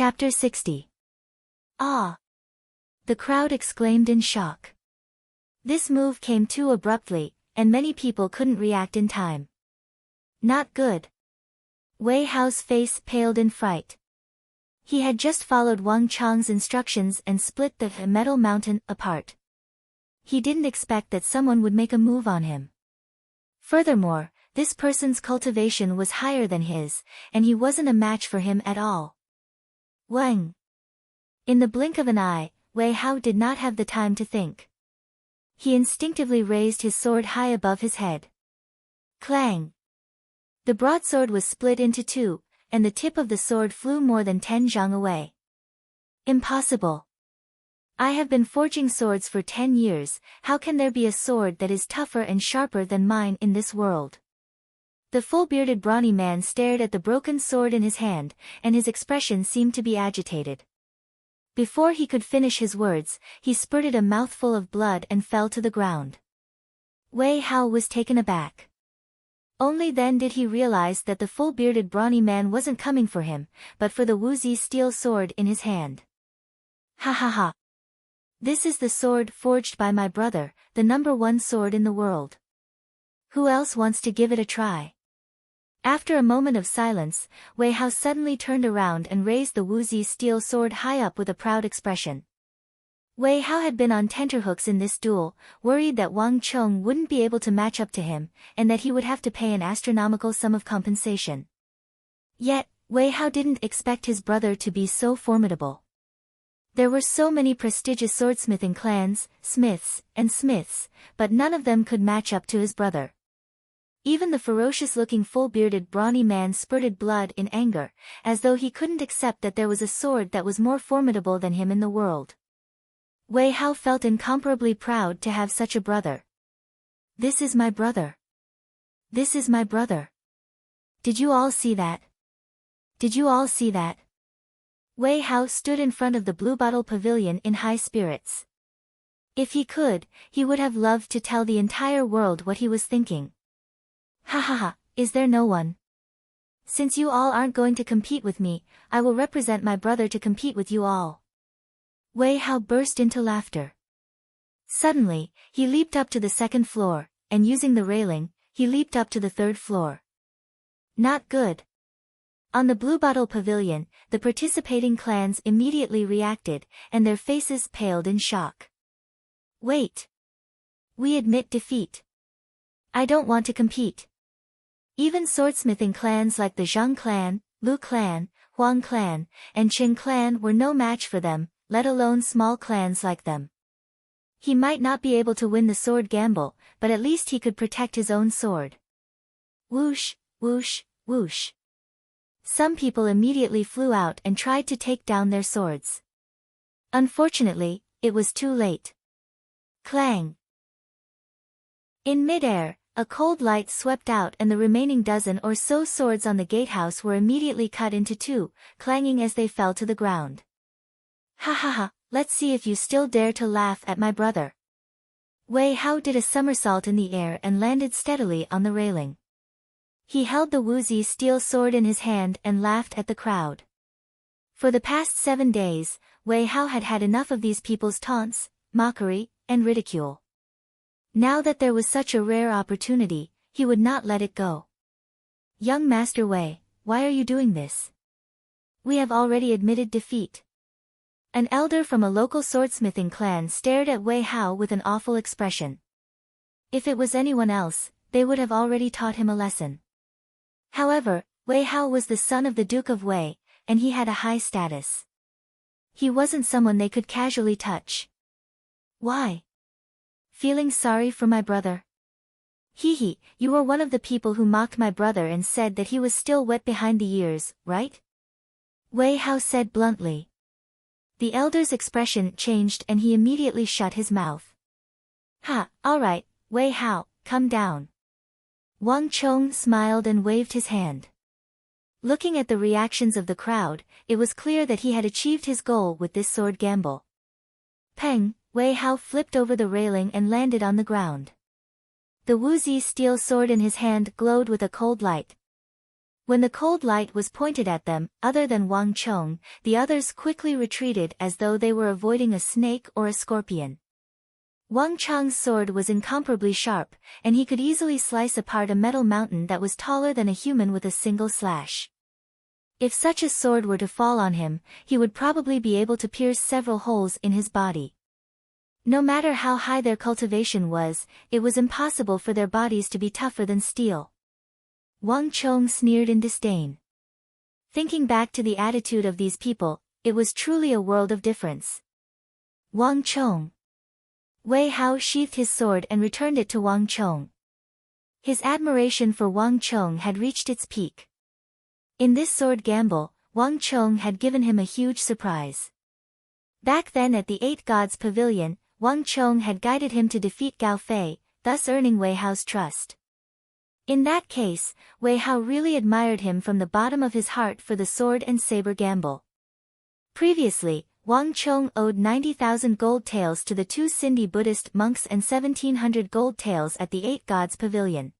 Chapter 60. Ah! The crowd exclaimed in shock. This move came too abruptly, and many people couldn't react in time. Not good. Wei Hao's face paled in fright. He had just followed Wang Chang's instructions and split the metal mountain apart. He didn't expect that someone would make a move on him. Furthermore, this person's cultivation was higher than his, and he wasn't a match for him at all. Wang! In the blink of an eye, Wei Hao did not have the time to think. He instinctively raised his sword high above his head. Clang! The broadsword was split into two, and the tip of the sword flew more than 10 zhang away. Impossible! I have been forging swords for 10 years, how can there be a sword that is tougher and sharper than mine in this world? The full-bearded brawny man stared at the broken sword in his hand, and his expression seemed to be agitated. Before he could finish his words, he spurted a mouthful of blood and fell to the ground. Wei Hao was taken aback. Only then did he realize that the full-bearded brawny man wasn't coming for him, but for the woozy steel sword in his hand. Ha ha ha! This is the sword forged by my brother, the #1 sword in the world. Who else wants to give it a try? After a moment of silence, Wei Hao suddenly turned around and raised the woozy steel sword high up with a proud expression. Wei Hao had been on tenterhooks in this duel, worried that Wang Chong wouldn't be able to match up to him, and that he would have to pay an astronomical sum of compensation. Yet, Wei Hao didn't expect his brother to be so formidable. There were so many prestigious swordsmithing clans, smiths, but none of them could match up to his brother. Even the ferocious-looking full-bearded brawny man spurted blood in anger, as though he couldn't accept that there was a sword that was more formidable than him in the world. Wei Hao felt incomparably proud to have such a brother. This is my brother. This is my brother. Did you all see that? Did you all see that? Wei Hao stood in front of the Bluebottle Pavilion in high spirits. If he could, he would have loved to tell the entire world what he was thinking. Ha ha ha, is there no one? Since you all aren't going to compete with me, I will represent my brother to compete with you all. Wei Hao burst into laughter. Suddenly, he leaped up to the 2nd floor, and using the railing, he leaped up to the 3rd floor. Not good. On the Bluebottle Pavilion, the participating clans immediately reacted, and their faces paled in shock. Wait! We admit defeat. I don't want to compete. Even swordsmithing clans like the Zhang clan, Lu clan, Huang clan, and Qin clan were no match for them, let alone small clans like them. He might not be able to win the sword gamble, but at least he could protect his own sword. Whoosh, whoosh, whoosh. Some people immediately flew out and tried to take down their swords. Unfortunately, it was too late. Clang! In midair, a cold light swept out and the remaining dozen or so swords on the gatehouse were immediately cut into two, clanging as they fell to the ground. Ha ha ha, let's see if you still dare to laugh at my brother. Wei Hao did a somersault in the air and landed steadily on the railing. He held the woozy steel sword in his hand and laughed at the crowd. For the past 7 days, Wei Hao had had enough of these people's taunts, mockery, and ridicule. Now that there was such a rare opportunity, he would not let it go. Young Master Wei, why are you doing this? We have already admitted defeat. An elder from a local swordsmithing clan stared at Wei Hao with an awful expression. If it was anyone else, they would have already taught him a lesson. However, Wei Hao was the son of the Duke of Wei, and he had a high status. He wasn't someone they could casually touch. Why? Feeling sorry for my brother? Hee, you were one of the people who mocked my brother and said that he was still wet behind the ears, right? Wei Hao said bluntly. The elder's expression changed and he immediately shut his mouth. Ha, alright, Wei Hao, come down. Wang Chong smiled and waved his hand. Looking at the reactions of the crowd, it was clear that he had achieved his goal with this sword gamble. Peng, Wei Hao flipped over the railing and landed on the ground. The woozy steel sword in his hand glowed with a cold light. When the cold light was pointed at them, other than Wang Chong, the others quickly retreated as though they were avoiding a snake or a scorpion. Wang Chong's sword was incomparably sharp, and he could easily slice apart a metal mountain that was taller than a human with a single slash. If such a sword were to fall on him, he would probably be able to pierce several holes in his body. No matter how high their cultivation was, it was impossible for their bodies to be tougher than steel. Wang Chong sneered in disdain. Thinking back to the attitude of these people, it was truly a world of difference. Wang Chong. Wei Hao sheathed his sword and returned it to Wang Chong. His admiration for Wang Chong had reached its peak. In this sword gamble, Wang Chong had given him a huge surprise. Back then at the Eight Gods Pavilion, Wang Chong had guided him to defeat Gao Fei, thus earning Wei Hao's trust. In that case, Wei Hao really admired him from the bottom of his heart for the sword and saber gamble. Previously, Wang Chong owed 90,000 gold taels to the two Sindhi Buddhist monks and 1,700 gold taels at the Eight Gods Pavilion.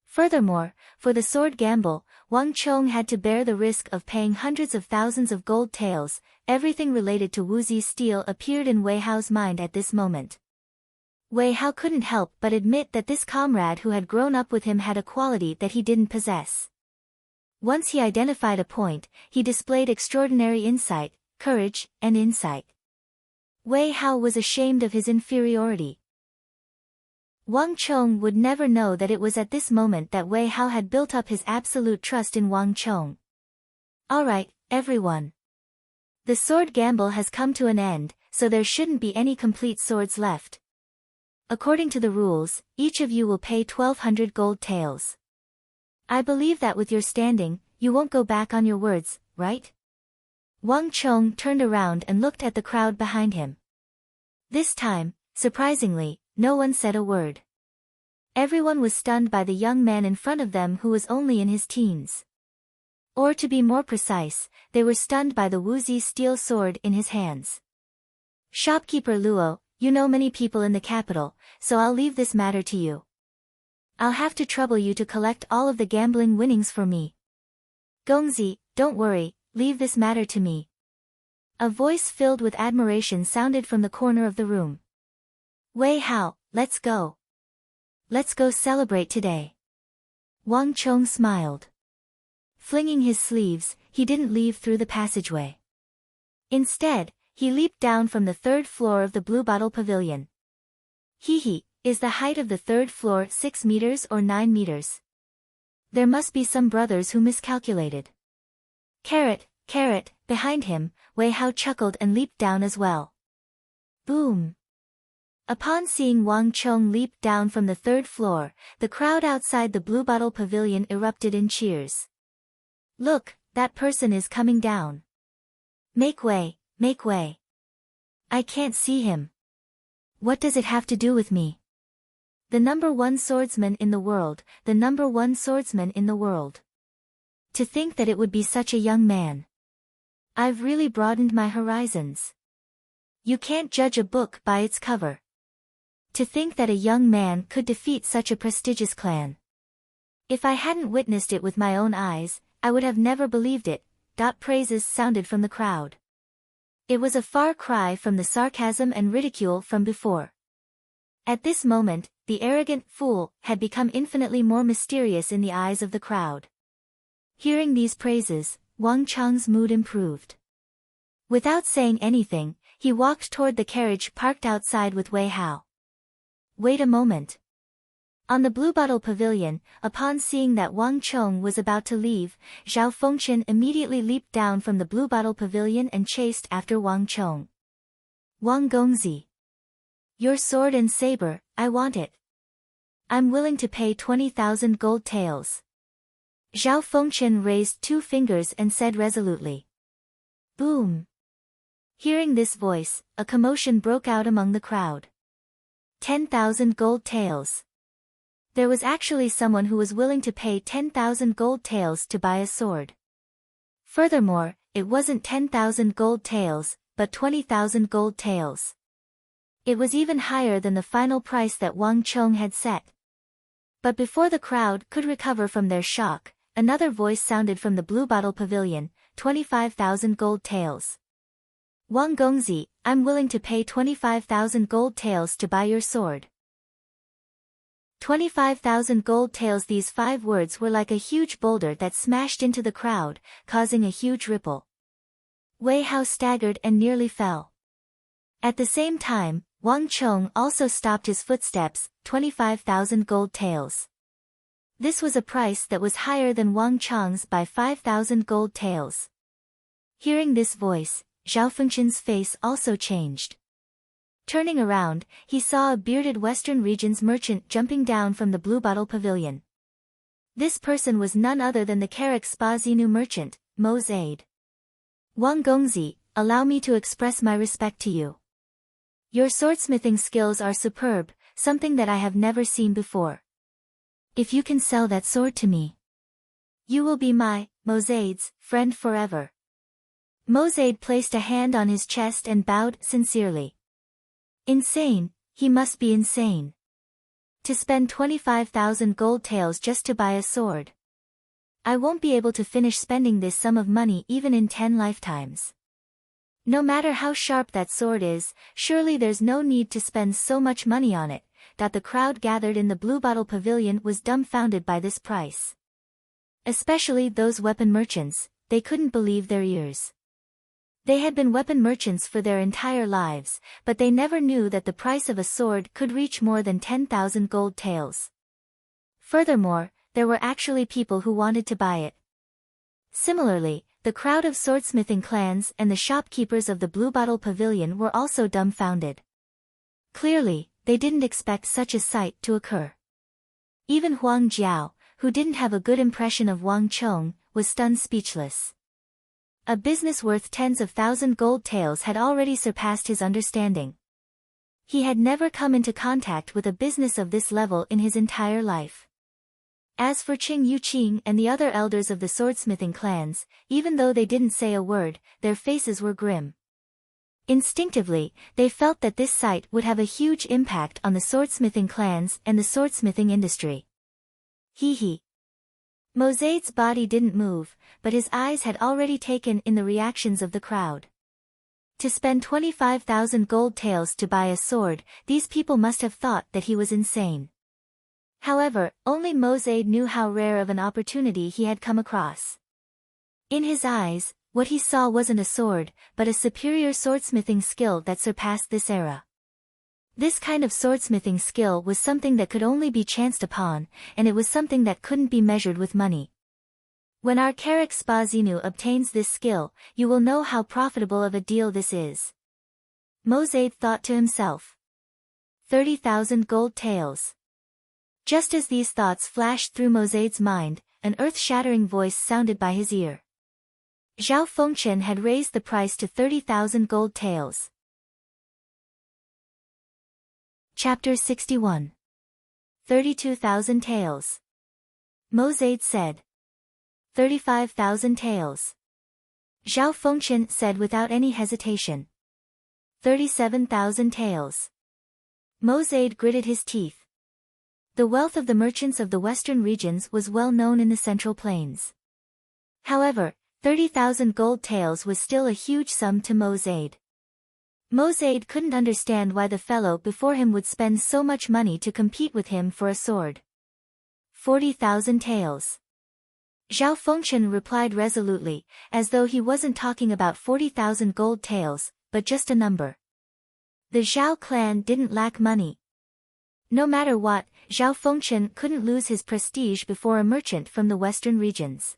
Furthermore, for the sword gamble, Wang Chong had to bear the risk of paying hundreds of thousands of gold taels. Everything related to Wuzi's steel appeared in Wei Hao's mind at this moment. Wei Hao couldn't help but admit that this comrade who had grown up with him had a quality that he didn't possess. Once he identified a point, he displayed extraordinary insight, courage, and insight. Wei Hao was ashamed of his inferiority. Wang Chong would never know that it was at this moment that Wei Hao had built up his absolute trust in Wang Chong. Alright, everyone. The sword gamble has come to an end, so there shouldn't be any complete swords left. According to the rules, each of you will pay 1,200 gold taels. I believe that with your standing, you won't go back on your words, right? Wang Chong turned around and looked at the crowd behind him. This time, surprisingly, no one said a word. Everyone was stunned by the young man in front of them who was only in his teens. Or to be more precise, they were stunned by the Wuzi steel sword in his hands. Shopkeeper Luo, you know many people in the capital, so I'll leave this matter to you. I'll have to trouble you to collect all of the gambling winnings for me. Gongzi, don't worry, leave this matter to me. A voice filled with admiration sounded from the corner of the room. Wei Hao, let's go. Let's go celebrate today. Wang Chong smiled. Flinging his sleeves, he didn't leave through the passageway. Instead, he leaped down from the third floor of the Blue Bottle Pavilion. Hee, is the height of the third floor 6 meters or 9 meters? There must be some brothers who miscalculated. Carrot, behind him, Wei Hao chuckled and leaped down as well. Boom! Upon seeing Wang Chong leap down from the third floor, the crowd outside the Blue Bottle Pavilion erupted in cheers. Look, that person is coming down. Make way. Make way. I can't see him. What does it have to do with me? The number one swordsman in the world, the number one swordsman in the world. To think that it would be such a young man. I've really broadened my horizons. You can't judge a book by its cover. To think that a young man could defeat such a prestigious clan. If I hadn't witnessed it with my own eyes, I would have never believed it. Praises sounded from the crowd. It was a far cry from the sarcasm and ridicule from before. At this moment, the arrogant fool had become infinitely more mysterious in the eyes of the crowd. Hearing these praises, Wang Chong's mood improved. Without saying anything, he walked toward the carriage parked outside with Wei Hao. Wait a moment. On the Blue Bottle Pavilion, upon seeing that Wang Chong was about to leave, Zhao Fengchen immediately leaped down from the Blue Bottle Pavilion and chased after Wang Chong. Wang Gongzi. Your sword and saber, I want it. I'm willing to pay 20,000 gold taels. Zhao Fengchen raised 2 fingers and said resolutely. Boom. Hearing this voice, a commotion broke out among the crowd. 10,000 gold taels. There was actually someone who was willing to pay 10,000 gold taels to buy a sword. Furthermore, it wasn't 10,000 gold taels, but 20,000 gold taels. It was even higher than the final price that Wang Chong had set. But before the crowd could recover from their shock, another voice sounded from the Blue Bottle Pavilion, 25,000 gold taels. Wang Gongzi, I'm willing to pay 25,000 gold taels to buy your sword. 25,000 gold taels. These 5 words were like a huge boulder that smashed into the crowd, causing a huge ripple. Wei Hao staggered and nearly fell. At the same time, Wang Chong also stopped his footsteps, 25,000 gold taels. This was a price that was higher than Wang Chong's by 5,000 gold taels. Hearing this voice, Zhao Fengchen's face also changed. Turning around, he saw a bearded Western Regions merchant jumping down from the Blue Bottle Pavilion. This person was none other than the Karak Spazinu merchant, Mo Zaid. Wang Gongzi, allow me to express my respect to you. Your swordsmithing skills are superb, something that I have never seen before. If you can sell that sword to me, you will be my, Mo Zaid's, friend forever. Mo Zaid placed a hand on his chest and bowed sincerely. Insane, he must be insane. To spend 25,000 gold taels just to buy a sword. I won't be able to finish spending this sum of money even in 10 lifetimes. No matter how sharp that sword is, surely there's no need to spend so much money on it. The crowd gathered in the Blue Bottle Pavilion was dumbfounded by this price. Especially those weapon merchants, they couldn't believe their ears. They had been weapon merchants for their entire lives, but they never knew that the price of a sword could reach more than 10,000 gold taels. Furthermore, there were actually people who wanted to buy it. Similarly, the crowd of swordsmithing clans and the shopkeepers of the Blue Bottle Pavilion were also dumbfounded. Clearly, they didn't expect such a sight to occur. Even Huang Jiao, who didn't have a good impression of Wang Chong, was stunned speechless. A business worth tens of thousand gold taels had already surpassed his understanding. He had never come into contact with a business of this level in his entire life. As for Qing Yuqing and the other elders of the swordsmithing clans, even though they didn't say a word, their faces were grim. Instinctively, they felt that this sight would have a huge impact on the swordsmithing clans and the swordsmithing industry. Hee. Mo Zaid's body didn't move, but his eyes had already taken in the reactions of the crowd. To spend 25,000 gold taels to buy a sword, these people must have thought that he was insane. However, only Mo Zaid knew how rare of an opportunity he had come across. In his eyes, what he saw wasn't a sword, but a superior swordsmithing skill that surpassed this era. This kind of swordsmithing skill was something that could only be chanced upon, and it was something that couldn't be measured with money. When our Karak Spazinu obtains this skill, you will know how profitable of a deal this is. Mo Zaid thought to himself. 30,000 gold taels. Just as these thoughts flashed through Mo Zaid's mind, an earth-shattering voice sounded by his ear. Zhao Fengchen had raised the price to 30,000 gold taels. Chapter 61. 32,000 taels. Mo Zaid said. 35,000 taels. Zhao Fengchen said without any hesitation. 37,000 taels. Mo Zaid gritted his teeth. The wealth of the merchants of the western regions was well known in the Central Plains. However, 30,000 gold taels was still a huge sum to Mo Zaid. Mo Zaid couldn't understand why the fellow before him would spend so much money to compete with him for a sword. 40,000 taels. Zhao Fengchen replied resolutely, as though he wasn't talking about 40,000 gold taels, but just a number. The Zhao clan didn't lack money. No matter what, Zhao Fengchen couldn't lose his prestige before a merchant from the western regions.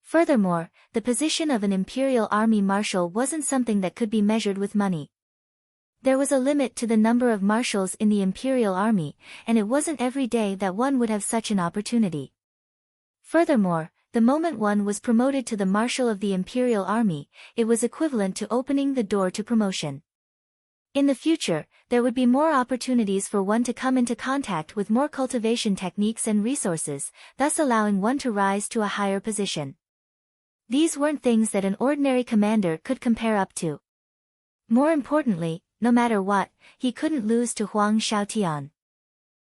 Furthermore, the position of an imperial army marshal wasn't something that could be measured with money. There was a limit to the number of marshals in the imperial army, and it wasn't every day that one would have such an opportunity. Furthermore, the moment one was promoted to the marshal of the imperial army, it was equivalent to opening the door to promotion. In the future, there would be more opportunities for one to come into contact with more cultivation techniques and resources, thus allowing one to rise to a higher position. These weren't things that an ordinary commander could compare up to. More importantly, no matter what, he couldn't lose to Huang Shaotian.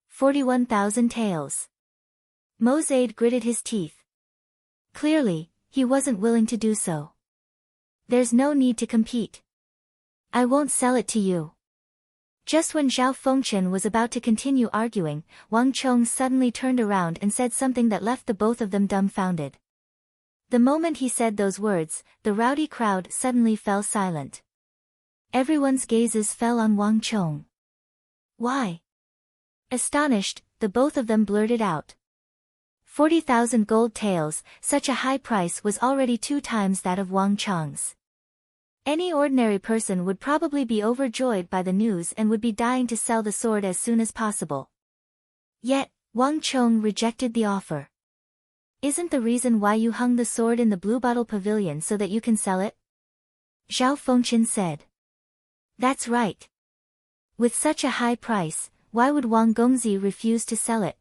41,000 taels. Mo Zaid gritted his teeth. Clearly, he wasn't willing to do so. There's no need to compete. I won't sell it to you. Just when Zhao Fengchen was about to continue arguing, Wang Chong suddenly turned around and said something that left the both of them dumbfounded. The moment he said those words, the rowdy crowd suddenly fell silent. Everyone's gazes fell on Wang Chong. Why? Astonished, the both of them blurted out. 40,000 gold taels, such a high price was already 2 times that of Wang Chong's. Any ordinary person would probably be overjoyed by the news and would be dying to sell the sword as soon as possible. Yet, Wang Chong rejected the offer. Isn't the reason why you hung the sword in the Blue Bottle Pavilion so that you can sell it? Zhao Fengchen said. That's right. With such a high price, why would Wang Gongzi refuse to sell it?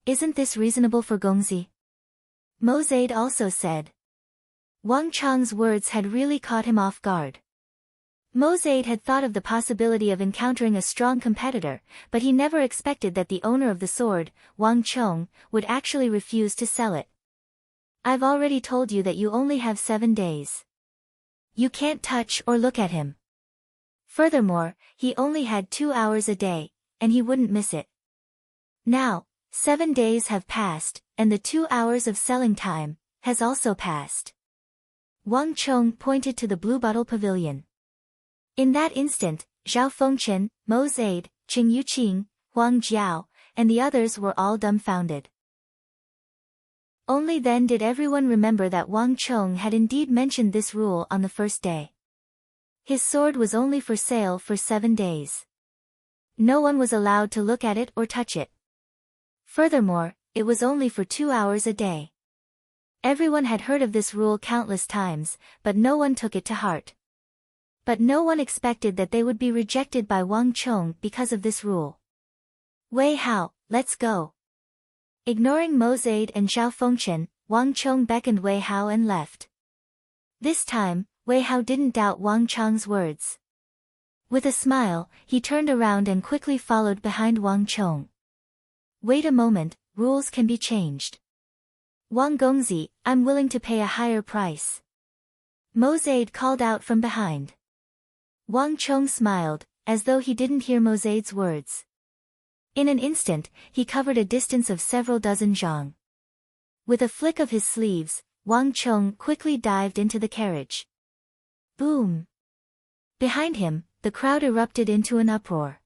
Isn't this reasonable for Gongzi? Mo Zaid also said. Wang Chong's words had really caught him off guard. Mo Zaid had thought of the possibility of encountering a strong competitor, but he never expected that the owner of the sword, Wang Chong, would actually refuse to sell it. I've already told you that you only have 7 days. You can't touch or look at him. Furthermore, he only had 2 hours a day, and he wouldn't miss it. Now, 7 days have passed, and the 2 hours of selling time has also passed. Wang Chong pointed to the Blue Bottle Pavilion. In that instant, Zhao Fengchen, Mo Zaid, Qing Yuqing, Huang Jiao, and the others were all dumbfounded. Only then did everyone remember that Wang Chong had indeed mentioned this rule on the first day. His sword was only for sale for 7 days. No one was allowed to look at it or touch it. Furthermore, it was only for 2 hours a day. Everyone had heard of this rule countless times, but no one took it to heart. But no one expected that they would be rejected by Wang Chong because of this rule. Wei Hao, let's go. Ignoring Mo Zaid and Zhao Fengchen, Wang Chong beckoned Wei Hao and left. This time, Wei Hao didn't doubt Wang Chong's words. With a smile, he turned around and quickly followed behind Wang Chong. Wait a moment, rules can be changed. Wang Gongzi, I'm willing to pay a higher price. Mo Zaid called out from behind. Wang Chong smiled, as though he didn't hear Mo Zaid's words. In an instant, he covered a distance of several dozen zhang. With a flick of his sleeves, Wang Chong quickly dived into the carriage. Boom! Behind him, the crowd erupted into an uproar.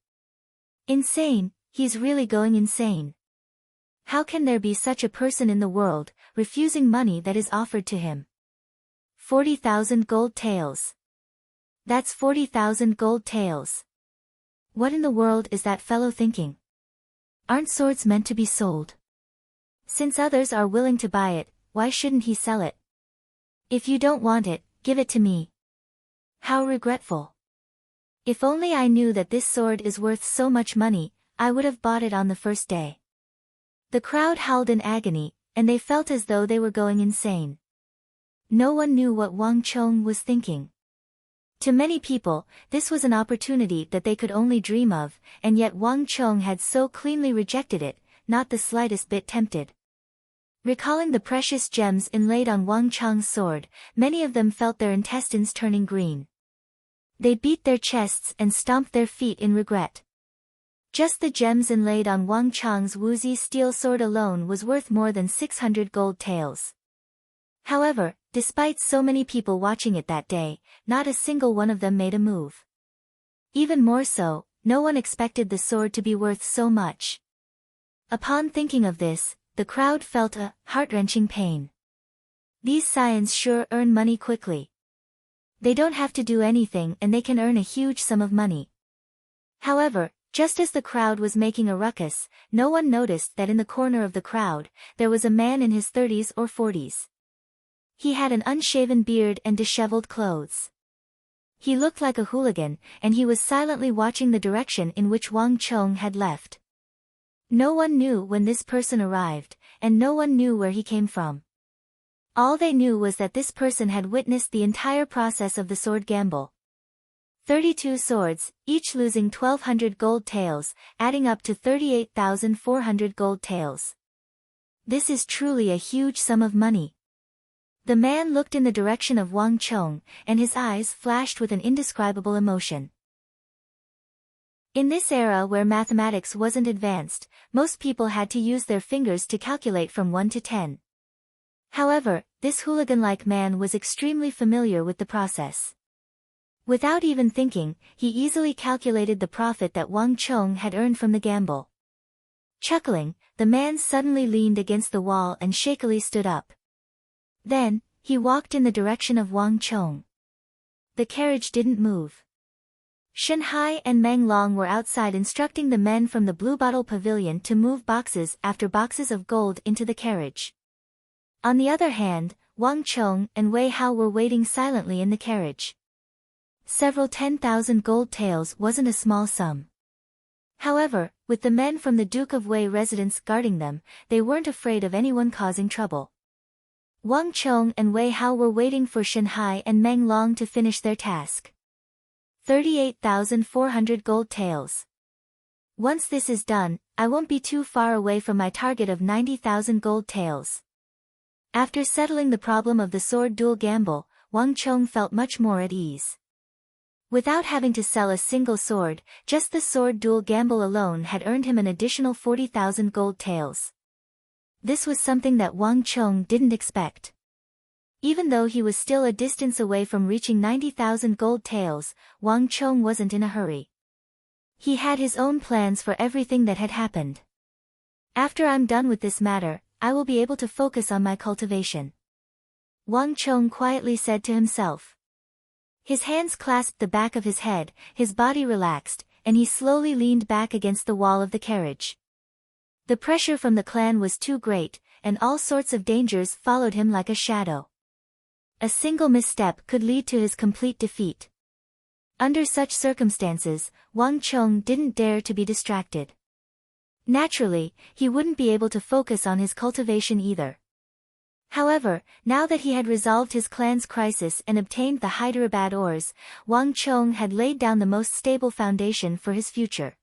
Insane, he's really going insane. How can there be such a person in the world, refusing money that is offered to him? 40,000 gold taels. That's 40,000 gold taels. What in the world is that fellow thinking? Aren't swords meant to be sold? Since others are willing to buy it, why shouldn't he sell it? If you don't want it, give it to me. How regretful. If only I knew that this sword is worth so much money, I would have bought it on the first day. The crowd howled in agony, and they felt as though they were going insane. No one knew what Wang Chong was thinking. To many people, this was an opportunity that they could only dream of, and yet Wang Chong had so cleanly rejected it, not the slightest bit tempted. Recalling the precious gems inlaid on Wang Chong's sword, many of them felt their intestines turning green. They beat their chests and stomped their feet in regret. Just the gems inlaid on Wang Chong's Wuzi steel sword alone was worth more than 600 gold taels. However, despite so many people watching it that day, not a single one of them made a move. Even more so, no one expected the sword to be worth so much. Upon thinking of this, the crowd felt a heart-wrenching pain. These scions sure earn money quickly. They don't have to do anything and they can earn a huge sum of money. However, just as the crowd was making a ruckus, no one noticed that in the corner of the crowd, there was a man in his 30s or 40s. He had an unshaven beard and disheveled clothes. He looked like a hooligan, and he was silently watching the direction in which Wang Chong had left. No one knew when this person arrived, and no one knew where he came from. All they knew was that this person had witnessed the entire process of the sword gamble. 32 swords, each losing 1,200 gold taels, adding up to 38,400 gold taels. This is truly a huge sum of money. The man looked in the direction of Wang Chong, and his eyes flashed with an indescribable emotion. In this era where mathematics wasn't advanced, most people had to use their fingers to calculate from 1 to 10. However, this hooligan-like man was extremely familiar with the process. Without even thinking, he easily calculated the profit that Wang Chong had earned from the gamble. Chuckling, the man suddenly leaned against the wall and shakily stood up. Then, he walked in the direction of Wang Chong. The carriage didn't move. Shen Hai and Meng Long were outside instructing the men from the Blue Bottle Pavilion to move boxes after boxes of gold into the carriage. On the other hand, Wang Chong and Wei Hao were waiting silently in the carriage. Several 10,000 gold taels wasn't a small sum. However, with the men from the Duke of Wei residence guarding them, they weren't afraid of anyone causing trouble. Wang Chong and Wei Hao were waiting for Shen Hai and Meng Long to finish their task. 38,400 gold taels. Once this is done, I won't be too far away from my target of 90,000 gold taels. After settling the problem of the sword duel gamble, Wang Chong felt much more at ease. Without having to sell a single sword, just the sword duel gamble alone had earned him an additional 40,000 gold taels. This was something that Wang Chong didn't expect. Even though he was still a distance away from reaching 90,000 gold taels, Wang Chong wasn't in a hurry. He had his own plans for everything that had happened. After I'm done with this matter, I will be able to focus on my cultivation. Wang Chong quietly said to himself. His hands clasped the back of his head, his body relaxed, and he slowly leaned back against the wall of the carriage. The pressure from the clan was too great, and all sorts of dangers followed him like a shadow. A single misstep could lead to his complete defeat. Under such circumstances, Wang Chong didn't dare to be distracted. Naturally, he wouldn't be able to focus on his cultivation either. However, now that he had resolved his clan's crisis and obtained the Hyderabad ores, Wang Chong had laid down the most stable foundation for his future.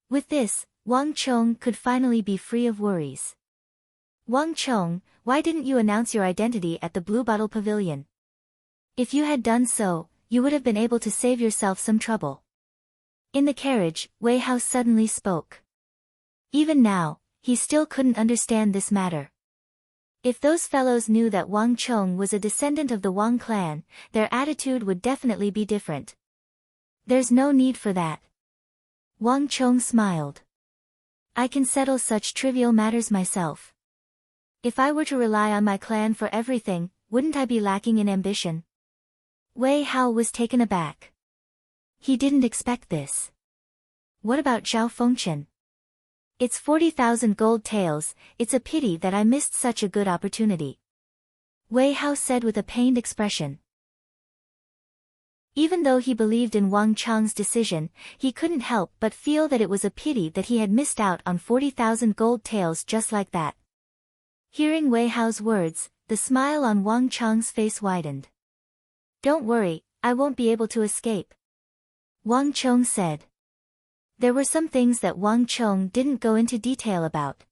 With this, Wang Chong could finally be free of worries. Wang Chong, why didn't you announce your identity at the Blue Bottle Pavilion? If you had done so, you would have been able to save yourself some trouble. In the carriage, Wei Hao suddenly spoke. Even now, he still couldn't understand this matter. If those fellows knew that Wang Chong was a descendant of the Wang clan, their attitude would definitely be different. There's no need for that. Wang Chong smiled. I can settle such trivial matters myself. If I were to rely on my clan for everything, wouldn't I be lacking in ambition? Wei Hao was taken aback. He didn't expect this. What about Zhao Fengchen? It's 40,000 gold taels, it's a pity that I missed such a good opportunity. Wei Hao said with a pained expression. Even though he believed in Wang Chong's decision, he couldn't help but feel that it was a pity that he had missed out on 40,000 gold taels just like that. Hearing Wei Hao's words, the smile on Wang Chong's face widened. Don't worry, I won't be able to escape. Wang Chong said. There were some things that Wang Chong didn't go into detail about.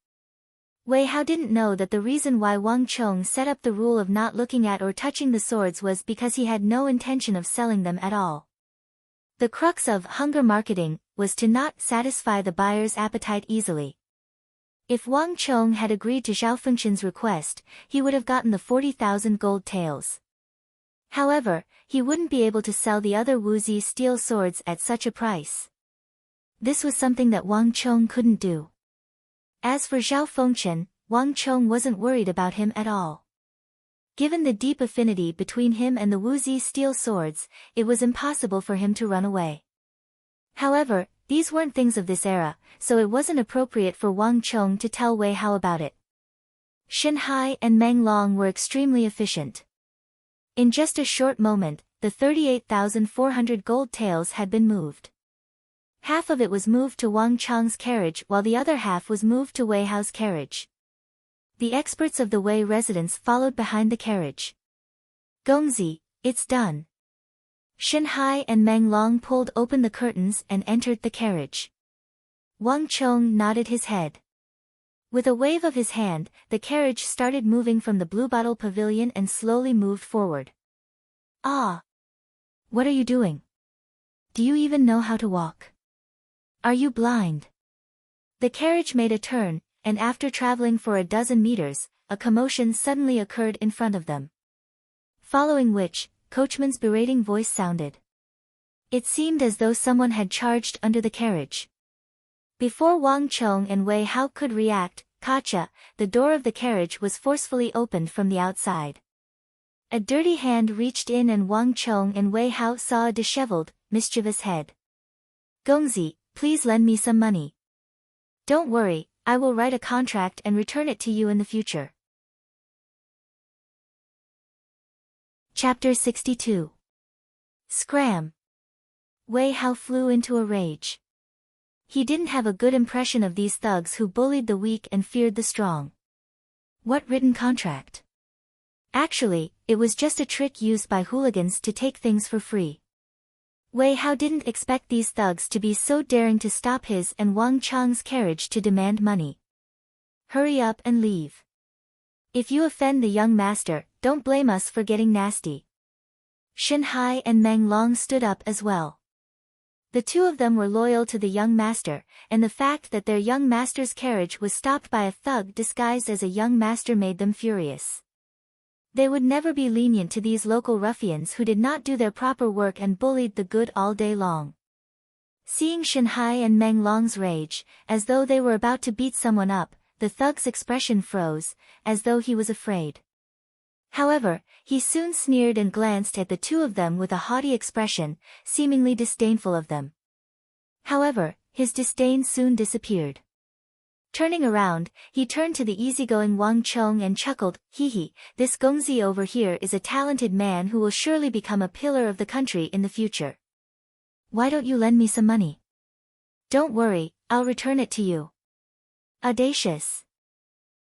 Wei Hao didn't know that the reason why Wang Chong set up the rule of not looking at or touching the swords was because he had no intention of selling them at all. The crux of hunger marketing was to not satisfy the buyer's appetite easily. If Wang Chong had agreed to Zhao Fengchen's request, he would have gotten the 40,000 gold taels. However, he wouldn't be able to sell the other Wuzi steel swords at such a price. This was something that Wang Chong couldn't do. As for Zhao Fengchen, Wang Chong wasn't worried about him at all. Given the deep affinity between him and the Wuzi steel swords, it was impossible for him to run away. However, these weren't things of this era, so it wasn't appropriate for Wang Chong to tell Wei Hao about it. Shen Hai and Meng Long were extremely efficient. In just a short moment, the 38,400 gold taels had been moved. Half of it was moved to Wang Chong's carriage while the other half was moved to Wei Hao's carriage. The experts of the Wei residence followed behind the carriage. Gongzi, it's done. Shen Hai and Meng Long pulled open the curtains and entered the carriage. Wang Chong nodded his head. With a wave of his hand, the carriage started moving from the Bluebottle Pavilion and slowly moved forward. Ah! What are you doing? Do you even know how to walk? Are you blind? The carriage made a turn, and after traveling for a dozen meters, a commotion suddenly occurred in front of them. Following which, coachman's berating voice sounded. It seemed as though someone had charged under the carriage. Before Wang Chong and Wei Hao could react, "Gotcha," the door of the carriage was forcefully opened from the outside. A dirty hand reached in and Wang Chong and Wei Hao saw a disheveled, mischievous head. "Gongzi, please lend me some money. Don't worry, I will write a contract and return it to you in the future." Chapter 62. Scram. Wei Hao flew into a rage. He didn't have a good impression of these thugs who bullied the weak and feared the strong. What written contract? Actually, it was just a trick used by hooligans to take things for free. Wei Hao didn't expect these thugs to be so daring to stop his and Wang Chong's carriage to demand money. "Hurry up and leave. If you offend the young master, don't blame us for getting nasty." Shen Hai and Meng Long stood up as well. The two of them were loyal to the young master, and the fact that their young master's carriage was stopped by a thug disguised as a young master made them furious. They would never be lenient to these local ruffians who did not do their proper work and bullied the good all day long. Seeing Shen Hai and Meng Long's rage, as though they were about to beat someone up, the thug's expression froze, as though he was afraid. However, he soon sneered and glanced at the two of them with a haughty expression, seemingly disdainful of them. However, his disdain soon disappeared. Turning around, he turned to the easygoing Wang Chong and chuckled, "Hee, this Gongzi over here is a talented man who will surely become a pillar of the country in the future. Why don't you lend me some money? Don't worry, I'll return it to you." Audacious.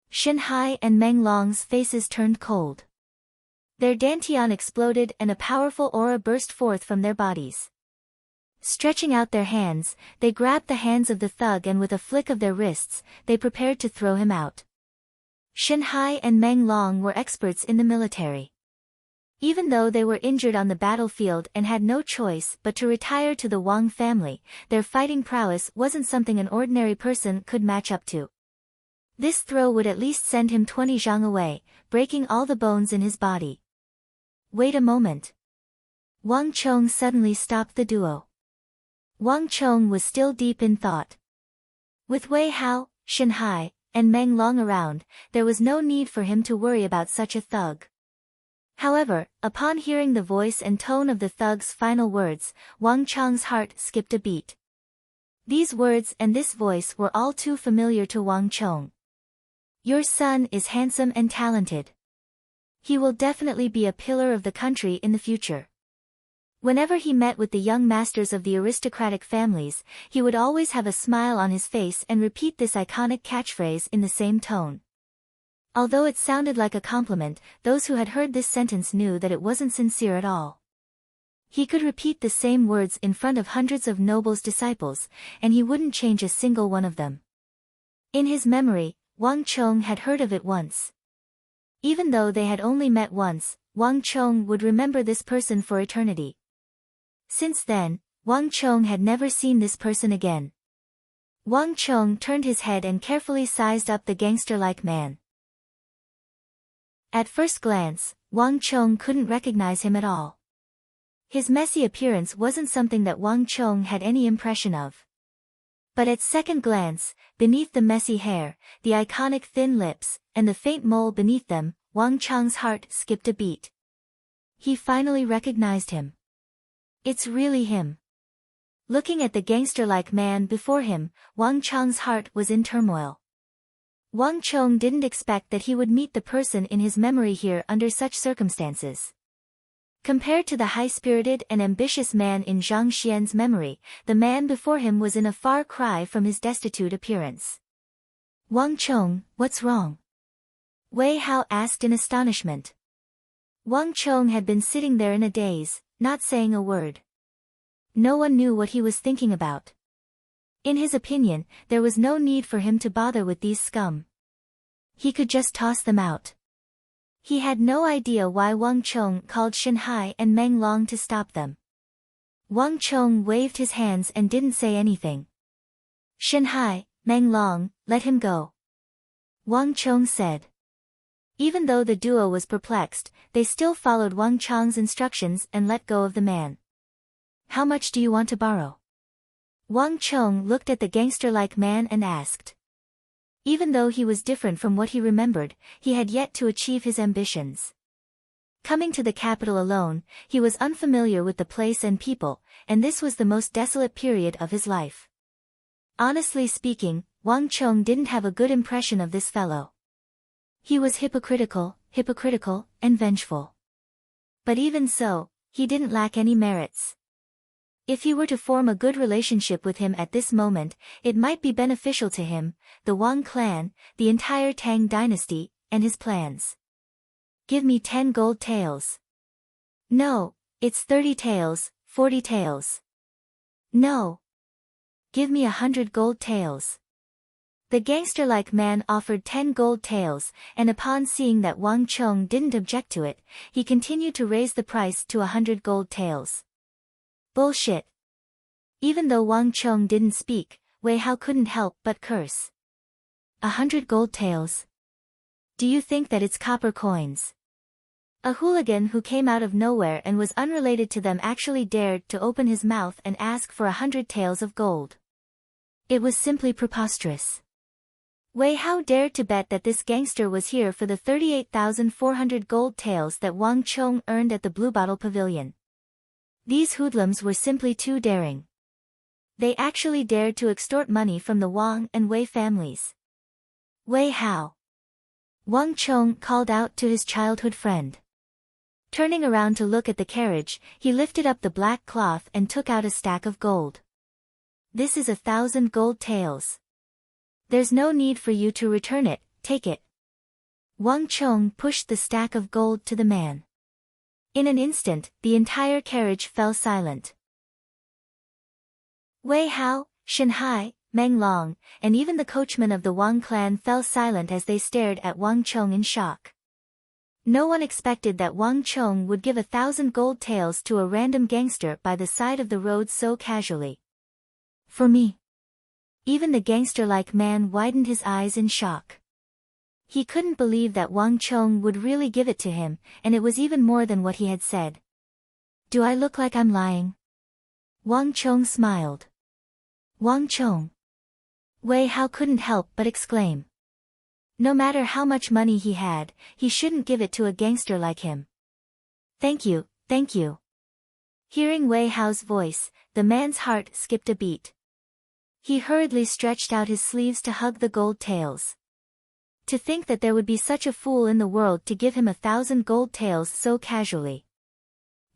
Shen Hai and Meng Long's faces turned cold. Their dantian exploded and a powerful aura burst forth from their bodies. Stretching out their hands, they grabbed the hands of the thug and with a flick of their wrists, they prepared to throw him out. Shen Hai and Meng Long were experts in the military. Even though they were injured on the battlefield and had no choice but to retire to the Wang family, their fighting prowess wasn't something an ordinary person could match up to. This throw would at least send him 20 zhang away, breaking all the bones in his body. Wait a moment. Wang Chong suddenly stopped the duo. Wang Chong was still deep in thought. With Wei Hao, Shen Hai, and Meng Long around, there was no need for him to worry about such a thug. However, upon hearing the voice and tone of the thug's final words, Wang Chong's heart skipped a beat. These words and this voice were all too familiar to Wang Chong. "Your son is handsome and talented. He will definitely be a pillar of the country in the future." Whenever he met with the young masters of the aristocratic families, he would always have a smile on his face and repeat this iconic catchphrase in the same tone. Although it sounded like a compliment, those who had heard this sentence knew that it wasn't sincere at all. He could repeat the same words in front of hundreds of nobles' disciples, and he wouldn't change a single one of them. In his memory, Wang Chong had heard of it once. Even though they had only met once, Wang Chong would remember this person for eternity. Since then, Wang Chong had never seen this person again. Wang Chong turned his head and carefully sized up the gangster-like man. At first glance, Wang Chong couldn't recognize him at all. His messy appearance wasn't something that Wang Chong had any impression of. But at second glance, beneath the messy hair, the iconic thin lips, and the faint mole beneath them, Wang Chong's heart skipped a beat. He finally recognized him. It's really him. Looking at the gangster-like man before him, Wang Chong's heart was in turmoil. Wang Chong didn't expect that he would meet the person in his memory here under such circumstances. Compared to the high-spirited and ambitious man in Zhang Xian's memory, the man before him was in a far cry from his destitute appearance. "Wang Chong, what's wrong?" Wei Hao asked in astonishment. Wang Chong had been sitting there in a daze, not saying a word. No one knew what he was thinking about. In his opinion, there was no need for him to bother with these scum. He could just toss them out. He had no idea why Wang Chong called Shanhai and Meng Long to stop them. Wang Chong waved his hands and didn't say anything. Shanhai, Meng Long, let him go, Wang Chong said. Even though the duo was perplexed, they still followed Wang Chong's instructions and let go of the man. How much do you want to borrow? Wang Chong looked at the gangster-like man and asked. Even though he was different from what he remembered, he had yet to achieve his ambitions. Coming to the capital alone, he was unfamiliar with the place and people, and this was the most desolate period of his life. Honestly speaking, Wang Chong didn't have a good impression of this fellow. He was hypocritical, and vengeful. But even so, he didn't lack any merits. If he were to form a good relationship with him at this moment, it might be beneficial to him, the Wang clan, the entire Tang dynasty, and his plans. Give me 10 gold taels. No, it's 30 taels, 40 taels. No. Give me 100 gold taels. The gangster-like man offered 10 gold taels, and upon seeing that Wang Chong didn't object to it, he continued to raise the price to 100 gold taels. Bullshit. Even though Wang Chong didn't speak, Wei Hao couldn't help but curse. 100 gold taels. Do you think that it's copper coins? A hooligan who came out of nowhere and was unrelated to them actually dared to open his mouth and ask for 100 taels of gold. It was simply preposterous. Wei Hao dared to bet that this gangster was here for the 38,400 gold taels that Wang Chong earned at the Bluebottle Pavilion. These hoodlums were simply too daring. They actually dared to extort money from the Wang and Wei families. Wei Hao. Wang Chong called out to his childhood friend. Turning around to look at the carriage, he lifted up the black cloth and took out a stack of gold. This is 1,000 gold taels. There's no need for you to return it, take it. Wang Chong pushed the stack of gold to the man. In an instant, the entire carriage fell silent. Wei Hao, Shanhai, Meng Long, and even the coachman of the Wang clan fell silent as they stared at Wang Chong in shock. No one expected that Wang Chong would give 1,000 gold taels to a random gangster by the side of the road so casually. For me. Even the gangster-like man widened his eyes in shock. He couldn't believe that Wang Chong would really give it to him, and it was even more than what he had said. Do I look like I'm lying? Wang Chong smiled. Wang Chong. Wei Hao couldn't help but exclaim. No matter how much money he had, he shouldn't give it to a gangster like him. Thank you, thank you. Hearing Wei Hao's voice, the man's heart skipped a beat. He hurriedly stretched out his sleeves to hug the gold taels. To think that there would be such a fool in the world to give him 1,000 gold taels so casually.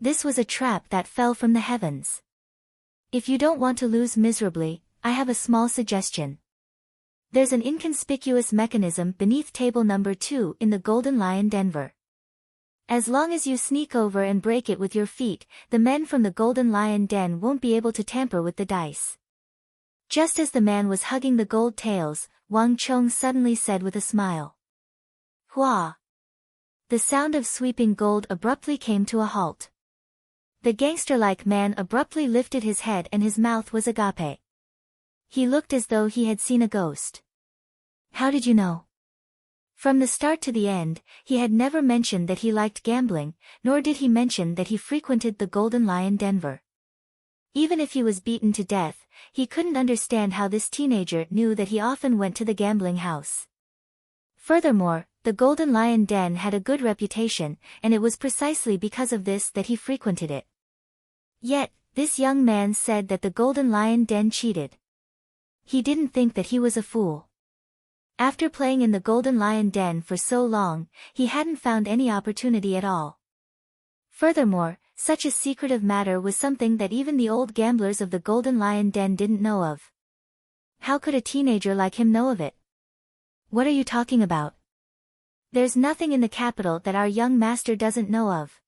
This was a trap that fell from the heavens. If you don't want to lose miserably, I have a small suggestion. There's an inconspicuous mechanism beneath table number 2 in the Golden Lion Denver. As long as you sneak over and break it with your feet, the men from the Golden Lion Den won't be able to tamper with the dice. Just as the man was hugging the gold taels, Wang Chong suddenly said with a smile. Hua! The sound of sweeping gold abruptly came to a halt. The gangster-like man abruptly lifted his head and his mouth was agape. He looked as though he had seen a ghost. How did you know? From the start to the end, he had never mentioned that he liked gambling, nor did he mention that he frequented the Golden Lion Denver. Even if he was beaten to death, he couldn't understand how this teenager knew that he often went to the gambling house. Furthermore, the Golden Lion Den had a good reputation, and it was precisely because of this that he frequented it. Yet, this young man said that the Golden Lion Den cheated. He didn't think that he was a fool. After playing in the Golden Lion Den for so long, he hadn't found any opportunity at all. Furthermore, such a secretive matter was something that even the old gamblers of the Golden Lion Den didn't know of. How could a teenager like him know of it? What are you talking about? There's nothing in the capital that our young master doesn't know of.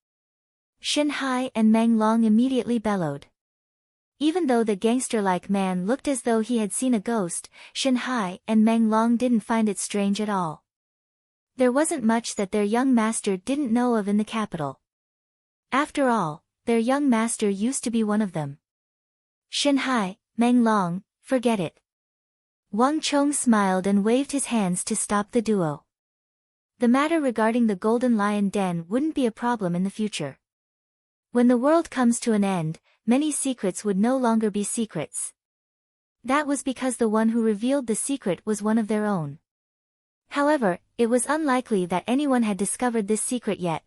Shanhai and Meng Long immediately bellowed. Even though the gangster-like man looked as though he had seen a ghost, Shanhai and Meng Long didn't find it strange at all. There wasn't much that their young master didn't know of in the capital. After all, their young master used to be one of them. Shanghai, Meng Long, forget it. Wang Chong smiled and waved his hands to stop the duo. The matter regarding the Golden Lion Den wouldn't be a problem in the future. When the world comes to an end, many secrets would no longer be secrets. That was because the one who revealed the secret was one of their own. However, it was unlikely that anyone had discovered this secret yet.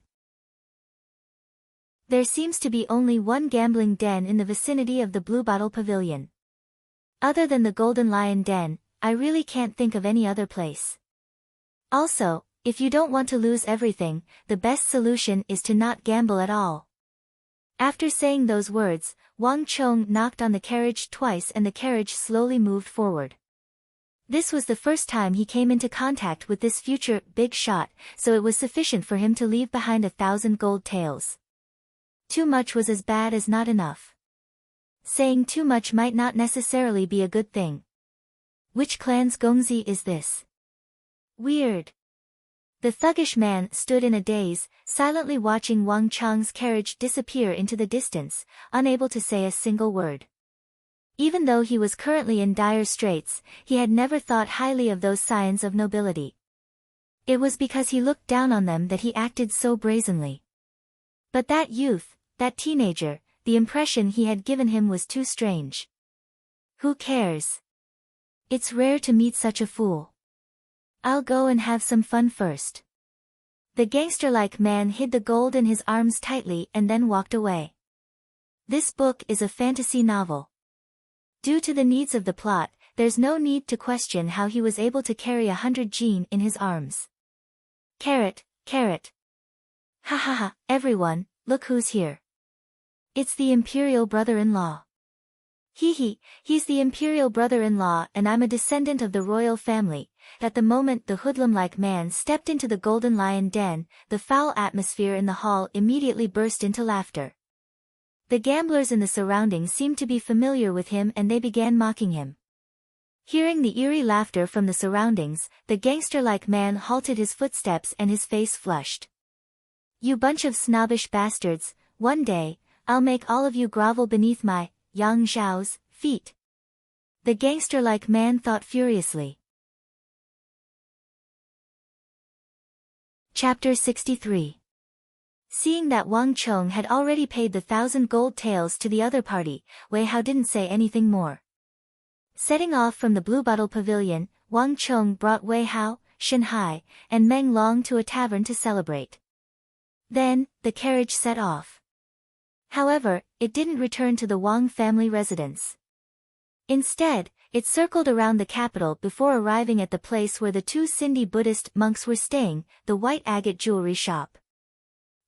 There seems to be only one gambling den in the vicinity of the Bluebottle Pavilion. Other than the Golden Lion Den, I really can't think of any other place. Also, if you don't want to lose everything, the best solution is to not gamble at all. After saying those words, Wang Chong knocked on the carriage twice and the carriage slowly moved forward. This was the first time he came into contact with this future big shot, so it was sufficient for him to leave behind 1,000 gold taels. Too much was as bad as not enough. Saying too much might not necessarily be a good thing. Which clan's gongzi is this? Weird. The thuggish man stood in a daze, silently watching Wang Chong's carriage disappear into the distance, unable to say a single word. Even though he was currently in dire straits, he had never thought highly of those scions of nobility. It was because he looked down on them that he acted so brazenly. But that youth, that teenager, the impression he had given him was too strange. Who cares? It's rare to meet such a fool. I'll go and have some fun first. The gangster-like man hid the gold in his arms tightly and then walked away. This book is a fantasy novel. Due to the needs of the plot, there's no need to question how he was able to carry 100 jin in his arms. Carrot, carrot. Ha ha ha, everyone, look who's here. It's the imperial brother-in-law. Hee, he's the imperial brother-in-law and I'm a descendant of the royal family. At the moment the hoodlum-like man stepped into the Golden Lion Den, the foul atmosphere in the hall immediately burst into laughter. The gamblers in the surroundings seemed to be familiar with him and they began mocking him. Hearing the eerie laughter from the surroundings, the gangster-like man halted his footsteps and his face flushed. You bunch of snobbish bastards, one day, I'll make all of you grovel beneath my, Yang Zhao's, feet. The gangster-like man thought furiously. Chapter 63. Seeing that Wang Chong had already paid the 1,000 gold taels to the other party, Wei Hao didn't say anything more. Setting off from the Bluebottle Pavilion, Wang Chong brought Wei Hao, Shanghai, and Meng Long to a tavern to celebrate. Then, the carriage set off. However, it didn't return to the Wang family residence. Instead, it circled around the capital before arriving at the place where the two Sindhi Buddhist monks were staying, the White Agate Jewelry Shop.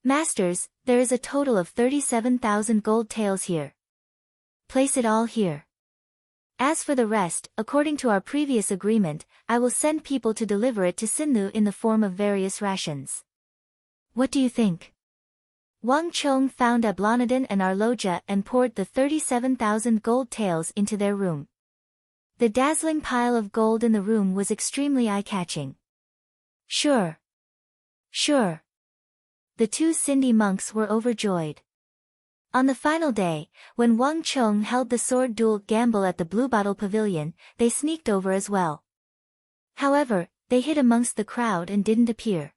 Masters, there is a total of 37,000 gold taels here. Place it all here. As for the rest, according to our previous agreement, I will send people to deliver it to Sinlu in the form of various rations. What do you think? Wang Chong found Ablanadin and Arloja and poured the 37,000 gold taels into their room. The dazzling pile of gold in the room was extremely eye-catching. Sure. Sure. The two Sindhi monks were overjoyed. On the final day, when Wang Chong held the sword duel gamble at the Bluebottle Pavilion, they sneaked over as well. However, they hid amongst the crowd and didn't appear.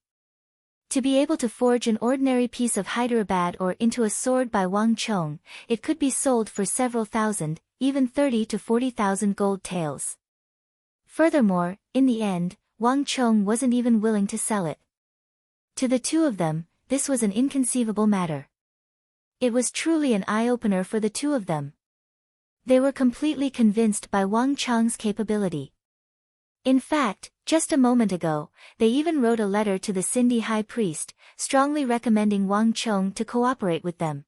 To be able to forge an ordinary piece of Hyderabad ore into a sword by Wang Chong, it could be sold for several thousand, even 30 to 40,000 gold taels. Furthermore, in the end, Wang Chong wasn't even willing to sell it. To the two of them, this was an inconceivable matter. It was truly an eye-opener for the two of them. They were completely convinced by Wang Chong's capability. In fact, just a moment ago, they even wrote a letter to the Sindhi High Priest, strongly recommending Wang Chong to cooperate with them.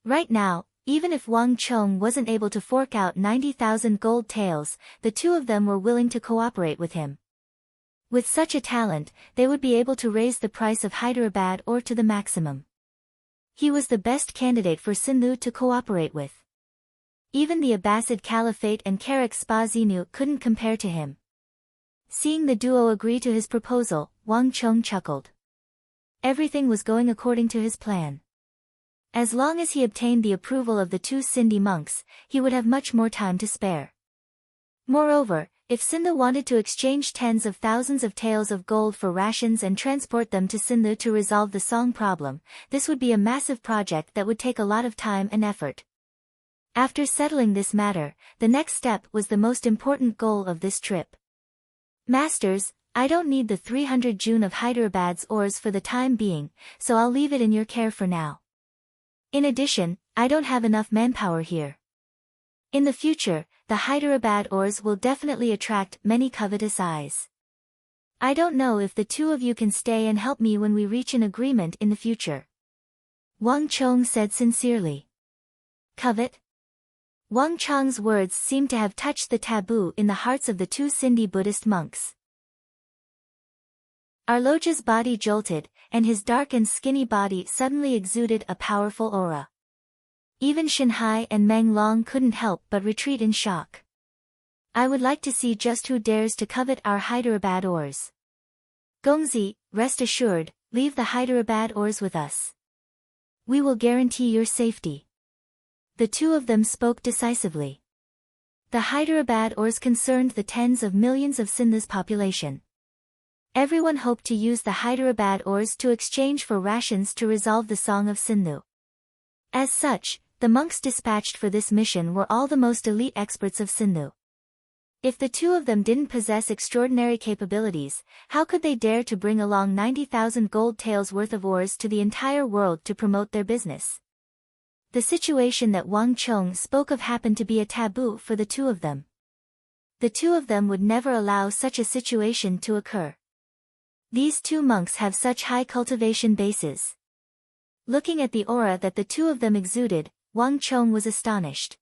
Right now, even if Wang Chong wasn't able to fork out 90,000 gold taels, the two of them were willing to cooperate with him. With such a talent, they would be able to raise the price of Hyderabad ore to the maximum. He was the best candidate for Sinlu to cooperate with. Even the Abbasid Caliphate and Karak Spazinu couldn't compare to him. Seeing the duo agree to his proposal, Wang Chong chuckled. Everything was going according to his plan. As long as he obtained the approval of the two Sindhi monks, he would have much more time to spare. Moreover, if Sindhu wanted to exchange tens of thousands of taels of gold for rations and transport them to Sindhu to resolve the song problem, this would be a massive project that would take a lot of time and effort. After settling this matter, the next step was the most important goal of this trip. Masters, I don't need the 300 June of Hyderabad's ores for the time being, so I'll leave it in your care for now. In addition, I don't have enough manpower here. In the future, the Hyderabad ores will definitely attract many covetous eyes. I don't know if the two of you can stay and help me when we reach an agreement in the future. Wang Chong said sincerely. Covet? Wang Chong's words seemed to have touched the taboo in the hearts of the two Sindhi Buddhist monks. Arloja's body jolted, and his dark and skinny body suddenly exuded a powerful aura. Even Shanhai and Meng Long couldn't help but retreat in shock. I would like to see just who dares to covet our Hyderabad ores. Gongzi, rest assured, leave the Hyderabad ores with us. We will guarantee your safety. The two of them spoke decisively. The Hyderabad ores concerned the tens of millions of Sindhu's population. Everyone hoped to use the Hyderabad ores to exchange for rations to resolve the Song of Sindhu. As such, the monks dispatched for this mission were all the most elite experts of Sindhu. If the two of them didn't possess extraordinary capabilities, how could they dare to bring along 90,000 gold taels worth of ores to the entire world to promote their business? The situation that Wang Chong spoke of happened to be a taboo for the two of them. The two of them would never allow such a situation to occur. These two monks have such high cultivation bases. Looking at the aura that the two of them exuded, Wang Chong was astonished.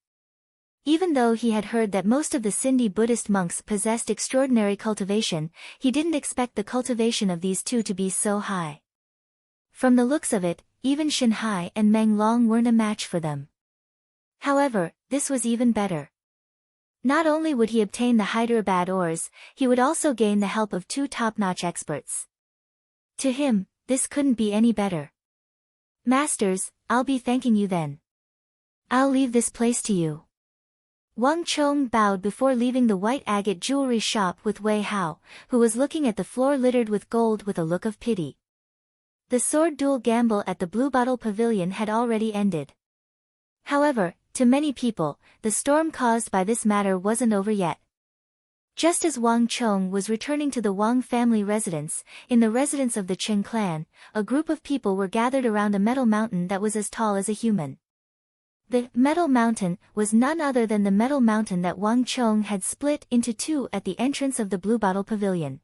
Even though he had heard that most of the Sindhi Buddhist monks possessed extraordinary cultivation, he didn't expect the cultivation of these two to be so high. From the looks of it, even Shanhai and Meng Long weren't a match for them. However, this was even better. Not only would he obtain the Hyderabad ores, he would also gain the help of two top-notch experts. To him, this couldn't be any better. Masters, I'll be thanking you then. I'll leave this place to you. Wang Chong bowed before leaving the white agate jewelry shop with Wei Hao, who was looking at the floor littered with gold with a look of pity. The sword duel gamble at the Bluebottle Pavilion had already ended. However, to many people, the storm caused by this matter wasn't over yet. Just as Wang Chong was returning to the Wang family residence, in the residence of the Qing clan, a group of people were gathered around a metal mountain that was as tall as a human. The metal mountain was none other than the metal mountain that Wang Chong had split into two at the entrance of the Bluebottle Pavilion.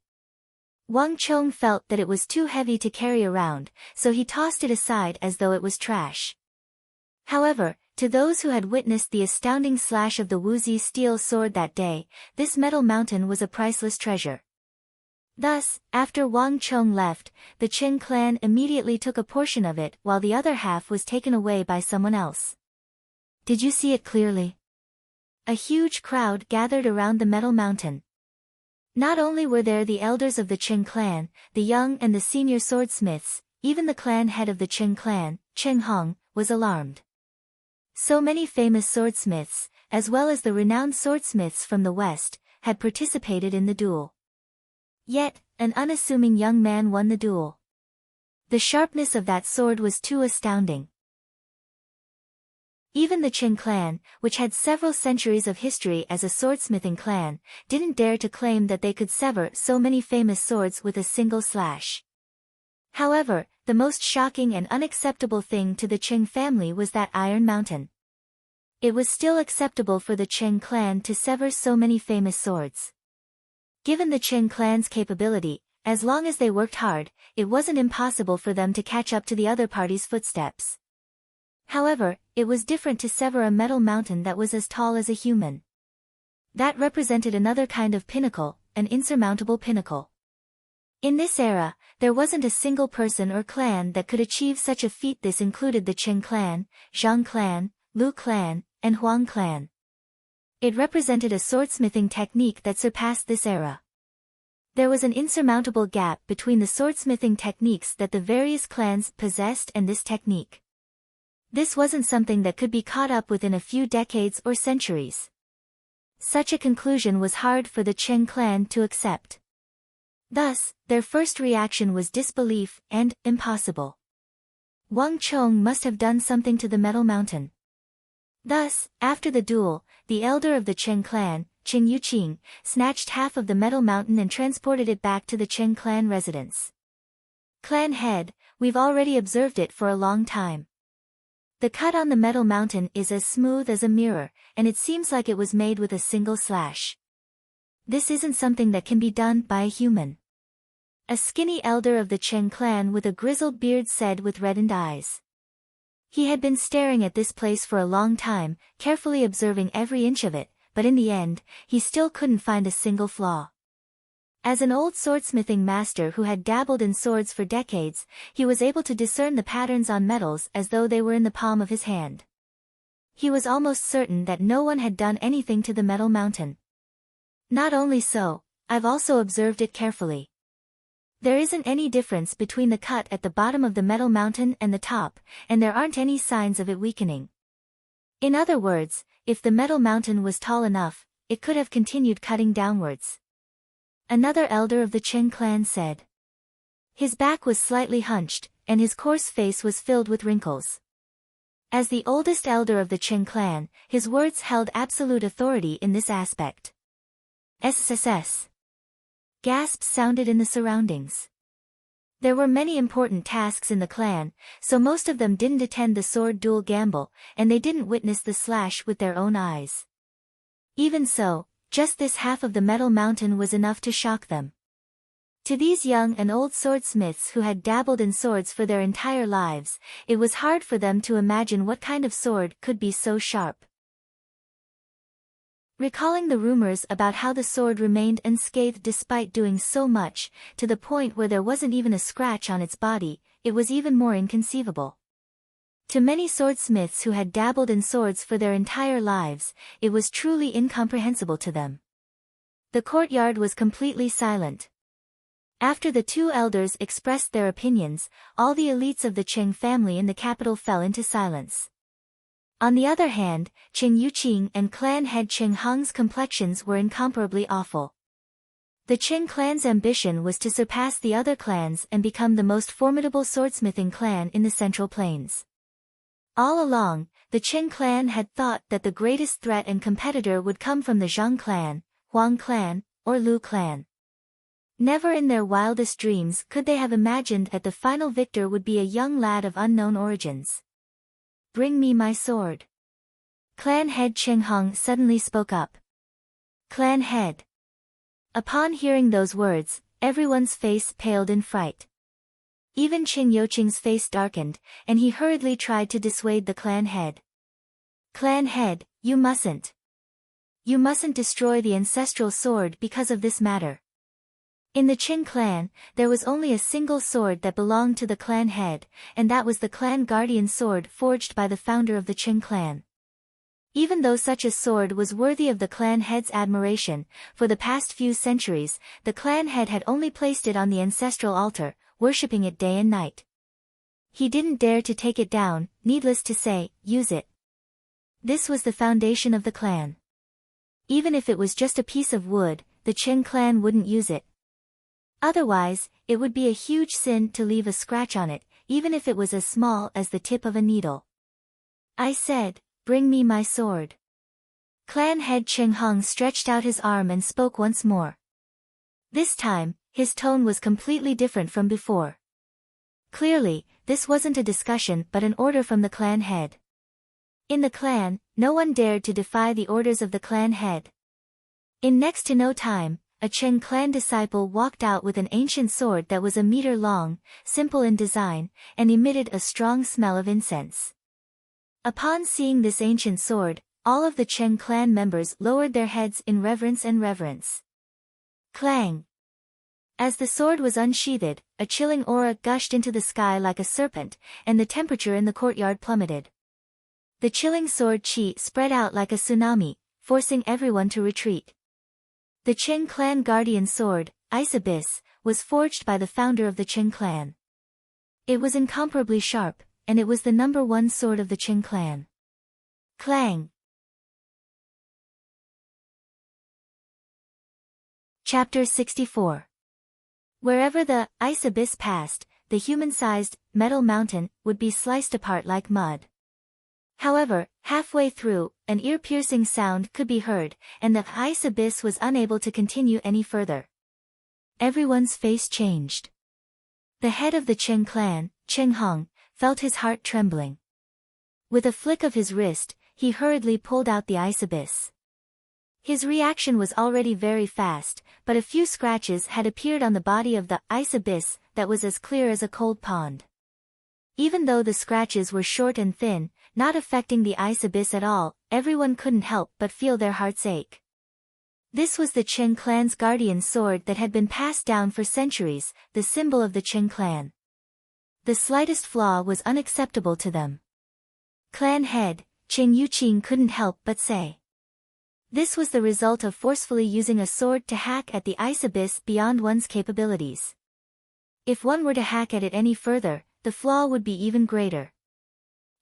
Wang Chong felt that it was too heavy to carry around, so he tossed it aside as though it was trash. However, to those who had witnessed the astounding slash of the Wuzi steel sword that day, this metal mountain was a priceless treasure. Thus, after Wang Chong left, the Qing clan immediately took a portion of it while the other half was taken away by someone else. Did you see it clearly? A huge crowd gathered around the metal mountain. Not only were there the elders of the Qing clan, the young and the senior swordsmiths, even the clan head of the Qing clan, Qing Hong, was alarmed. So many famous swordsmiths, as well as the renowned swordsmiths from the West, had participated in the duel. Yet, an unassuming young man won the duel. The sharpness of that sword was too astounding. Even the Qing clan, which had several centuries of history as a swordsmithing clan, didn't dare to claim that they could sever so many famous swords with a single slash. However, the most shocking and unacceptable thing to the Qing family was that Iron Mountain. It was still acceptable for the Qing clan to sever so many famous swords. Given the Qing clan's capability, as long as they worked hard, it wasn't impossible for them to catch up to the other party's footsteps. However, it was different to sever a metal mountain that was as tall as a human. That represented another kind of pinnacle, an insurmountable pinnacle. In this era, there wasn't a single person or clan that could achieve such a feat. This included the Qing clan, Zhang clan, Lu clan, and Huang clan. It represented a swordsmithing technique that surpassed this era. There was an insurmountable gap between the swordsmithing techniques that the various clans possessed and this technique. This wasn't something that could be caught up within a few decades or centuries. Such a conclusion was hard for the Qing clan to accept. Thus, their first reaction was disbelief and impossible. Wang Chong must have done something to the Metal Mountain. Thus, after the duel, the elder of the Qing clan, Qing Yuqing, snatched half of the Metal Mountain and transported it back to the Qing clan residence. Clan head, we've already observed it for a long time. The cut on the Metal Mountain is as smooth as a mirror, and it seems like it was made with a single slash. This isn't something that can be done by a human. A skinny elder of the Qing clan with a grizzled beard said with reddened eyes. He had been staring at this place for a long time, carefully observing every inch of it, but in the end, he still couldn't find a single flaw. As an old swordsmithing master who had dabbled in swords for decades, he was able to discern the patterns on metals as though they were in the palm of his hand. He was almost certain that no one had done anything to the Metal Mountain. Not only so, I've also observed it carefully. There isn't any difference between the cut at the bottom of the Metal Mountain and the top, and there aren't any signs of it weakening. In other words, if the Metal Mountain was tall enough, it could have continued cutting downwards. Another elder of the Qing clan said. His back was slightly hunched, and his coarse face was filled with wrinkles. As the oldest elder of the Qing clan, his words held absolute authority in this aspect. SSS. Gasps sounded in the surroundings. There were many important tasks in the clan, so most of them didn't attend the sword duel gamble, and they didn't witness the slash with their own eyes. Even so, just this half of the Metal Mountain was enough to shock them. To these young and old swordsmiths who had dabbled in swords for their entire lives, it was hard for them to imagine what kind of sword could be so sharp. Recalling the rumors about how the sword remained unscathed despite doing so much, to the point where there wasn't even a scratch on its body, it was even more inconceivable. To many swordsmiths who had dabbled in swords for their entire lives, it was truly incomprehensible to them. The courtyard was completely silent. After the two elders expressed their opinions, all the elites of the Qing family in the capital fell into silence. On the other hand, Qing Yuqing and clan head Qing Hong's complexions were incomparably awful. The Qing clan's ambition was to surpass the other clans and become the most formidable swordsmithing clan in the Central Plains. All along, the Qing clan had thought that the greatest threat and competitor would come from the Zhang clan, Huang clan, or Lu clan. Never in their wildest dreams could they have imagined that the final victor would be a young lad of unknown origins. Bring me my sword. Clan head Qing Hong suddenly spoke up. Clan head. Upon hearing those words, everyone's face paled in fright. Even Qing Yuqing's face darkened, and he hurriedly tried to dissuade the clan head. Clan head, you mustn't. You mustn't destroy the ancestral sword because of this matter. In the Qing clan, there was only a single sword that belonged to the clan head, and that was the clan guardian sword forged by the founder of the Qing clan. Even though such a sword was worthy of the clan head's admiration, for the past few centuries, the clan head had only placed it on the ancestral altar, worshipping it day and night. He didn't dare to take it down, needless to say, use it. This was the foundation of the clan. Even if it was just a piece of wood, the Qing clan wouldn't use it. Otherwise, it would be a huge sin to leave a scratch on it, even if it was as small as the tip of a needle. I said, bring me my sword. Clan head Qing Hong stretched out his arm and spoke once more. This time, his tone was completely different from before. Clearly, this wasn't a discussion but an order from the clan head. In the clan, no one dared to defy the orders of the clan head. In next to no time, a Qing clan disciple walked out with an ancient sword that was a meter long, simple in design, and emitted a strong smell of incense. Upon seeing this ancient sword, all of the Qing clan members lowered their heads in reverence and reverence. Clang! As the sword was unsheathed, a chilling aura gushed into the sky like a serpent, and the temperature in the courtyard plummeted. The chilling sword qi spread out like a tsunami, forcing everyone to retreat. The Qing clan guardian sword, Ice Abyss, was forged by the founder of the Qing clan. It was incomparably sharp, and it was the #1 sword of the Qing clan. Clang! Chapter 64. Wherever the Ice Abyss passed, the human-sized metal mountain would be sliced apart like mud. However, halfway through, an ear-piercing sound could be heard, and the Ice Abyss was unable to continue any further. Everyone's face changed. The head of the Qing clan, Qing Hong, felt his heart trembling. With a flick of his wrist, he hurriedly pulled out the Ice Abyss. His reaction was already very fast, but a few scratches had appeared on the body of the Ice Abyss that was as clear as a cold pond. Even though the scratches were short and thin, not affecting the Ice Abyss at all, everyone couldn't help but feel their hearts ache. This was the Qing clan's guardian sword that had been passed down for centuries, the symbol of the Qing clan. The slightest flaw was unacceptable to them. Clan head, Qing Yuqing couldn't help but say. This was the result of forcefully using a sword to hack at the Ice Abyss beyond one's capabilities. If one were to hack at it any further, the flaw would be even greater.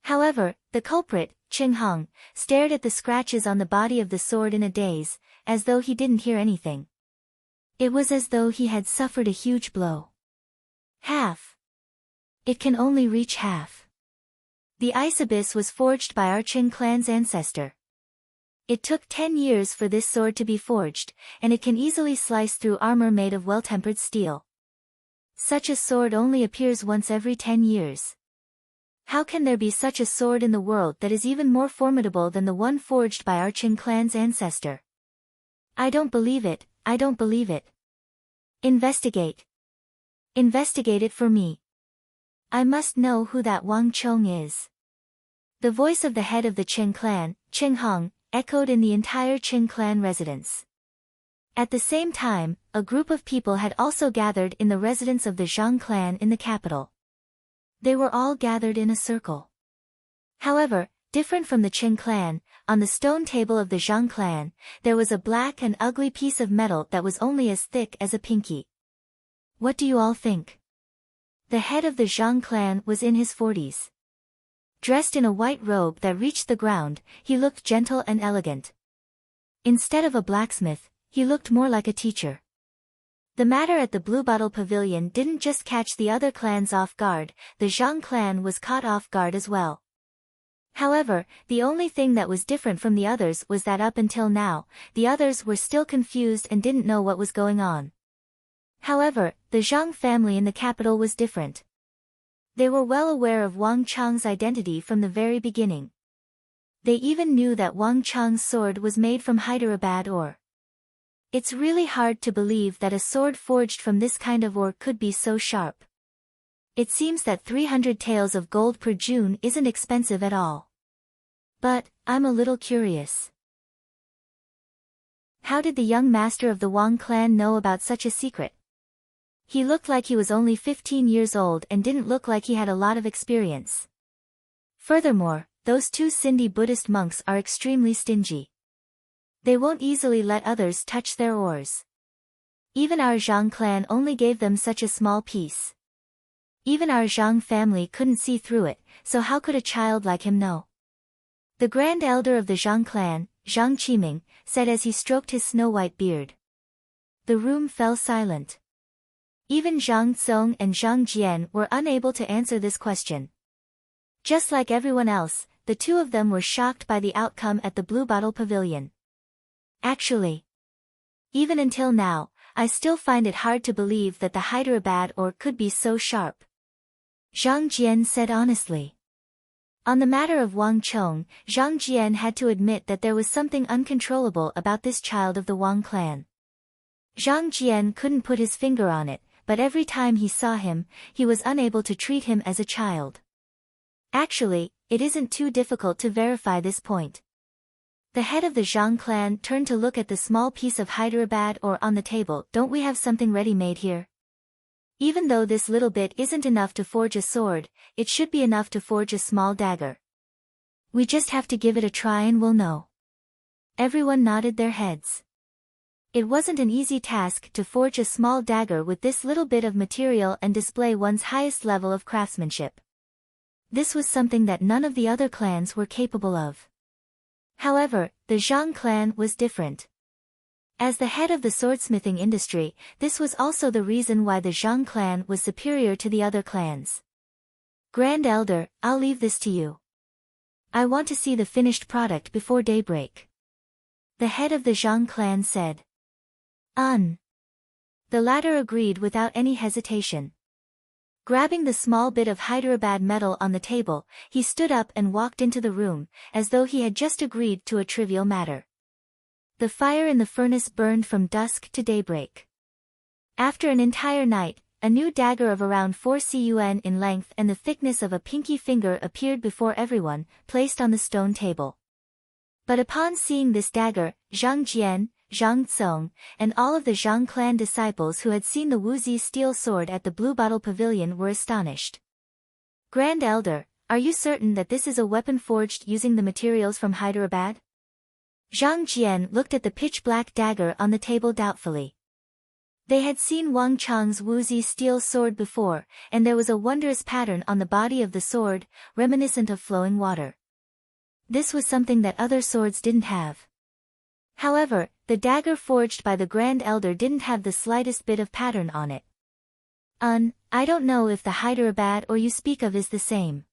However, the culprit, Qing Hong, stared at the scratches on the body of the sword in a daze, as though he didn't hear anything. It was as though he had suffered a huge blow. Half. It can only reach half. The Ice Abyss was forged by our Qing clan's ancestor. It took 10 years for this sword to be forged, and it can easily slice through armor made of well-tempered steel. Such a sword only appears once every 10 years. How can there be such a sword in the world that is even more formidable than the one forged by our Qing clan's ancestor? I don't believe it, I don't believe it. Investigate. Investigate it for me. I must know who that Wang Chong is. The voice of the head of the Qing clan, Qing Hong, echoed in the entire Qing clan residence. At the same time, a group of people had also gathered in the residence of the Zhang clan in the capital. They were all gathered in a circle. However, different from the Qing clan, on the stone table of the Zhang clan, there was a black and ugly piece of metal that was only as thick as a pinky. What do you all think? The head of the Zhang clan was in his 40s. Dressed in a white robe that reached the ground, he looked gentle and elegant. Instead of a blacksmith, he looked more like a teacher. The matter at the Blue Bottle Pavilion didn't just catch the other clans off guard, the Zhang clan was caught off guard as well. However, the only thing that was different from the others was that up until now, the others were still confused and didn't know what was going on. However, the Zhang family in the capital was different. They were well aware of Wang Chang's identity from the very beginning. They even knew that Wang Chang's sword was made from Hyderabad ore. It's really hard to believe that a sword forged from this kind of ore could be so sharp. It seems that 300 taels of gold per June isn't expensive at all. But, I'm a little curious. How did the young master of the Wang clan know about such a secret? He looked like he was only 15 years old and didn't look like he had a lot of experience. Furthermore, those two Sindhi Buddhist monks are extremely stingy. They won't easily let others touch their ores. Even our Zhang clan only gave them such a small piece. Even our Zhang family couldn't see through it, so how could a child like him know? The grand elder of the Zhang clan, Zhang Qiming, said as he stroked his snow-white beard. The room fell silent. Even Zhang Tsong and Zhang Jian were unable to answer this question. Just like everyone else, the two of them were shocked by the outcome at the Blue Bottle Pavilion. Actually, even until now, I still find it hard to believe that the Hyderabad ore could be so sharp. Zhang Jian said honestly. On the matter of Wang Chong, Zhang Jian had to admit that there was something uncontrollable about this child of the Wang clan. Zhang Jian couldn't put his finger on it, but every time he saw him, he was unable to treat him as a child. Actually, it isn't too difficult to verify this point. The head of the Zhang clan turned to look at the small piece of Hyderabad ore on the table. Don't we have something ready-made here? Even though this little bit isn't enough to forge a sword, it should be enough to forge a small dagger. We just have to give it a try and we'll know. Everyone nodded their heads. It wasn't an easy task to forge a small dagger with this little bit of material and display one's highest level of craftsmanship. This was something that none of the other clans were capable of. However, the Zhang clan was different. As the head of the swordsmithing industry, this was also the reason why the Zhang clan was superior to the other clans. Grand Elder, I'll leave this to you. I want to see the finished product before daybreak. The head of the Zhang clan said. The latter agreed without any hesitation. Grabbing the small bit of Hyderabad metal on the table, he stood up and walked into the room, as though he had just agreed to a trivial matter. The fire in the furnace burned from dusk to daybreak. After an entire night, a new dagger of around 4 cun in length and the thickness of a pinky finger appeared before everyone, placed on the stone table. But upon seeing this dagger, Zhang Jian, Zhang Tsong, and all of the Zhang clan disciples who had seen the Wuzi steel sword at the Blue Bottle Pavilion were astonished. Grand Elder, are you certain that this is a weapon forged using the materials from Hyderabad? Zhang Jian looked at the pitch-black dagger on the table doubtfully. They had seen Wang Chang's Wuzi steel sword before, and there was a wondrous pattern on the body of the sword, reminiscent of flowing water. This was something that other swords didn't have. However, the dagger forged by the Grand Elder didn't have the slightest bit of pattern on it. I don't know if the Hyderabad or you speak of is the same.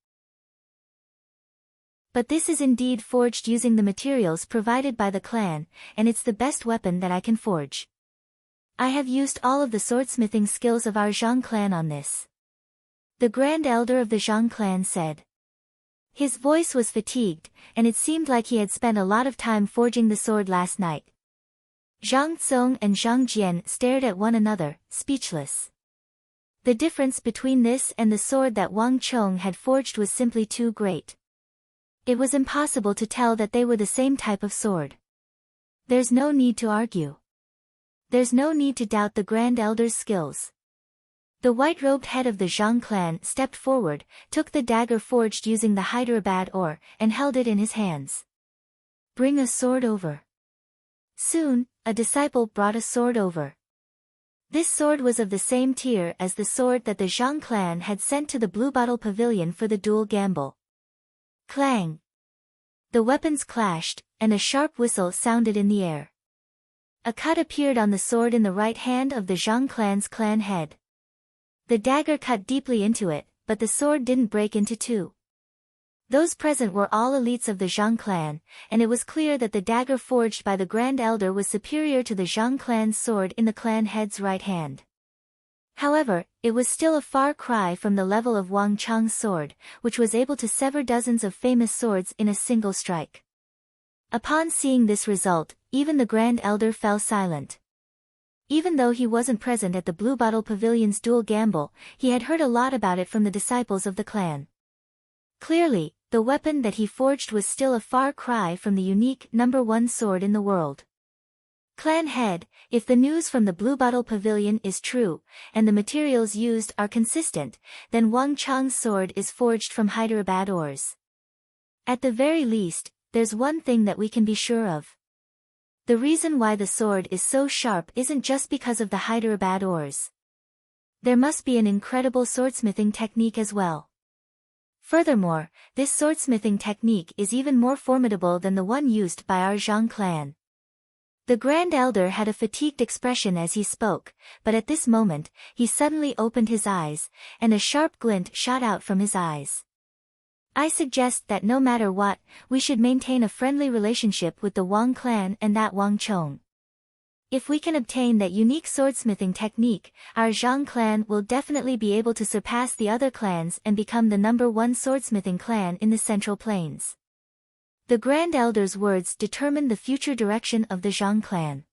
But this is indeed forged using the materials provided by the clan, and it's the best weapon that I can forge. I have used all of the swordsmithing skills of our Zhang clan on this. The Grand Elder of the Zhang clan said. His voice was fatigued, and it seemed like he had spent a lot of time forging the sword last night. Zhang Tsong and Zhang Jian stared at one another, speechless. The difference between this and the sword that Wang Chong had forged was simply too great. It was impossible to tell that they were the same type of sword. There's no need to argue. There's no need to doubt the Grand Elder's skills. The white-robed head of the Zhang clan stepped forward, took the dagger forged using the Hyderabad ore, and held it in his hands. Bring a sword over. Soon, a disciple brought a sword over. This sword was of the same tier as the sword that the Zhang clan had sent to the Blue Bottle Pavilion for the duel gamble. Clang! The weapons clashed, and a sharp whistle sounded in the air. A cut appeared on the sword in the right hand of the Zhang clan's clan head. The dagger cut deeply into it, but the sword didn't break into two. Those present were all elites of the Zhang clan, and it was clear that the dagger forged by the Grand Elder was superior to the Zhang clan's sword in the clan head's right hand. However, it was still a far cry from the level of Wang Chang's sword, which was able to sever dozens of famous swords in a single strike. Upon seeing this result, even the Grand Elder fell silent. Even though he wasn't present at the Blue Bottle Pavilion's duel gamble, he had heard a lot about it from the disciples of the clan. Clearly, the weapon that he forged was still a far cry from the unique #1 sword in the world. Clan head, if the news from the Blue Bottle Pavilion is true, and the materials used are consistent, then Wang Chang's sword is forged from Hyderabad ores. At the very least, there's one thing that we can be sure of. The reason why the sword is so sharp isn't just because of the Hyderabad ores. There must be an incredible swordsmithing technique as well. Furthermore, this swordsmithing technique is even more formidable than the one used by our Zhang clan. The Grand Elder had a fatigued expression as he spoke, but at this moment, he suddenly opened his eyes, and a sharp glint shot out from his eyes. I suggest that no matter what, we should maintain a friendly relationship with the Wang clan and that Wang Chong. If we can obtain that unique swordsmithing technique, our Zhang clan will definitely be able to surpass the other clans and become the #1 swordsmithing clan in the Central Plains. The Grand Elder's words determined the future direction of the Zhang clan.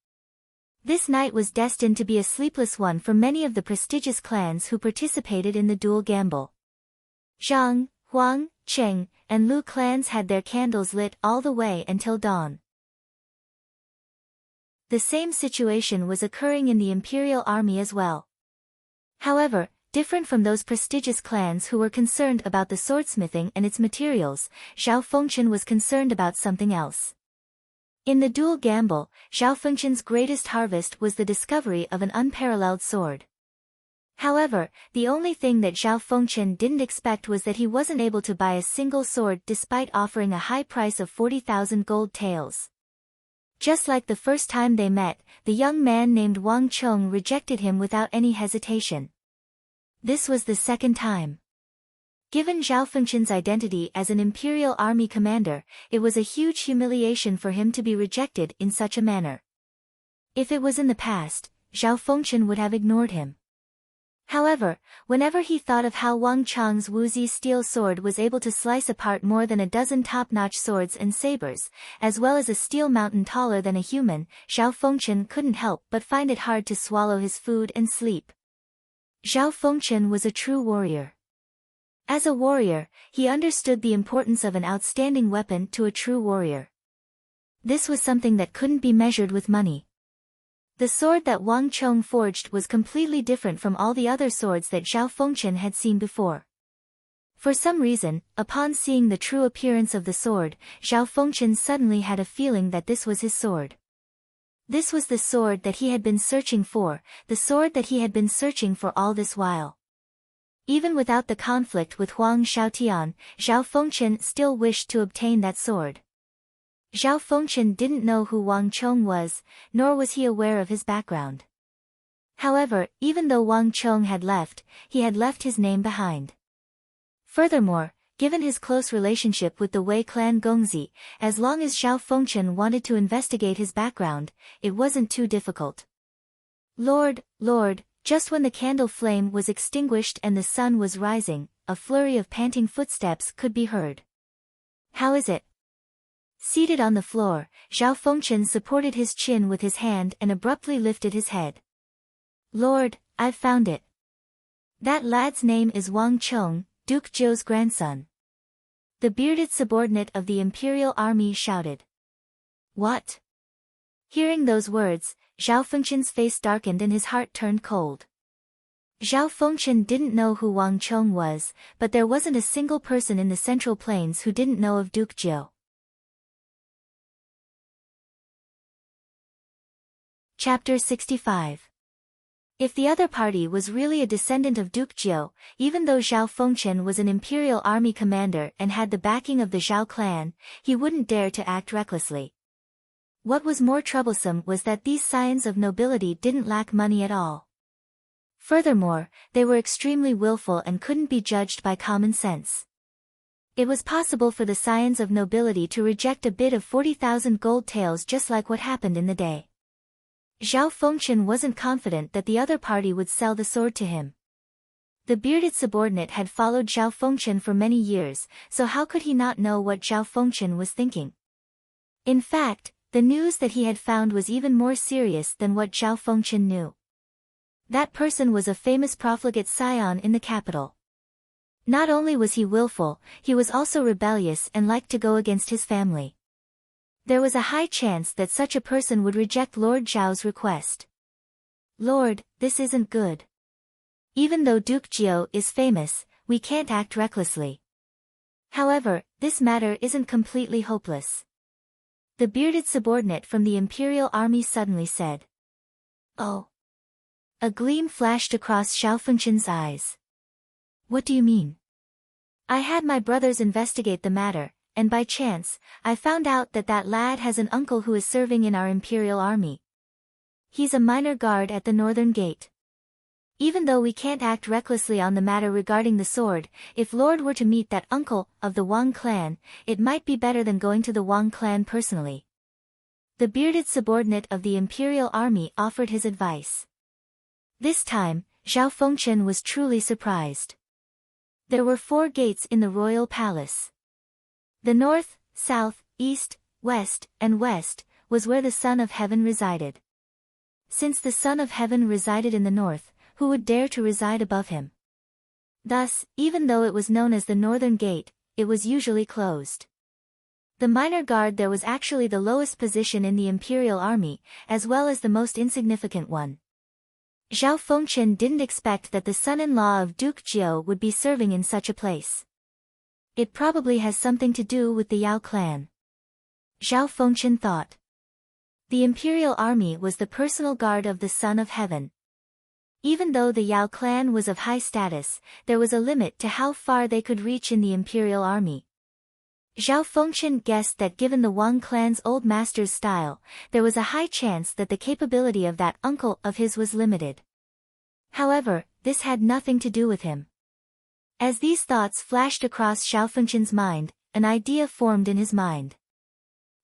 This night was destined to be a sleepless one for many of the prestigious clans who participated in the duel gamble. Zhang, Huang, Cheng, and Lu clans had their candles lit all the way until dawn. The same situation was occurring in the imperial army as well. However, different from those prestigious clans who were concerned about the swordsmithing and its materials, Zhao Fengchen was concerned about something else. In the duel gamble, Zhao Fengchen's greatest harvest was the discovery of an unparalleled sword. However, the only thing that Zhao Fengchen didn't expect was that he wasn't able to buy a single sword despite offering a high price of 40,000 gold taels. Just like the first time they met, the young man named Wang Chong rejected him without any hesitation. This was the second time. Given Zhao Fengchen's identity as an imperial army commander, it was a huge humiliation for him to be rejected in such a manner. If it was in the past, Zhao Fengchen would have ignored him. However, whenever he thought of how Wang Chong's Wuzi steel sword was able to slice apart more than a dozen top-notch swords and sabers, as well as a steel mountain taller than a human, Zhao Fengchen couldn't help but find it hard to swallow his food and sleep. Zhao Fengchen was a true warrior. As a warrior, he understood the importance of an outstanding weapon to a true warrior. This was something that couldn't be measured with money. The sword that Wang Chong forged was completely different from all the other swords that Zhao Fengchen had seen before. For some reason, upon seeing the true appearance of the sword, Zhao Fengchen suddenly had a feeling that this was his sword. This was the sword that he had been searching for, the sword that he had been searching for all this while. Even without the conflict with Huang Xiaotian, Zhao Fengchen still wished to obtain that sword. Zhao Fengchen didn't know who Wang Chong was, nor was he aware of his background. However, even though Wang Chong had left, he had left his name behind. Furthermore, given his close relationship with the Wei clan Gongzi, as long as Zhao Fengchen wanted to investigate his background, it wasn't too difficult. Lord, just when the candle flame was extinguished and the sun was rising, a flurry of panting footsteps could be heard. How is it? Seated on the floor, Zhao Fengchen supported his chin with his hand and abruptly lifted his head. Lord, I've found it. That lad's name is Wang Chong, Duke Zhou's grandson. The bearded subordinate of the imperial army shouted. What? Hearing those words, Zhao Fengchen's face darkened and his heart turned cold. Zhao Fengchen didn't know who Wang Chong was, but there wasn't a single person in the Central Plains who didn't know of Duke Zhou. Chapter 65. If the other party was really a descendant of Duke Zhou, even though Zhao Fengchen was an imperial army commander and had the backing of the Zhao clan, he wouldn't dare to act recklessly. What was more troublesome was that these scions of nobility didn't lack money at all. Furthermore, they were extremely willful and couldn't be judged by common sense. It was possible for the scions of nobility to reject a bid of 40,000 gold taels just like what happened in the day. Zhao Fengchen wasn't confident that the other party would sell the sword to him. The bearded subordinate had followed Zhao Fengchen for many years, so how could he not know what Zhao Fengchen was thinking? In fact, the news that he had found was even more serious than what Zhao Fengchen knew. That person was a famous profligate scion in the capital. Not only was he willful, he was also rebellious and liked to go against his family. There was a high chance that such a person would reject Lord Zhao's request. Lord, this isn't good. Even though Duke Zhou is famous, we can't act recklessly. However, this matter isn't completely hopeless. The bearded subordinate from the imperial army suddenly said. Oh. A gleam flashed across Zhao Fengchen's eyes. What do you mean? I had my brothers investigate the matter, and by chance, I found out that that lad has an uncle who is serving in our imperial army. He's a minor guard at the northern gate. Even though we can't act recklessly on the matter regarding the sword, if Lord were to meet that uncle of the Wang clan, it might be better than going to the Wang clan personally. The bearded subordinate of the imperial army offered his advice. This time, Zhao Fengchen was truly surprised. There were 4 gates in the royal palace. The north, south, east, west, and west was where the Son of Heaven resided. Since the Son of Heaven resided in the north, who would dare to reside above him? Thus, even though it was known as the Northern Gate, it was usually closed. The minor guard there was actually the lowest position in the imperial army, as well as the most insignificant one. Zhao Fengchen didn't expect that the son-in-law of Duke Zhou would be serving in such a place. It probably has something to do with the Yao clan. Zhao Fengchen thought. The imperial army was the personal guard of the Son of Heaven. Even though the Yao clan was of high status, there was a limit to how far they could reach in the imperial army. Zhao Fengqian guessed that given the Wang clan's old master's style, there was a high chance that the capability of that uncle of his was limited. However, this had nothing to do with him. As these thoughts flashed across Zhao Fengqian's mind, an idea formed in his mind.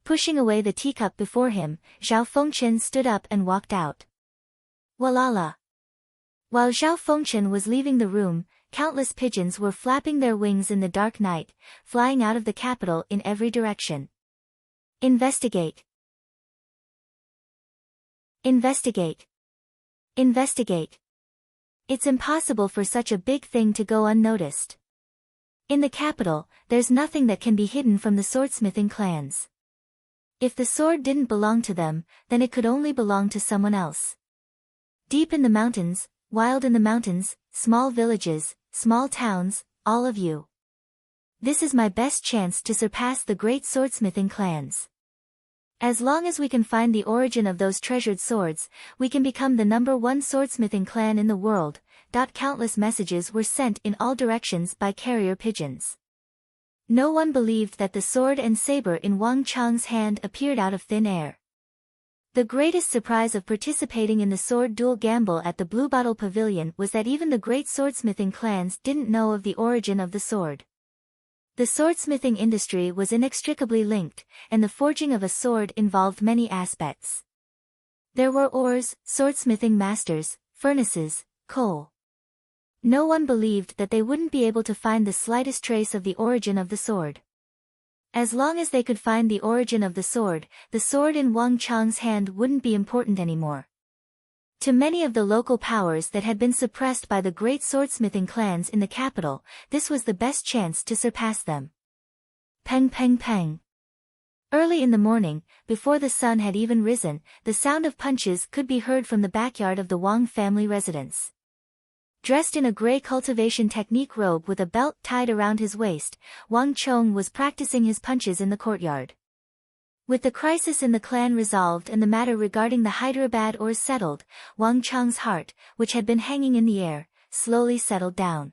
Pushing away the teacup before him, Zhao Fengqian stood up and walked out. Walala. While Zhao Fengqian was leaving the room, countless pigeons were flapping their wings in the dark night, flying out of the capital in every direction. Investigate. Investigate. Investigate. It's impossible for such a big thing to go unnoticed. In the capital, there's nothing that can be hidden from the swordsmithing clans. If the sword didn't belong to them, then it could only belong to someone else. Deep in the mountains, wild in the mountains, small villages, small towns, all of you. This is my best chance to surpass the great swordsmithing clans. As long as we can find the origin of those treasured swords, we can become the #1 swordsmithing clan in the world. Countless messages were sent in all directions by carrier pigeons. No one believed that the sword and saber in Wang Chang's hand appeared out of thin air. The greatest surprise of participating in the sword duel gamble at the Bluebottle Pavilion was that even the great swordsmithing clans didn't know of the origin of the sword. The swordsmithing industry was inextricably linked, and the forging of a sword involved many aspects. There were ores, swordsmithing masters, furnaces, coal. No one believed that they wouldn't be able to find the slightest trace of the origin of the sword. As long as they could find the origin of the sword in Wang Chang's hand wouldn't be important anymore. To many of the local powers that had been suppressed by the great swordsmithing clans in the capital, this was the best chance to surpass them. Peng peng peng. Early in the morning, before the sun had even risen, the sound of punches could be heard from the backyard of the Wang family residence. Dressed in a gray cultivation technique robe with a belt tied around his waist, Wang Chong was practicing his punches in the courtyard. With the crisis in the clan resolved and the matter regarding the Hyderabad ores settled, Wang Chong's heart, which had been hanging in the air, slowly settled down.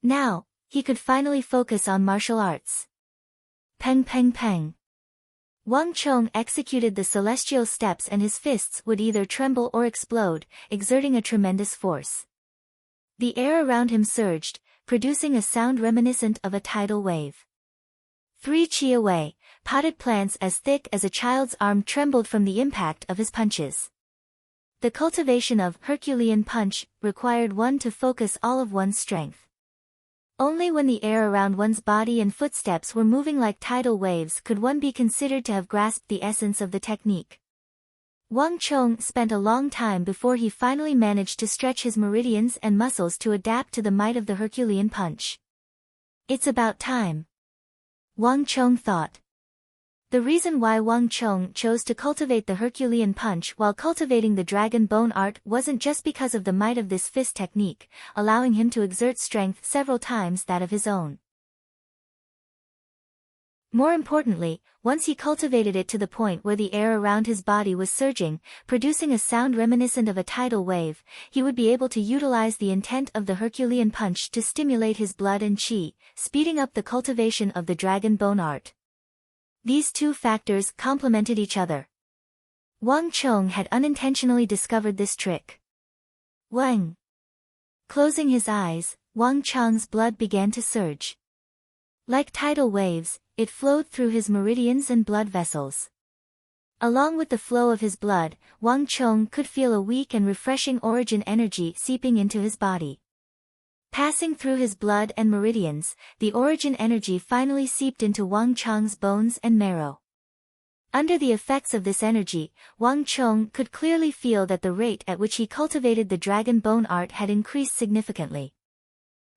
Now, he could finally focus on martial arts. Peng peng peng. Wang Chong executed the celestial steps and his fists would either tremble or explode, exerting a tremendous force. The air around him surged, producing a sound reminiscent of a tidal wave. 3 chi away, potted plants as thick as a child's arm trembled from the impact of his punches. The cultivation of Herculean punch required one to focus all of one's strength. Only when the air around one's body and footsteps were moving like tidal waves could one be considered to have grasped the essence of the technique. Wang Chong spent a long time before he finally managed to stretch his meridians and muscles to adapt to the might of the Herculean punch. It's about time, Wang Chong thought. The reason why Wang Chong chose to cultivate the Herculean punch while cultivating the dragon bone art wasn't just because of the might of this fist technique, allowing him to exert strength several times that of his own. More importantly, once he cultivated it to the point where the air around his body was surging, producing a sound reminiscent of a tidal wave, he would be able to utilize the intent of the Herculean punch to stimulate his blood and chi, speeding up the cultivation of the dragon bone art. These two factors complemented each other. Wang Chong had unintentionally discovered this trick. Wang. Closing his eyes, Wang Chong's blood began to surge. Like tidal waves, it flowed through his meridians and blood vessels. Along with the flow of his blood, Wang Chong could feel a weak and refreshing origin energy seeping into his body. Passing through his blood and meridians, the origin energy finally seeped into Wang Chong's bones and marrow. Under the effects of this energy, Wang Chong could clearly feel that the rate at which he cultivated the dragon bone art had increased significantly.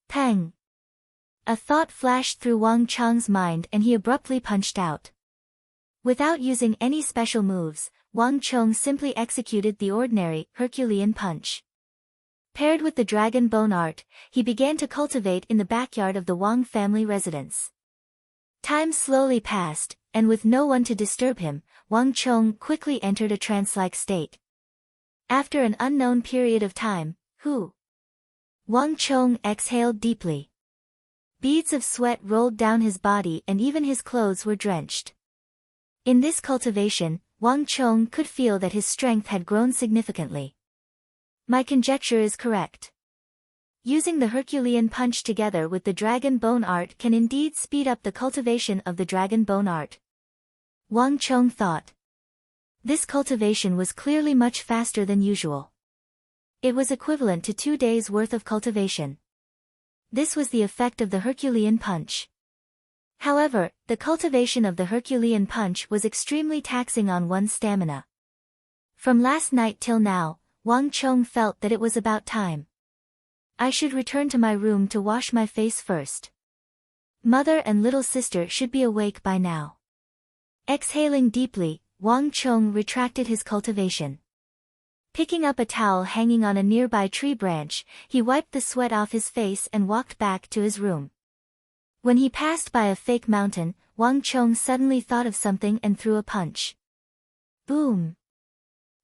Peng! A thought flashed through Wang Chong's mind and he abruptly punched out. Without using any special moves, Wang Chong simply executed the ordinary Herculean punch. Paired with the dragon bone art, he began to cultivate in the backyard of the Wang family residence. Time slowly passed, and with no one to disturb him, Wang Chong quickly entered a trance-like state. After an unknown period of time, Wang Chong exhaled deeply. Beads of sweat rolled down his body and even his clothes were drenched. In this cultivation, Wang Chong could feel that his strength had grown significantly. My conjecture is correct. Using the Herculean punch together with the dragon bone art can indeed speed up the cultivation of the dragon bone art. Wang Chong thought. This cultivation was clearly much faster than usual. It was equivalent to 2 days' worth of cultivation. This was the effect of the Herculean punch. However, the cultivation of the Herculean punch was extremely taxing on one's stamina. From last night till now, Wang Chong felt that it was about time. I should return to my room to wash my face first. Mother and little sister should be awake by now. Exhaling deeply, Wang Chong retracted his cultivation. Picking up a towel hanging on a nearby tree branch, he wiped the sweat off his face and walked back to his room. When he passed by a fake mountain, Wang Chong suddenly thought of something and threw a punch. Boom!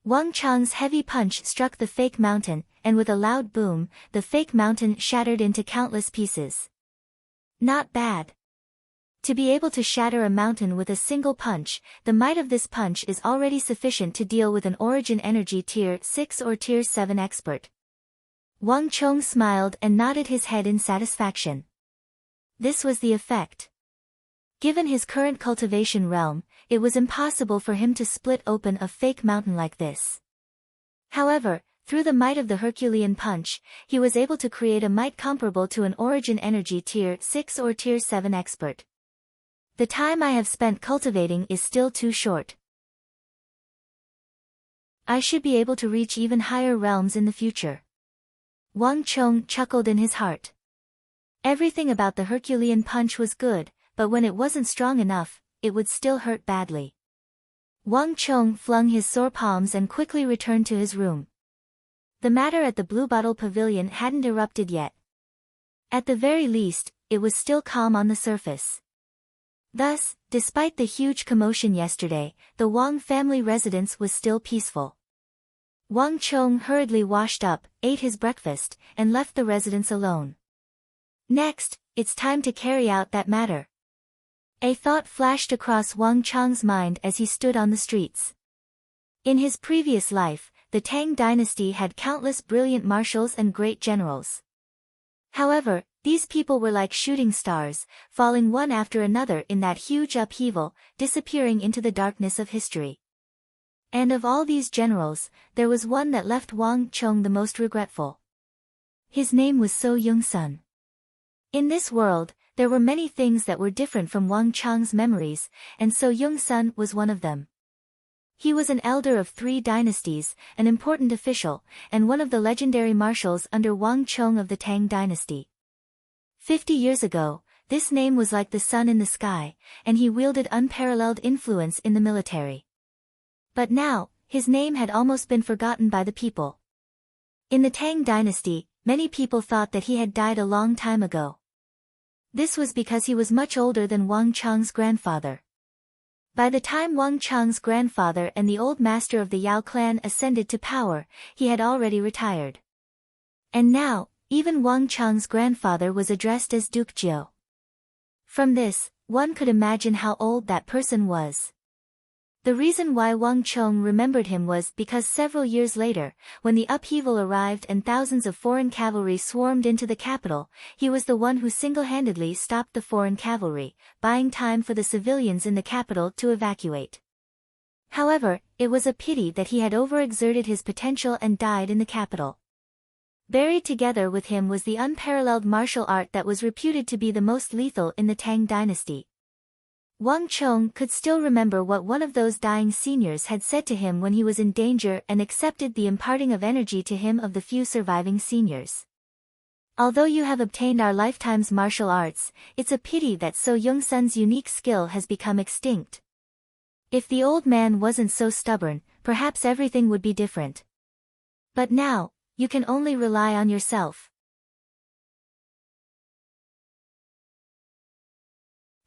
Wang Chong's heavy punch struck the fake mountain, and with a loud boom, the fake mountain shattered into countless pieces. Not bad. To be able to shatter a mountain with a single punch, the might of this punch is already sufficient to deal with an origin energy tier 6 or tier 7 expert. Wang Chong smiled and nodded his head in satisfaction. This was the effect. Given his current cultivation realm, it was impossible for him to split open a fake mountain like this. However, through the might of the Herculean punch, he was able to create a might comparable to an origin energy tier 6 or tier 7 expert. The time I have spent cultivating is still too short. I should be able to reach even higher realms in the future. Wang Chong chuckled in his heart. Everything about the Herculean punch was good, but when it wasn't strong enough, it would still hurt badly. Wang Chong flung his sore palms and quickly returned to his room. The matter at the Blue Bottle Pavilion hadn't erupted yet. At the very least, it was still calm on the surface. Thus, despite the huge commotion yesterday, the Wang family residence was still peaceful. Wang Chong hurriedly washed up, ate his breakfast, and left the residence alone. Next, it's time to carry out that matter. A thought flashed across Wang Chong's mind as he stood on the streets. In his previous life, the Tang dynasty had countless brilliant marshals and great generals. However, these people were like shooting stars, falling one after another in that huge upheaval, disappearing into the darkness of history. And of all these generals, there was one that left Wang Chong the most regretful. His name was So Young-sun. In this world, there were many things that were different from Wang Chong's memories, and So Young-sun was one of them. He was an elder of 3 dynasties, an important official, and one of the legendary marshals under Wang Chong of the Tang dynasty. 50 years ago, this name was like the sun in the sky, and he wielded unparalleled influence in the military. But now, his name had almost been forgotten by the people. In the Tang dynasty, many people thought that he had died a long time ago. This was because he was much older than Wang Chong's grandfather. By the time Wang Chong's grandfather and the old master of the Yao clan ascended to power, he had already retired. And now, even Wang Chong's grandfather was addressed as Duke Jiu. From this, one could imagine how old that person was. The reason why Wang Chong remembered him was because several years later, when the upheaval arrived and thousands of foreign cavalry swarmed into the capital, he was the one who single-handedly stopped the foreign cavalry, buying time for the civilians in the capital to evacuate. However, it was a pity that he had overexerted his potential and died in the capital. Buried together with him was the unparalleled martial art that was reputed to be the most lethal in the Tang dynasty. Wang Chong could still remember what one of those dying seniors had said to him when he was in danger and accepted the imparting of energy to him of the few surviving seniors. Although you have obtained our lifetime's martial arts, it's a pity that So Young-sun's unique skill has become extinct. If the old man wasn't so stubborn, perhaps everything would be different. But now, you can only rely on yourself.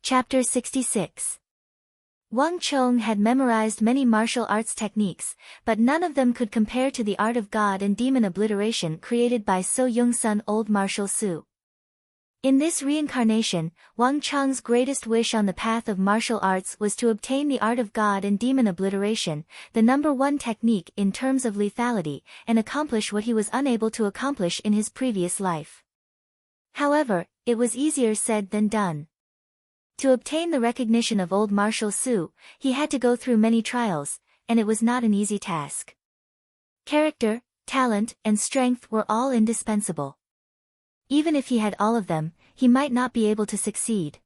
Chapter 66. Wang Chong had memorized many martial arts techniques, but none of them could compare to the art of god and demon obliteration created by So Yung-sun old martial Su. In this reincarnation, Wang Chong's greatest wish on the path of martial arts was to obtain the art of god and demon obliteration, the number one technique in terms of lethality, and accomplish what he was unable to accomplish in his previous life. However, it was easier said than done. To obtain the recognition of old martial Su, he had to go through many trials, and it was not an easy task. Character, talent, and strength were all indispensable. Even if he had all of them, he might not be able to succeed.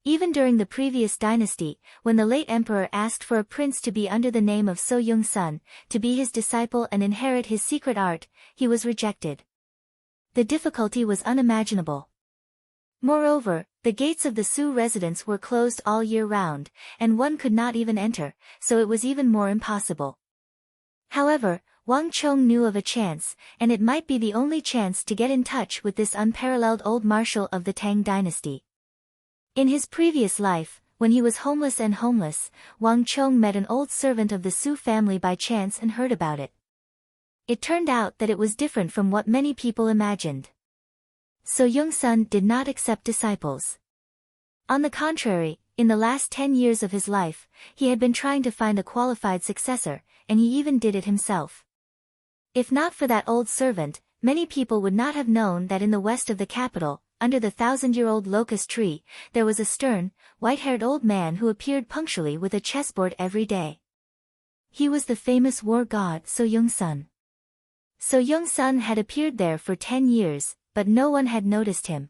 Even during the previous dynasty, when the late emperor asked for a prince to be under the name of So Yung-sun, to be his disciple and inherit his secret art, he was rejected. The difficulty was unimaginable. Moreover, the gates of the Su residence were closed all year round, and one could not even enter, so it was even more impossible. However, Wang Chong knew of a chance, and it might be the only chance to get in touch with this unparalleled old marshal of the Tang dynasty. In his previous life, when he was homeless, Wang Chong met an old servant of the Su family by chance and heard about it. It turned out that it was different from what many people imagined. So Yung-sun did not accept disciples. On the contrary, in the last 10 years of his life, he had been trying to find a qualified successor, and he even did it himself. If not for that old servant, many people would not have known that in the west of the capital, under the 1,000-year-old locust tree, there was a stern, white-haired old man who appeared punctually with a chessboard every day. He was the famous war god So Yung-sun. So Yung-sun had appeared there for 10 years, but no one had noticed him.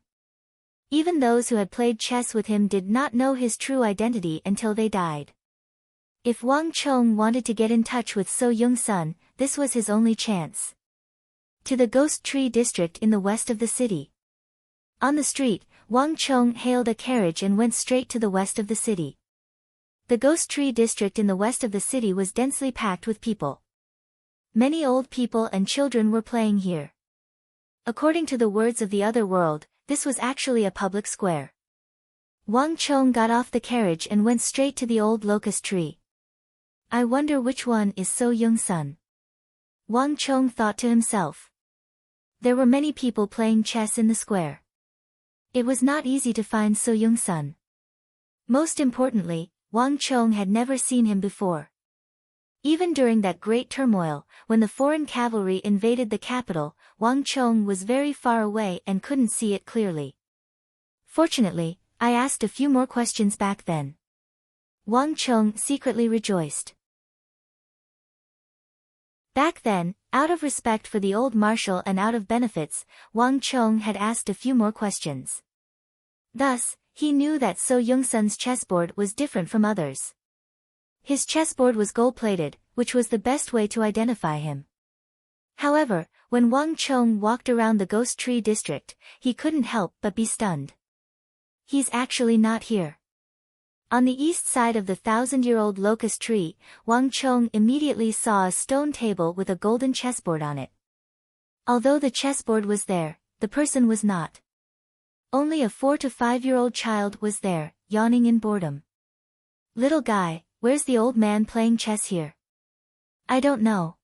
Even those who had played chess with him did not know his true identity until they died. If Wang Chong wanted to get in touch with So Yung-sun, this was his only chance. To the Ghost Tree district in the west of the city. On the street, Wang Chong hailed a carriage and went straight to the west of the city. The Ghost Tree district in the west of the city was densely packed with people. Many old people and children were playing here. According to the words of the other world, this was actually a public square. Wang Chong got off the carriage and went straight to the old locust tree. I wonder which one is So Yung-sun. Wang Chong thought to himself. There were many people playing chess in the square. It was not easy to find So Yung-sun. Most importantly, Wang Chong had never seen him before. Even during that great turmoil, when the foreign cavalry invaded the capital, Wang Chong was very far away and couldn't see it clearly. Fortunately, I asked a few more questions back then. Wang Chong secretly rejoiced. Back then, out of respect for the old marshal and out of benefits, Wang Chong had asked a few more questions. Thus, he knew that So Yung-sun's chessboard was different from others. His chessboard was gold-plated, which was the best way to identify him. However, when Wang Chong walked around the Ghost Tree district, he couldn't help but be stunned. He's actually not here. On the east side of the 1,000-year-old locust tree, Wang Chong immediately saw a stone table with a golden chessboard on it. Although the chessboard was there, the person was not. Only a 4 to 5-year-old child was there, yawning in boredom. Little guy, where's the old man playing chess here? I don't know.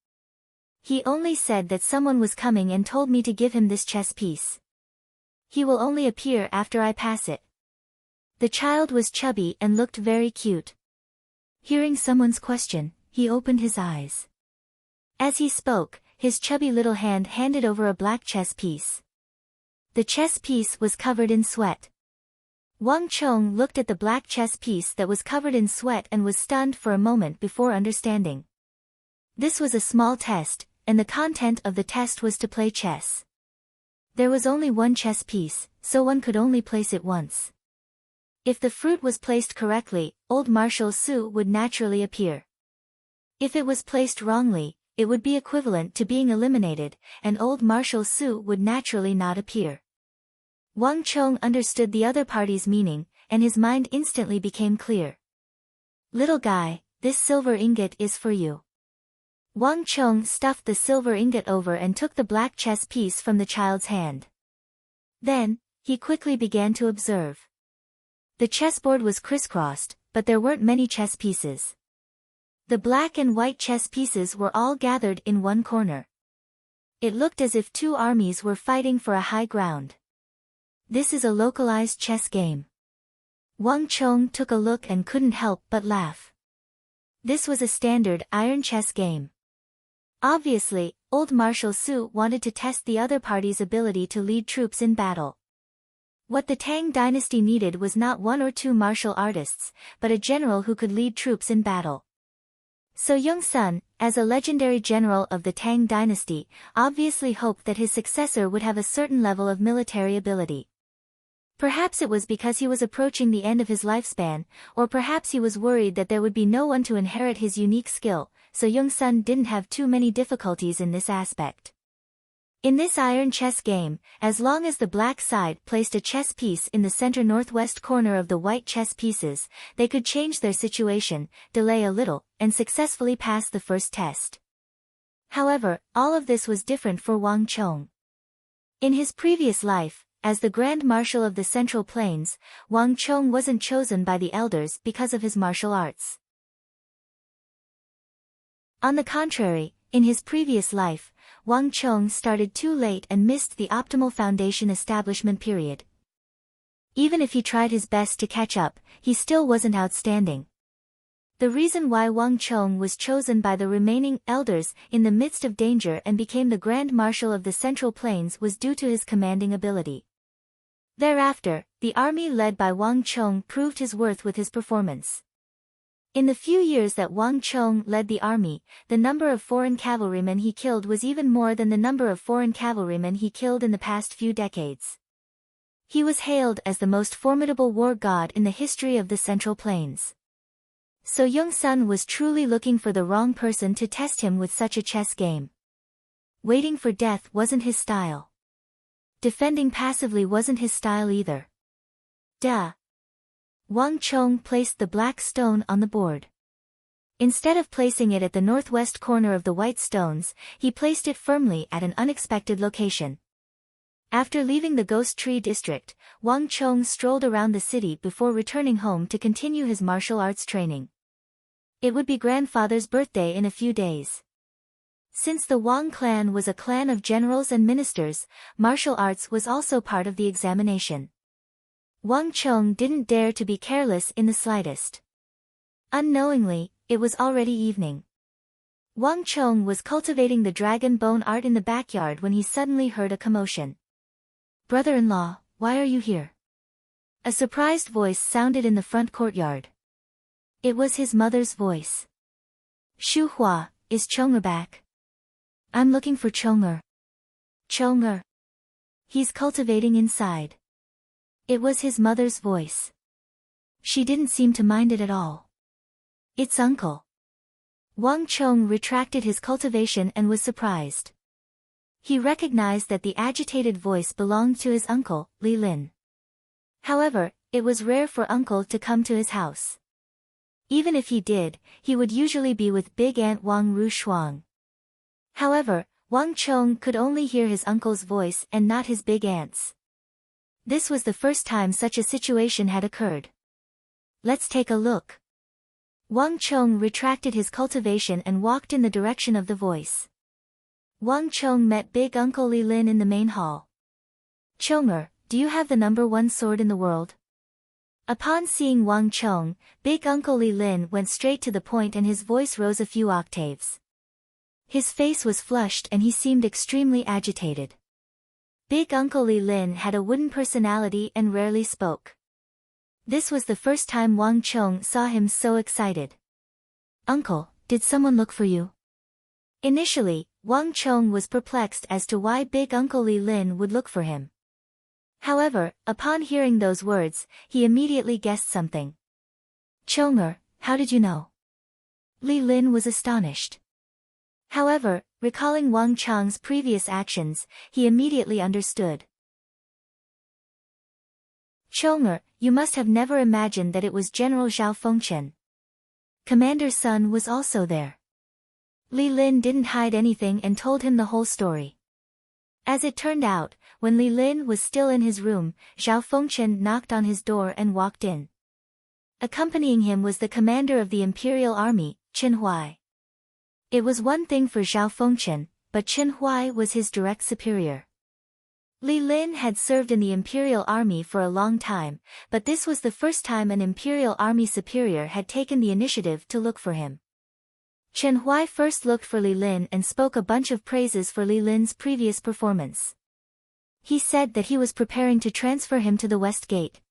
He only said that someone was coming and told me to give him this chess piece. He will only appear after I pass it. The child was chubby and looked very cute. Hearing someone's question, he opened his eyes. As he spoke, his chubby little hand handed over a black chess piece. The chess piece was covered in sweat. Wang Chong looked at the black chess piece that was covered in sweat and was stunned for a moment before understanding. This was a small test, and the content of the test was to play chess. There was only one chess piece, so one could only place it once. If the fruit was placed correctly, old Marshal Su would naturally appear. If it was placed wrongly, it would be equivalent to being eliminated, and old Marshal Su would naturally not appear. Wang Chong understood the other party's meaning, and his mind instantly became clear. Little guy, this silver ingot is for you. Wang Chong stuffed the silver ingot over and took the black chess piece from the child's hand. Then, he quickly began to observe. The chessboard was crisscrossed, but there weren't many chess pieces. The black and white chess pieces were all gathered in one corner. It looked as if two armies were fighting for a high ground. This is a localized chess game. Wang Chong took a look and couldn't help but laugh. This was a standard iron chess game. Obviously, old Marshal Su wanted to test the other party's ability to lead troops in battle. What the Tang dynasty needed was not one or two martial artists, but a general who could lead troops in battle. So Young Sun, as a legendary general of the Tang dynasty, obviously hoped that his successor would have a certain level of military ability. Perhaps it was because he was approaching the end of his lifespan, or perhaps he was worried that there would be no one to inherit his unique skill, so Young Sun didn't have too many difficulties in this aspect. In this iron chess game, as long as the black side placed a chess piece in the center northwest corner of the white chess pieces, they could change their situation, delay a little, and successfully pass the first test. However, all of this was different for Wang Chong. In his previous life, as the Grand Marshal of the Central Plains, Wang Chong wasn't chosen by the elders because of his martial arts. On the contrary, in his previous life, Wang Chong started too late and missed the optimal foundation establishment period. Even if he tried his best to catch up, he still wasn't outstanding. The reason why Wang Chong was chosen by the remaining elders in the midst of danger and became the Grand Marshal of the Central Plains was due to his commanding ability. Thereafter, the army led by Wang Chong proved his worth with his performance. In the few years that Wang Chong led the army, the number of foreign cavalrymen he killed was even more than the number of foreign cavalrymen he killed in the past few decades. He was hailed as the most formidable war god in the history of the Central Plains. So Young Sun was truly looking for the wrong person to test him with such a chess game. Waiting for death wasn't his style. Defending passively wasn't his style either. Duh. Wang Chong placed the black stone on the board. Instead of placing it at the northwest corner of the white stones, he placed it firmly at an unexpected location. After leaving the Ghost Tree district, Wang Chong strolled around the city before returning home to continue his martial arts training. It would be grandfather's birthday in a few days. Since the Wang clan was a clan of generals and ministers, martial arts was also part of the examination. Wang Chong didn't dare to be careless in the slightest. Unknowingly, it was already evening. Wang Chong was cultivating the dragon bone art in the backyard when he suddenly heard a commotion. "Brother-in-law, why are you here?" A surprised voice sounded in the front courtyard. It was his mother's voice. "Shu Hua, is Chonger back?" "I'm looking for Chonger." "Chonger? He's cultivating inside." It was his mother's voice. She didn't seem to mind it at all. "It's uncle." Wang Chong retracted his cultivation and was surprised. He recognized that the agitated voice belonged to his uncle, Li Lin. However, it was rare for uncle to come to his house. Even if he did, he would usually be with big aunt Wang Ru Shuang. However, Wang Chong could only hear his uncle's voice and not his big aunt's. This was the first time such a situation had occurred. "Let's take a look." Wang Chong retracted his cultivation and walked in the direction of the voice. Wang Chong met big uncle Li Lin in the main hall. "Chonger, do you have the #1 sword in the world?" Upon seeing Wang Chong, big uncle Li Lin went straight to the point and his voice rose a few octaves. His face was flushed and he seemed extremely agitated. Big uncle Li Lin had a wooden personality and rarely spoke. This was the first time Wang Chong saw him so excited. "Uncle, did someone look for you?" Initially, Wang Chong was perplexed as to why big uncle Li Lin would look for him. However, upon hearing those words, he immediately guessed something. "Chonger, how did you know?" Li Lin was astonished. However, recalling Wang Chong's previous actions, he immediately understood. "Chonger, you must have never imagined that it was General Zhao Fengchen. Commander's son was also there." Li Lin didn't hide anything and told him the whole story. As it turned out, when Li Lin was still in his room, Zhao Fengchen knocked on his door and walked in. Accompanying him was the commander of the imperial army, Chen Huai. It was one thing for Zhao Fengchen, but Chen Huai was his direct superior. Li Lin had served in the imperial army for a long time, but this was the first time an imperial army superior had taken the initiative to look for him. Chen Huai first looked for Li Lin and spoke a bunch of praises for Li Lin's previous performance. He said that he was preparing to transfer him to the West Gate.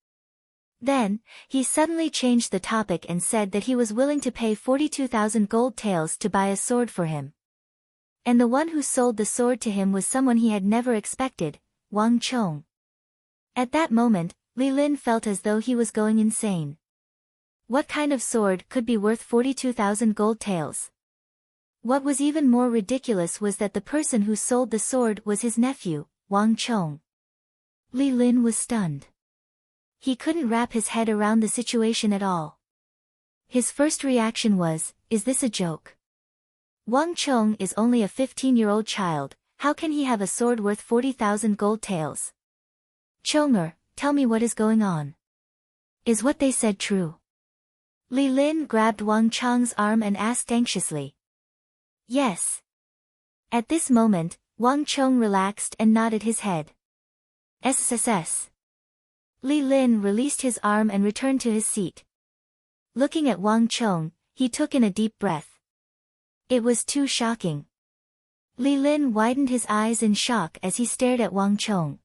Then, he suddenly changed the topic and said that he was willing to pay 42,000 gold taels to buy a sword for him. And the one who sold the sword to him was someone he had never expected, Wang Chong. At that moment, Li Lin felt as though he was going insane. What kind of sword could be worth 42,000 gold taels? What was even more ridiculous was that the person who sold the sword was his nephew, Wang Chong. Li Lin was stunned. He couldn't wrap his head around the situation at all. His first reaction was, is this a joke? Wang Chong is only a 15-year-old child, how can he have a sword worth 40,000 gold taels? Chonger, tell me what is going on. Is what they said true? Li Lin grabbed Wang Chong's arm and asked anxiously. Yes. At this moment, Wang Chong relaxed and nodded his head. SSS. Li Lin released his arm and returned to his seat. Looking at Wang Chong, he took in a deep breath. It was too shocking. Li Lin widened his eyes in shock as he stared at Wang Chong.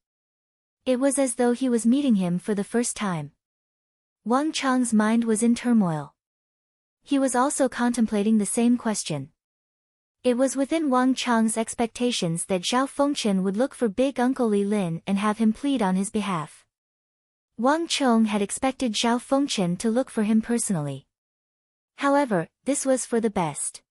It was as though he was meeting him for the first time. Wang Chong's mind was in turmoil. He was also contemplating the same question. It was within Wang Chong's expectations that Zhao Fengchen would look for big uncle Li Lin and have him plead on his behalf. Wang Chong had expected Zhao Fengchen to look for him personally. However, this was for the best.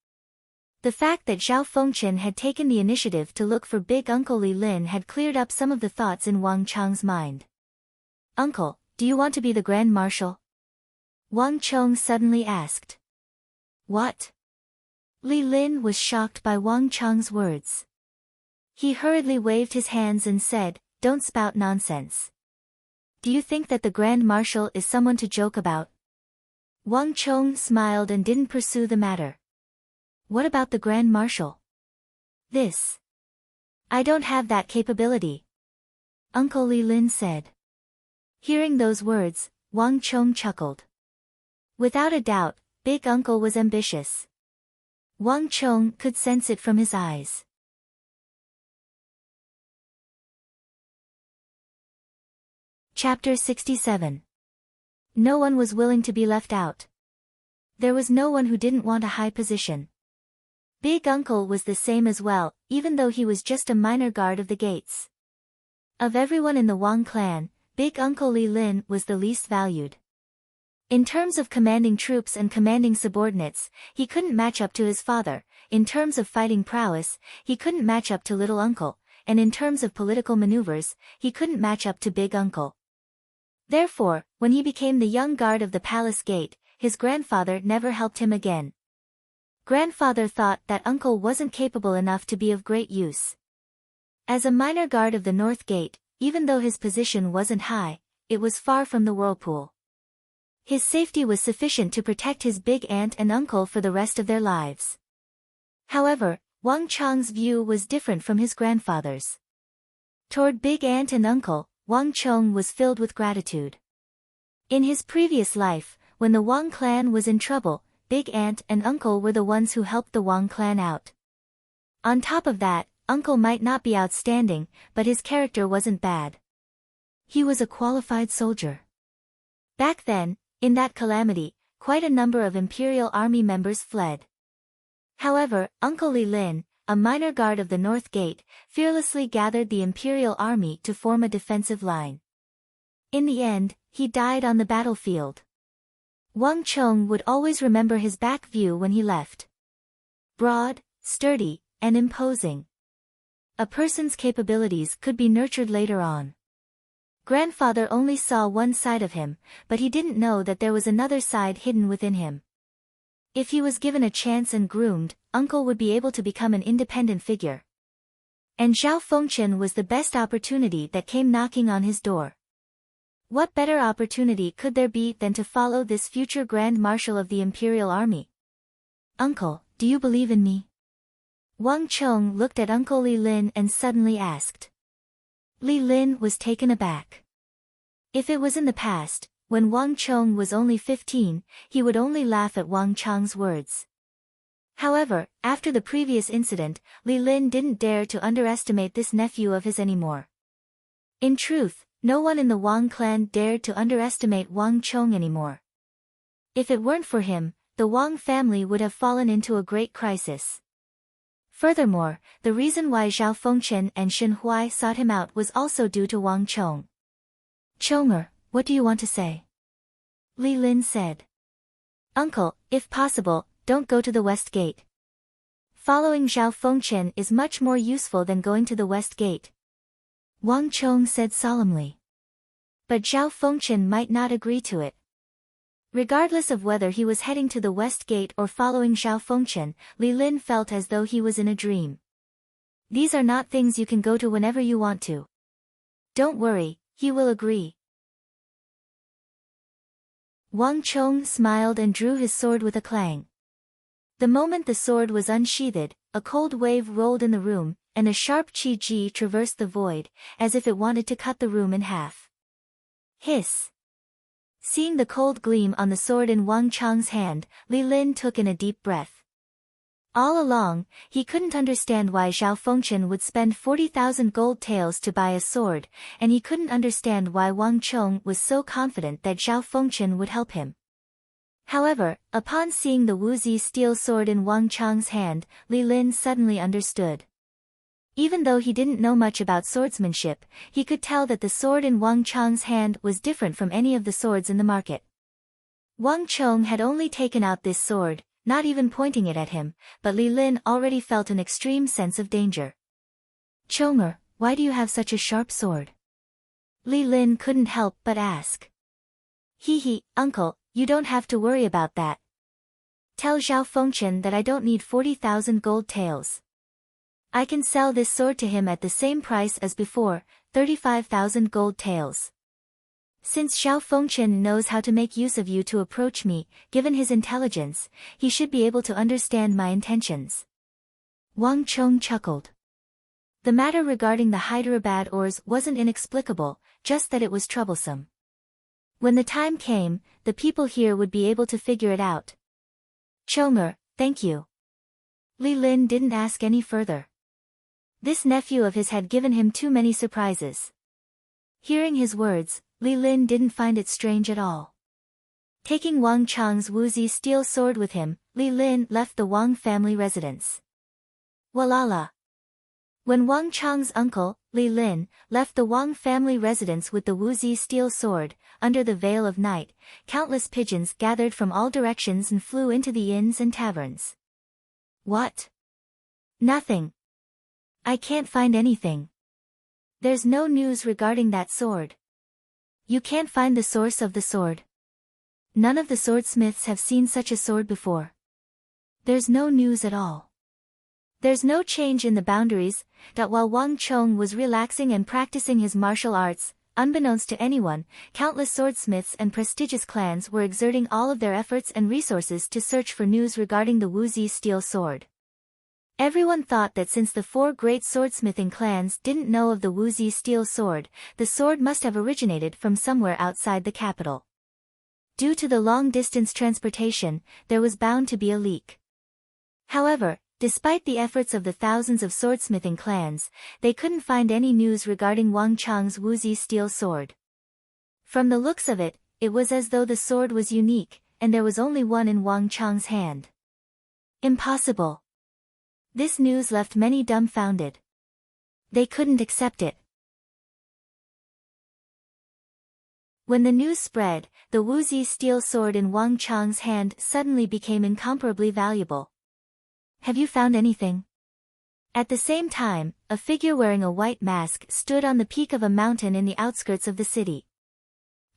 The fact that Zhao Fengchen had taken the initiative to look for big uncle Li Lin had cleared up some of the thoughts in Wang Chong's mind. Uncle, do you want to be the Grand Marshal? Wang Chong suddenly asked. What? Li Lin was shocked by Wang Chong's words. He hurriedly waved his hands and said, don't spout nonsense. Do you think that the Grand Marshal is someone to joke about? Wang Chong smiled and didn't pursue the matter. What about the Grand Marshal? This. I don't have that capability. Uncle Li Lin said. Hearing those words, Wang Chong chuckled. Without a doubt, Big Uncle was ambitious. Wang Chong could sense it from his eyes. Chapter 67. No one was willing to be left out. There was no one who didn't want a high position. Big Uncle was the same as well, even though he was just a minor guard of the gates. Of everyone in the Wang clan, Big Uncle Li Lin was the least valued. In terms of commanding troops and commanding subordinates, he couldn't match up to his father. In terms of fighting prowess, he couldn't match up to Little Uncle, and in terms of political maneuvers, he couldn't match up to Big Uncle. Therefore, when he became the young guard of the palace gate, his grandfather never helped him again. Grandfather thought that Uncle wasn't capable enough to be of great use. As a minor guard of the North Gate, even though his position wasn't high, it was far from the whirlpool. His safety was sufficient to protect his big aunt and uncle for the rest of their lives. However, Wang Chong's view was different from his grandfather's. Toward big aunt and uncle, Wang Chong was filled with gratitude. In his previous life, when the Wang clan was in trouble, big aunt and uncle were the ones who helped the Wang clan out. On top of that, uncle might not be outstanding, but his character wasn't bad. He was a qualified soldier. Back then, in that calamity, quite a number of Imperial Army members fled. However, Uncle Li Lin, a minor guard of the North Gate, fearlessly gathered the Imperial Army to form a defensive line. In the end, he died on the battlefield. Wang Chong would always remember his back view when he left. Broad, sturdy, and imposing. A person's capabilities could be nurtured later on. Grandfather only saw one side of him, but he didn't know that there was another side hidden within him. If he was given a chance and groomed, Uncle would be able to become an independent figure. And Zhao Fengchen was the best opportunity that came knocking on his door. What better opportunity could there be than to follow this future Grand Marshal of the Imperial Army? Uncle, do you believe in me? Wang Chong looked at Uncle Li Lin and suddenly asked. Li Lin was taken aback. If it was in the past, when Wang Chong was only 15, he would only laugh at Wang Chong's words. However, after the previous incident, Li Lin didn't dare to underestimate this nephew of his anymore. In truth, no one in the Wang clan dared to underestimate Wang Chong anymore. If it weren't for him, the Wang family would have fallen into a great crisis. Furthermore, the reason why Zhao Fengchen and Shen Huai sought him out was also due to Wang Chong. Chonger, what do you want to say? Li Lin said. Uncle, if possible, don't go to the West Gate. Following Zhao Fengchen is much more useful than going to the West Gate. Wang Chong said solemnly. But Zhao Fengchen might not agree to it. Regardless of whether he was heading to the West Gate or following Zhao Fengchen, Li Lin felt as though he was in a dream. These are not things you can go to whenever you want to. Don't worry, he will agree. Wang Chong smiled and drew his sword with a clang. The moment the sword was unsheathed, a cold wave rolled in the room, and a sharp qi-ji traversed the void, as if it wanted to cut the room in half. Hiss! Seeing the cold gleam on the sword in Wang Chong's hand, Li Lin took in a deep breath. All along, he couldn't understand why Zhao Fengchen would spend 40,000 gold taels to buy a sword, and he couldn't understand why Wang Chong was so confident that Zhao Fengchen would help him. However, upon seeing the Wuzi steel sword in Wang Chong's hand, Li Lin suddenly understood. Even though he didn't know much about swordsmanship, he could tell that the sword in Wang Chong's hand was different from any of the swords in the market. Wang Chong had only taken out this sword, not even pointing it at him, but Li Lin already felt an extreme sense of danger. Chonger, why do you have such a sharp sword? Li Lin couldn't help but ask. Hee, uncle, you don't have to worry about that. Tell Zhao Fengchen that I don't need 40,000 gold taels. I can sell this sword to him at the same price as before, 35,000 gold taels. Since Zhao Fengchen knows how to make use of you to approach me, given his intelligence, he should be able to understand my intentions. Wang Chong chuckled. The matter regarding the Hyderabad ores wasn't inexplicable, just that it was troublesome. When the time came, the people here would be able to figure it out. Chonger, thank you. Li Lin didn't ask any further. This nephew of his had given him too many surprises. Hearing his words, Li Lin didn't find it strange at all. Taking Wang Chong's Wuzi steel sword with him, Li Lin left the Wang family residence. Walala. When Wang Chong's uncle, Li Lin, left the Wang family residence with the Wuzi steel sword, under the veil of night, countless pigeons gathered from all directions and flew into the inns and taverns. What? Nothing. I can't find anything. There's no news regarding that sword. You can't find the source of the sword. None of the swordsmiths have seen such a sword before. There's no news at all. There's no change in the boundaries, that while Wang Chong was relaxing and practicing his martial arts, unbeknownst to anyone, countless swordsmiths and prestigious clans were exerting all of their efforts and resources to search for news regarding the Wuzi steel sword. Everyone thought that since the 4 great swordsmithing clans didn't know of the Wuzi steel sword, the sword must have originated from somewhere outside the capital. Due to the long-distance transportation, there was bound to be a leak. However, despite the efforts of the thousands of swordsmithing clans, they couldn't find any news regarding Wang Chong's Wuzi steel sword. From the looks of it, it was as though the sword was unique, and there was only one in Wang Chong's hand. Impossible. This news left many dumbfounded. They couldn't accept it. When the news spread, the Wuzi steel sword in Wang Chong's hand suddenly became incomparably valuable. Have you found anything? At the same time, a figure wearing a white mask stood on the peak of a mountain in the outskirts of the city.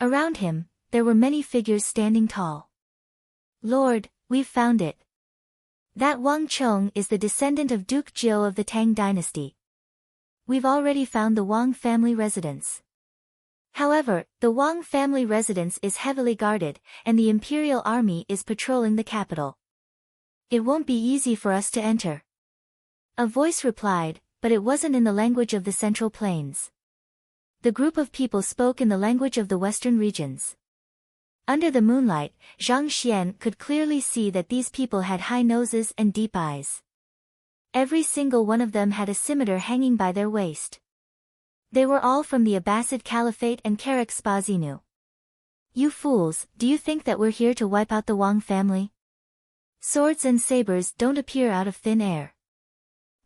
Around him, there were many figures standing tall. Lord, we've found it. That Wang Chong is the descendant of Duke Jiu of the Tang dynasty. We've already found the Wang family residence. However, the Wang family residence is heavily guarded, and the imperial army is patrolling the capital. It won't be easy for us to enter. A voice replied, but it wasn't in the language of the Central Plains. The group of people spoke in the language of the western regions. Under the moonlight, Zhang Xian could clearly see that these people had high noses and deep eyes. Every single one of them had a scimitar hanging by their waist. They were all from the Abbasid Caliphate and Karak Spazinu. You fools, do you think that we're here to wipe out the Wang family? Swords and sabers don't appear out of thin air.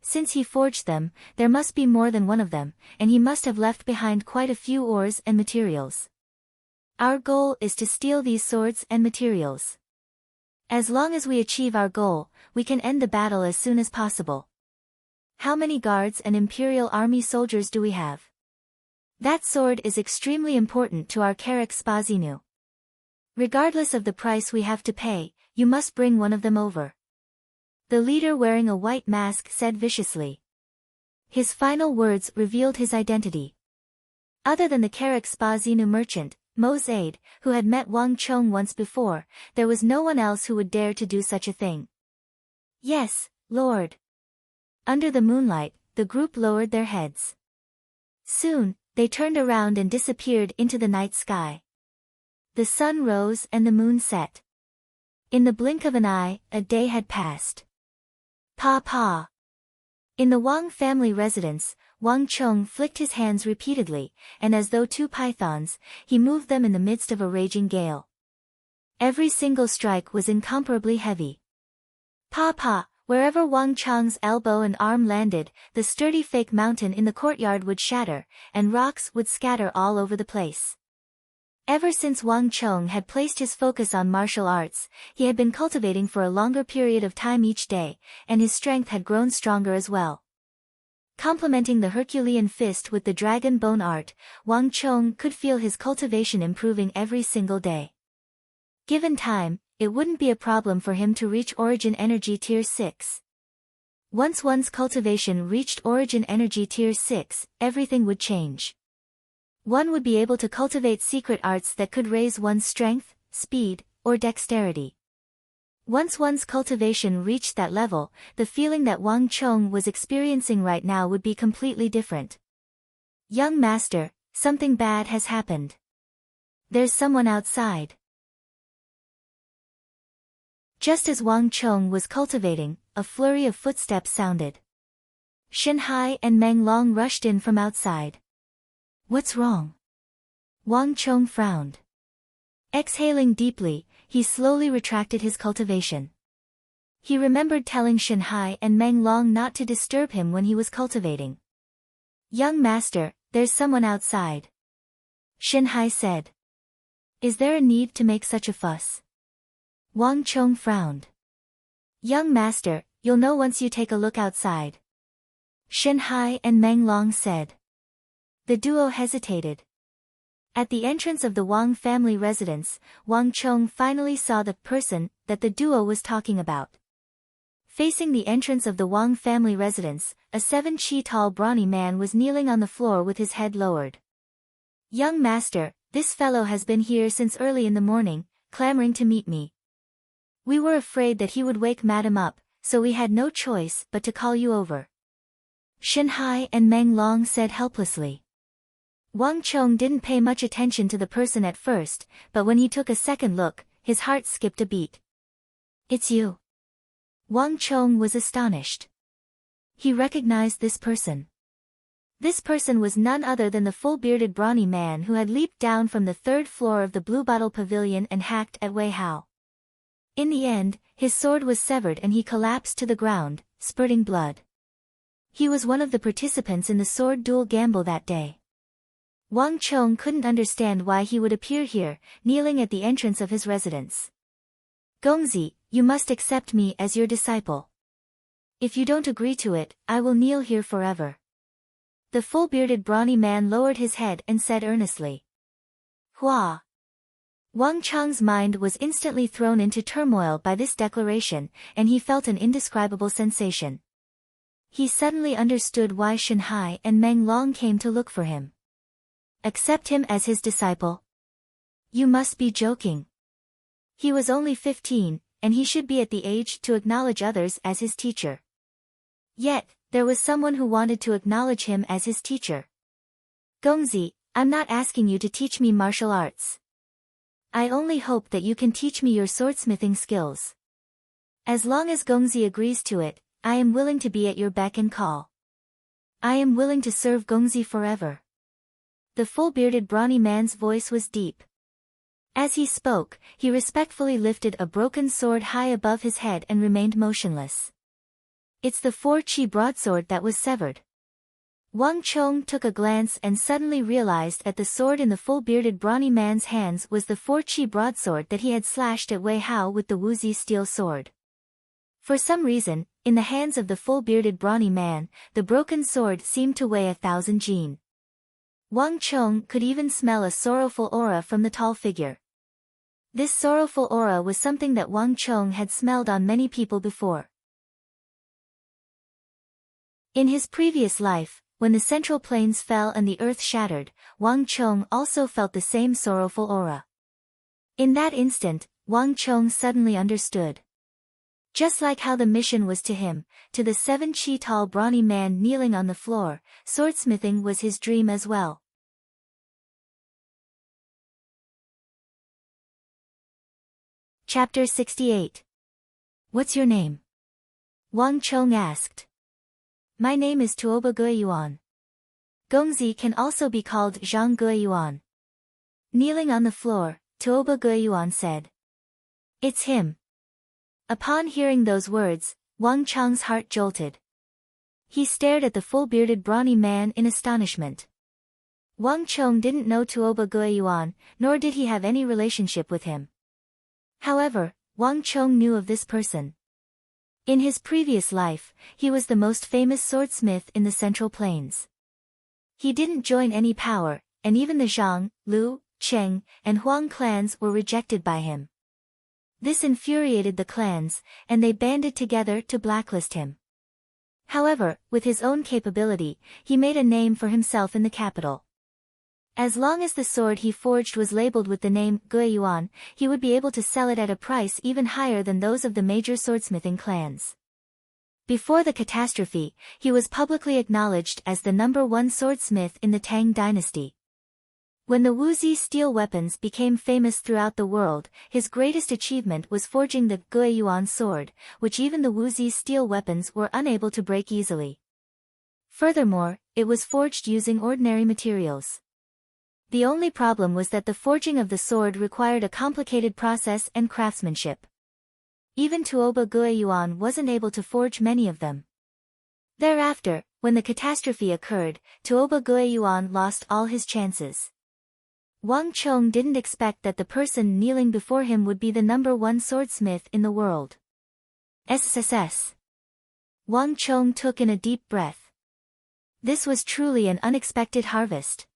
Since he forged them, there must be more than one of them, and he must have left behind quite a few ores and materials. Our goal is to steal these swords and materials. As long as we achieve our goal, we can end the battle as soon as possible. How many guards and Imperial Army soldiers do we have? That sword is extremely important to our Karak Spazinu. Regardless of the price we have to pay, you must bring one of them over. The leader wearing a white mask said viciously. His final words revealed his identity. Other than the Karak Spazinu merchant, Mo's aide, who had met Wang Chong once before, there was no one else who would dare to do such a thing. Yes, Lord. Under the moonlight, the group lowered their heads. Soon, they turned around and disappeared into the night sky. The sun rose and the moon set. In the blink of an eye, a day had passed. Pa. In the Wang family residence, Wang Chong flicked his hands repeatedly, and as though two pythons, he moved them in the midst of a raging gale. Every single strike was incomparably heavy. Pa. Wherever Wang Chong's elbow and arm landed, the sturdy fake mountain in the courtyard would shatter, and rocks would scatter all over the place. Ever since Wang Chong had placed his focus on martial arts, he had been cultivating for a longer period of time each day, and his strength had grown stronger as well. Complementing the Herculean fist with the dragon bone art, Wang Chong could feel his cultivation improving every single day. Given time, it wouldn't be a problem for him to reach Origin Energy Tier 6. Once one's cultivation reached Origin Energy Tier 6, everything would change. One would be able to cultivate secret arts that could raise one's strength, speed, or dexterity. Once one's cultivation reached that level, the feeling that Wang Chong was experiencing right now would be completely different. Young master, something bad has happened. There's someone outside. Just as Wang Chong was cultivating, a flurry of footsteps sounded. Shen Hai and Meng Long rushed in from outside. What's wrong? Wang Chong frowned. Exhaling deeply, he slowly retracted his cultivation. He remembered telling Shen Hai and Meng Long not to disturb him when he was cultivating. Young master, there's someone outside. Shen Hai said. Is there a need to make such a fuss? Wang Chong frowned. Young master, you'll know once you take a look outside. Shen Hai and Meng Long said. The duo hesitated. At the entrance of the Wang family residence, Wang Chong finally saw the person that the duo was talking about. Facing the entrance of the Wang family residence, a 7 chi tall brawny man was kneeling on the floor with his head lowered. Young master, this fellow has been here since early in the morning, clamoring to meet me. We were afraid that he would wake madam up, so we had no choice but to call you over. Shen Hai and Meng Long said helplessly. Wang Chong didn't pay much attention to the person at first, but when he took a second look, his heart skipped a beat. It's you. Wang Chong was astonished. He recognized this person. This person was none other than the full-bearded brawny man who had leaped down from the 3rd floor of the Blue Bottle Pavilion and hacked at Wei Hao. In the end, his sword was severed and he collapsed to the ground, spurting blood. He was one of the participants in the sword duel gamble that day. Wang Chong couldn't understand why he would appear here, kneeling at the entrance of his residence. Gongzi, you must accept me as your disciple. If you don't agree to it, I will kneel here forever. The full-bearded brawny man lowered his head and said earnestly. Hua. Wang Chong's mind was instantly thrown into turmoil by this declaration, and he felt an indescribable sensation. He suddenly understood why Shen Hai and Meng Long came to look for him. Accept him as his disciple? You must be joking. He was only 15, and he should be at the age to acknowledge others as his teacher. Yet, there was someone who wanted to acknowledge him as his teacher. Gongzi, I'm not asking you to teach me martial arts. I only hope that you can teach me your swordsmithing skills. As long as Gongzi agrees to it, I am willing to be at your beck and call. I am willing to serve Gongzi forever. The full-bearded brawny man's voice was deep. As he spoke, he respectfully lifted a broken sword high above his head and remained motionless. It's the 4-chi broadsword that was severed. Wang Chong took a glance and suddenly realized that the sword in the full-bearded brawny man's hands was the 4-chi broadsword that he had slashed at Wei Hao with the Wuzi steel sword. For some reason, in the hands of the full-bearded brawny man, the broken sword seemed to weigh 1,000 jin. Wang Chong could even smell a sorrowful aura from the tall figure. This sorrowful aura was something that Wang Chong had smelled on many people before. In his previous life, when the central plains fell and the earth shattered, Wang Chong also felt the same sorrowful aura. In that instant, Wang Chong suddenly understood. Just like how the mission was to him, to the 7-chi tall brawny man kneeling on the floor, swordsmithing was his dream as well. Chapter 68. What's your name? Wang Chong asked. My name is Tuoba Guiyuan. Gongzi can also be called Zhang Guiyuan. Kneeling on the floor, Tuoba Guiyuan said. It's him. Upon hearing those words, Wang Chong's heart jolted. He stared at the full-bearded brawny man in astonishment. Wang Chong didn't know Tuoba Guiyuan, nor did he have any relationship with him. However, Wang Chong knew of this person. In his previous life, he was the most famous swordsmith in the Central Plains. He didn't join any power, and even the Zhang, Lu, Cheng, and Huang clans were rejected by him. This infuriated the clans, and they banded together to blacklist him. However, with his own capability, he made a name for himself in the capital. As long as the sword he forged was labeled with the name Guiyuan, he would be able to sell it at a price even higher than those of the major swordsmithing clans. Before the catastrophe, he was publicly acknowledged as the #1 swordsmith in the Tang dynasty. When the Wuzi steel weapons became famous throughout the world, his greatest achievement was forging the Guiyuan sword, which even the Wuzi steel weapons were unable to break easily. Furthermore, it was forged using ordinary materials. The only problem was that the forging of the sword required a complicated process and craftsmanship. Even Tuoba Guiyuan wasn't able to forge many of them. Thereafter, when the catastrophe occurred, Tuoba Guiyuan lost all his chances. Wang Chong didn't expect that the person kneeling before him would be the #1 swordsmith in the world. SSS. Wang Chong took in a deep breath. This was truly an unexpected harvest.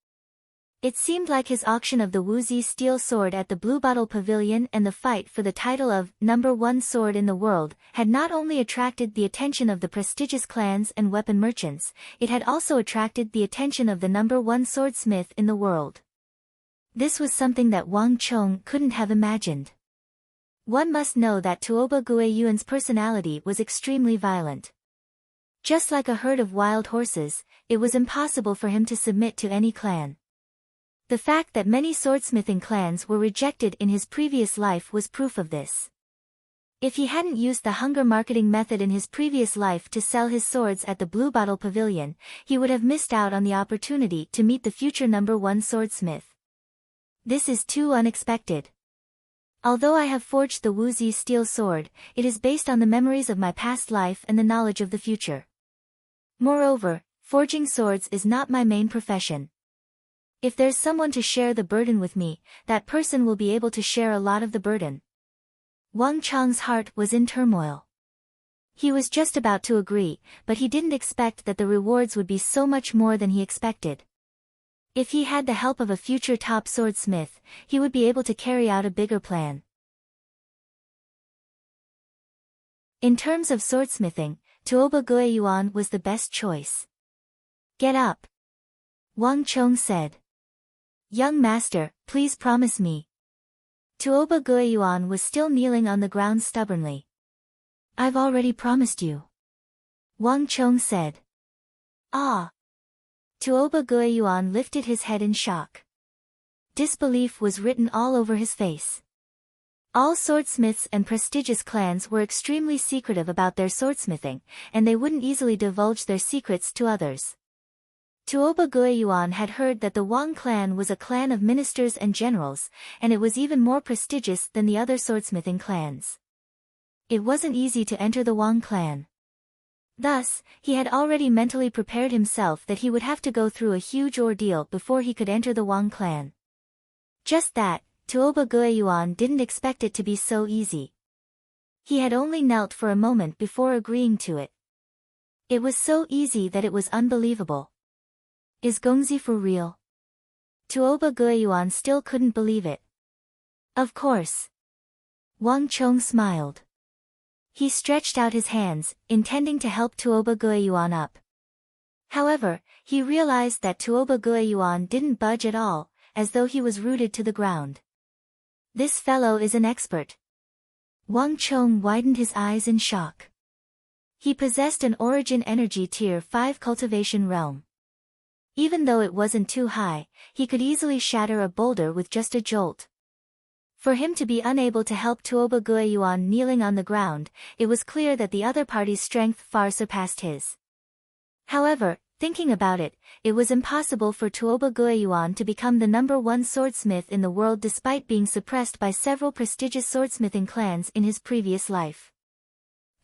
It seemed like his auction of the Wuzi steel sword at the Blue Bottle Pavilion and the fight for the title of #1 sword in the world had not only attracted the attention of the prestigious clans and weapon merchants, it had also attracted the attention of the #1 swordsmith in the world. This was something that Wang Chong couldn't have imagined. One must know that Tuoba Guiyuan's personality was extremely violent. Just like a herd of wild horses, it was impossible for him to submit to any clan. The fact that many swordsmithing clans were rejected in his previous life was proof of this. If he hadn't used the hunger marketing method in his previous life to sell his swords at the Blue Bottle Pavilion, he would have missed out on the opportunity to meet the future #1 swordsmith. This is too unexpected. Although I have forged the Wuzi steel sword, it is based on the memories of my past life and the knowledge of the future. Moreover, forging swords is not my main profession. If there's someone to share the burden with me, that person will be able to share a lot of the burden. Wang Chong's heart was in turmoil. He was just about to agree, but he didn't expect that the rewards would be so much more than he expected. If he had the help of a future top swordsmith, he would be able to carry out a bigger plan. In terms of swordsmithing, Tuoba Guiyuan was the best choice. Get up. Wang Chong said. Young master, please promise me. Tuoba Guiyuan was still kneeling on the ground stubbornly. I've already promised you. Wang Chong said. Ah. Tuoba Guiyuan lifted his head in shock. Disbelief was written all over his face. All swordsmiths and prestigious clans were extremely secretive about their swordsmithing, and they wouldn't easily divulge their secrets to others. Tuoba Guiyuan had heard that the Wang clan was a clan of ministers and generals, and it was even more prestigious than the other swordsmithing clans. It wasn't easy to enter the Wang clan. Thus, he had already mentally prepared himself that he would have to go through a huge ordeal before he could enter the Wang clan. Just that, Tuoba Guiyuan didn't expect it to be so easy. He had only knelt for a moment before agreeing to it. It was so easy that it was unbelievable. Is Gongzi for real? Tuoba Guiyuan still couldn't believe it. Of course. Wang Chong smiled. He stretched out his hands, intending to help Tuoba Guiyuan up. However, he realized that Tuoba Guiyuan didn't budge at all, as though he was rooted to the ground. This fellow is an expert. Wang Chong widened his eyes in shock. He possessed an origin energy tier 5 cultivation realm. Even though it wasn't too high, he could easily shatter a boulder with just a jolt. For him to be unable to help Tuoba Guiyuan kneeling on the ground, it was clear that the other party's strength far surpassed his. However, thinking about it, it was impossible for Tuoba Guiyuan to become the #1 swordsmith in the world despite being suppressed by several prestigious swordsmithing clans in his previous life.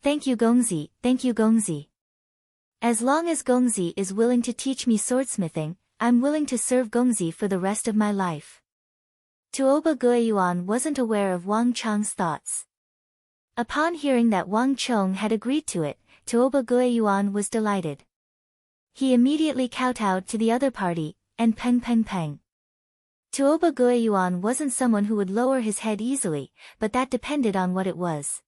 Thank you Gongzi, thank you Gongzi. As long as Gongzi is willing to teach me swordsmithing, I'm willing to serve Gongzi for the rest of my life. Tuoba Guiyuan wasn't aware of Wang Chong's thoughts. Upon hearing that Wang Chong had agreed to it, Tuoba Guiyuan was delighted. He immediately kowtowed to the other party, and peng peng peng. Tuoba Guiyuan wasn't someone who would lower his head easily, but that depended on what it was.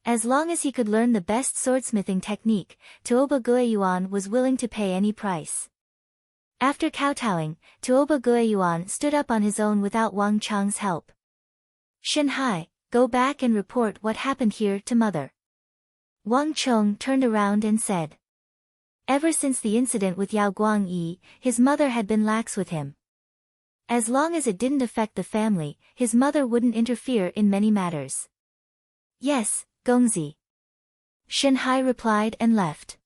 As long as he could learn the best swordsmithing technique, Tuoba Guiyuan was willing to pay any price. After kowtowing, Tuoba Guiyuan stood up on his own without Wang Chong's help. Shanhai, go back and report what happened here to mother. Wang Chong turned around and said. Ever since the incident with Yao Guangyi, his mother had been lax with him. As long as it didn't affect the family, his mother wouldn't interfere in many matters. Yes, Gongzi. Shanhai replied and left.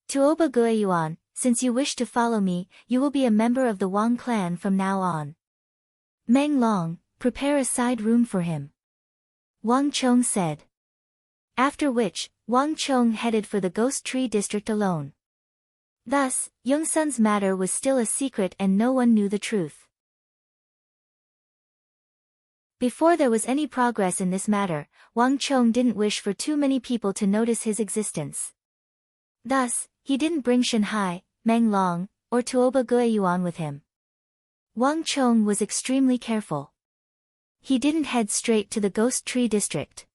Tuoba Guiyuan, since you wish to follow me, you will be a member of the Wang clan from now on. Meng Long, prepare a side room for him. Wang Chong said. After which, Wang Chong headed for the Ghost Tree District alone. Thus, Yongsun's matter was still a secret and no one knew the truth. Before there was any progress in this matter, Wang Chong didn't wish for too many people to notice his existence. Thus, he didn't bring Shanhai, Meng Long, or Tuoba Guiyuan with him. Wang Chong was extremely careful. He didn't head straight to the Ghost Tree District.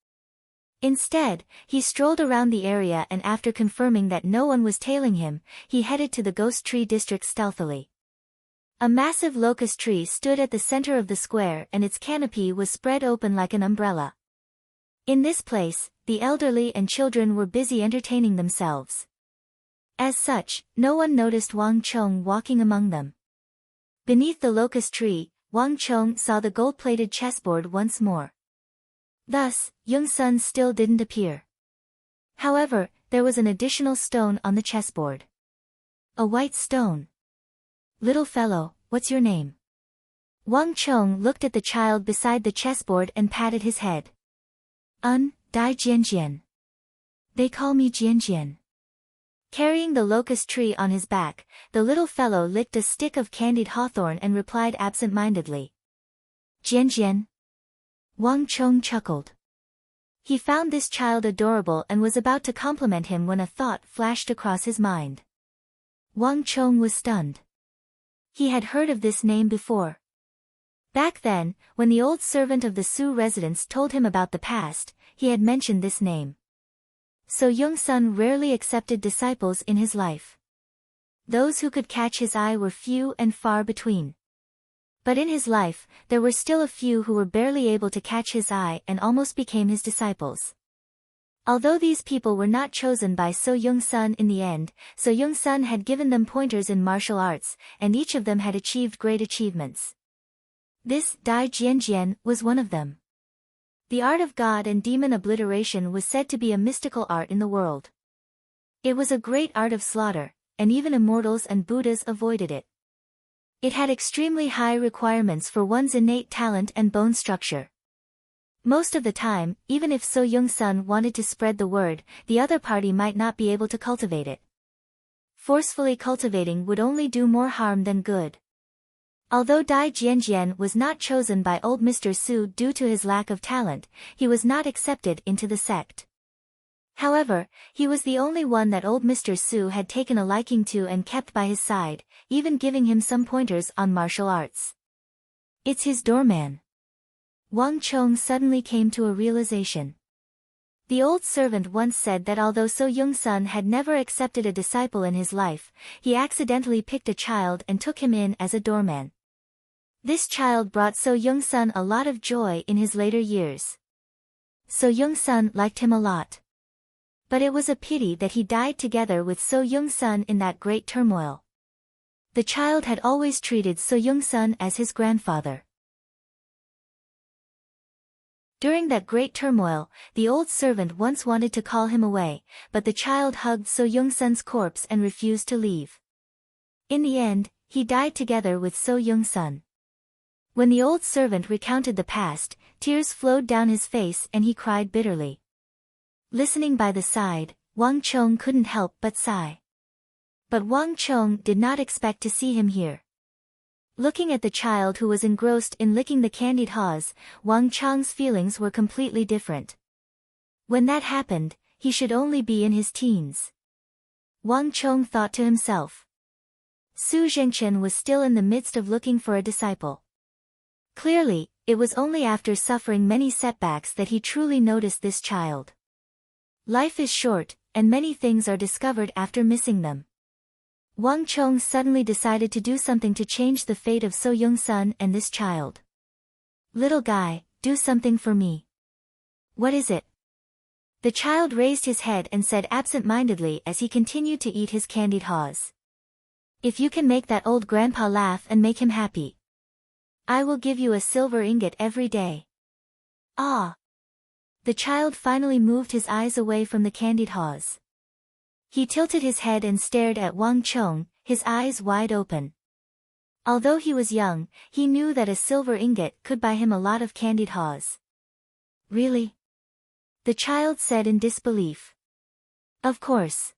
Instead, he strolled around the area and after confirming that no one was tailing him, he headed to the Ghost Tree District stealthily. A massive locust tree stood at the center of the square and its canopy was spread open like an umbrella. In this place, the elderly and children were busy entertaining themselves. As such, no one noticed Wang Chong walking among them. Beneath the locust tree, Wang Chong saw the gold-plated chessboard once more. Thus, Yongsun still didn't appear. However, there was an additional stone on the chessboard. A white stone. Little fellow, what's your name? Wang Chong looked at the child beside the chessboard and patted his head. Dai Jianjian. They call me Jianjian. Carrying the locust tree on his back, the little fellow licked a stick of candied hawthorn and replied absent-mindedly. Jianjian. Wang Chong chuckled. He found this child adorable and was about to compliment him when a thought flashed across his mind. Wang Chong was stunned. He had heard of this name before. Back then, when the old servant of the Su residence told him about the past, he had mentioned this name. So Yongsun rarely accepted disciples in his life. Those who could catch his eye were few and far between. But in his life, there were still a few who were barely able to catch his eye and almost became his disciples. Although these people were not chosen by So Young-sun in the end, So Young-sun had given them pointers in martial arts, and each of them had achieved great achievements. This Dai Jianjian was one of them. The art of god and demon obliteration was said to be a mystical art in the world. It was a great art of slaughter, and even immortals and Buddhas avoided it. It had extremely high requirements for one's innate talent and bone structure. Most of the time, even if So Young-sun wanted to spread the word, the other party might not be able to cultivate it. Forcefully cultivating would only do more harm than good. Although Dai Jianjian was not chosen by old Mr. Su due to his lack of talent, he was not accepted into the sect. However, he was the only one that old Mr. Su had taken a liking to and kept by his side, even giving him some pointers on martial arts. It's his doorman. Wang Chong suddenly came to a realization. The old servant once said that although So Young-sun had never accepted a disciple in his life, he accidentally picked a child and took him in as a doorman. This child brought So Young-sun a lot of joy in his later years. So Young-sun liked him a lot. But it was a pity that he died together with So Young-sun in that great turmoil. The child had always treated So Young-sun as his grandfather. During that great turmoil, the old servant once wanted to call him away, but the child hugged So Young-sun's corpse and refused to leave. In the end, he died together with So Young-sun. When the old servant recounted the past, tears flowed down his face and he cried bitterly. Listening by the side, Wang Chong couldn't help but sigh. But Wang Chong did not expect to see him here. Looking at the child who was engrossed in licking the candied haws, Wang Chong's feelings were completely different. When that happened, he should only be in his teens. Wang Chong thought to himself. Su Zhengchen was still in the midst of looking for a disciple. Clearly, it was only after suffering many setbacks that he truly noticed this child. Life is short, and many things are discovered after missing them. Wang Chong suddenly decided to do something to change the fate of So Young-sun and this child. Little guy, do something for me. What is it? The child raised his head and said absent-mindedly as he continued to eat his candied haws. If you can make that old grandpa laugh and make him happy, I will give you a silver ingot every day. Ah! The child finally moved his eyes away from the candied haws. He tilted his head and stared at Wang Chong, his eyes wide open. Although he was young, he knew that a silver ingot could buy him a lot of candied haws. Really? The child said in disbelief. Of course.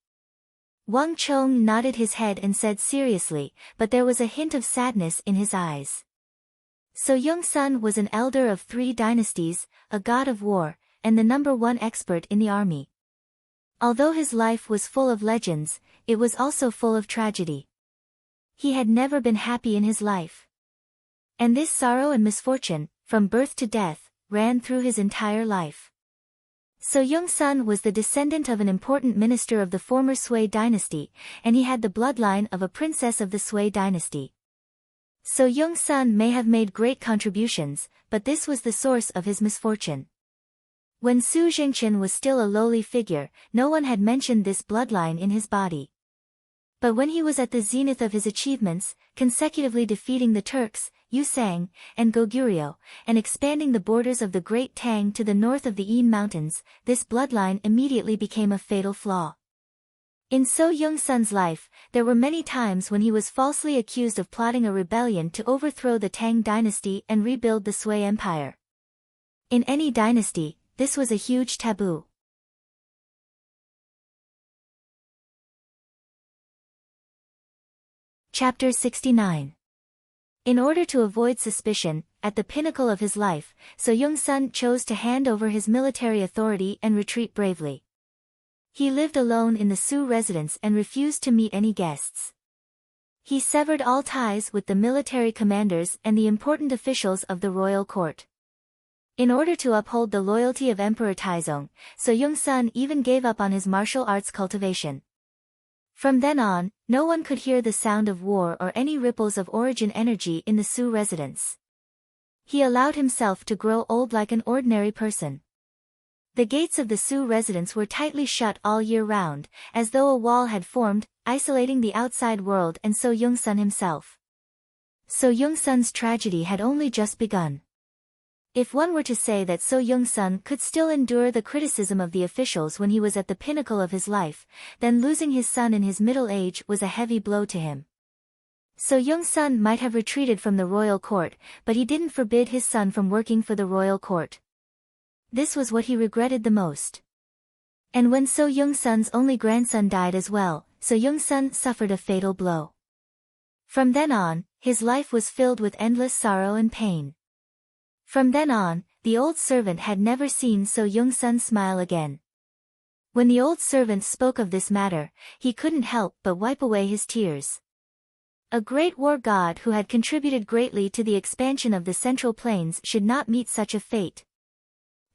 Wang Chong nodded his head and said seriously, but there was a hint of sadness in his eyes. So Young-sun was an elder of 3 dynasties, a god of war, and the #1 expert in the army. Although his life was full of legends, it was also full of tragedy. He had never been happy in his life. And this sorrow and misfortune, from birth to death, ran through his entire life. So Young-sun was the descendant of an important minister of the former Sui dynasty, and he had the bloodline of a princess of the Sui dynasty. So Young-sun may have made great contributions, but this was the source of his misfortune. When Su Zhengchen was still a lowly figure, no one had mentioned this bloodline in his body. But when he was at the zenith of his achievements, consecutively defeating the Turks, Yusang, and Goguryeo, and expanding the borders of the Great Tang to the north of the Yin Mountains, this bloodline immediately became a fatal flaw. In So Young-sun's life, there were many times when he was falsely accused of plotting a rebellion to overthrow the Tang dynasty and rebuild the Sui Empire. In any dynasty, this was a huge taboo. Chapter 69. In order to avoid suspicion, at the pinnacle of his life, So Young-sun chose to hand over his military authority and retreat bravely. He lived alone in the Su residence and refused to meet any guests. He severed all ties with the military commanders and the important officials of the royal court. In order to uphold the loyalty of Emperor Taizong, So Young-sun even gave up on his martial arts cultivation. From then on, no one could hear the sound of war or any ripples of origin energy in the Su residence. He allowed himself to grow old like an ordinary person. The gates of the Su residence were tightly shut all year round, as though a wall had formed, isolating the outside world and So Young-sun himself. So Young-sun's tragedy had only just begun. If one were to say that So Young-sun could still endure the criticism of the officials when he was at the pinnacle of his life, then losing his son in his middle age was a heavy blow to him. So Young-sun might have retreated from the royal court, but he didn't forbid his son from working for the royal court. This was what he regretted the most. And when So Young-sun's only grandson died as well, So Young-sun suffered a fatal blow. From then on, his life was filled with endless sorrow and pain. From then on, the old servant had never seen So Young-sun smile again. When the old servant spoke of this matter, he couldn't help but wipe away his tears. A great war god who had contributed greatly to the expansion of the Central Plains should not meet such a fate.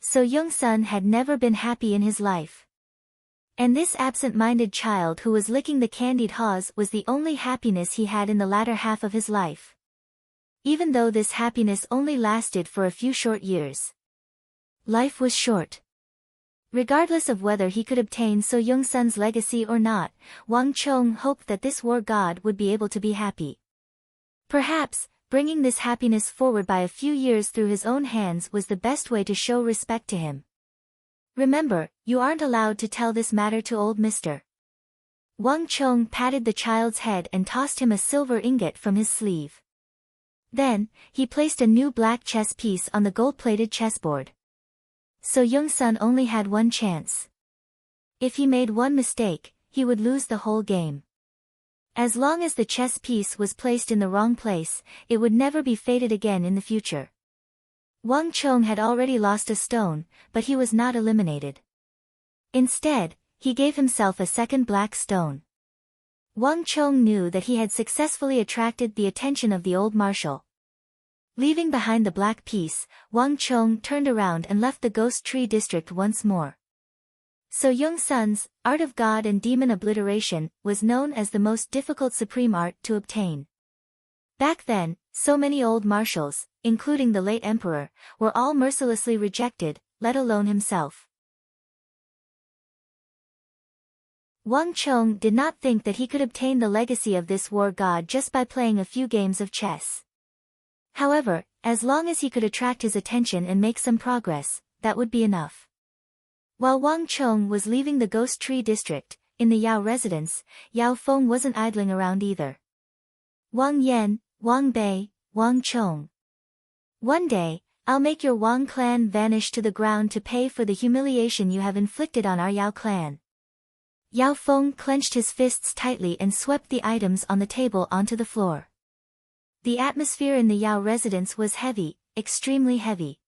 So Young-sun had never been happy in his life. And this absent-minded child who was licking the candied haws was the only happiness he had in the latter half of his life. Even though this happiness only lasted for a few short years. Life was short. Regardless of whether he could obtain So Young-sun's legacy or not, Wang Chong hoped that this war god would be able to be happy. Perhaps, bringing this happiness forward by a few years through his own hands was the best way to show respect to him. Remember, you aren't allowed to tell this matter to old Mr. Wang Chong patted the child's head and tossed him a silver ingot from his sleeve. Then, he placed a new black chess piece on the gold-plated chessboard. So Young-sun only had one chance. If he made one mistake, he would lose the whole game. As long as the chess piece was placed in the wrong place, it would never be fated again in the future. Wang Chong had already lost a stone, but he was not eliminated. Instead, he gave himself a second black stone. Wang Chong knew that he had successfully attracted the attention of the old marshal. Leaving behind the black piece, Wang Chong turned around and left the Ghost Tree district once more. So Young-sun's art of god and demon obliteration was known as the most difficult supreme art to obtain. Back then, so many old marshals, including the late emperor, were all mercilessly rejected, let alone himself. Wang Chong did not think that he could obtain the legacy of this war god just by playing a few games of chess. However, as long as he could attract his attention and make some progress, that would be enough. While Wang Chong was leaving the Ghost Tree district, in the Yao residence, Yao Feng wasn't idling around either. Wang Yan, Wang Bei, Wang Chong. One day, I'll make your Wang clan vanish to the ground to pay for the humiliation you have inflicted on our Yao clan. Yao Feng clenched his fists tightly and swept the items on the table onto the floor. The atmosphere in the Yao residence was heavy, extremely heavy.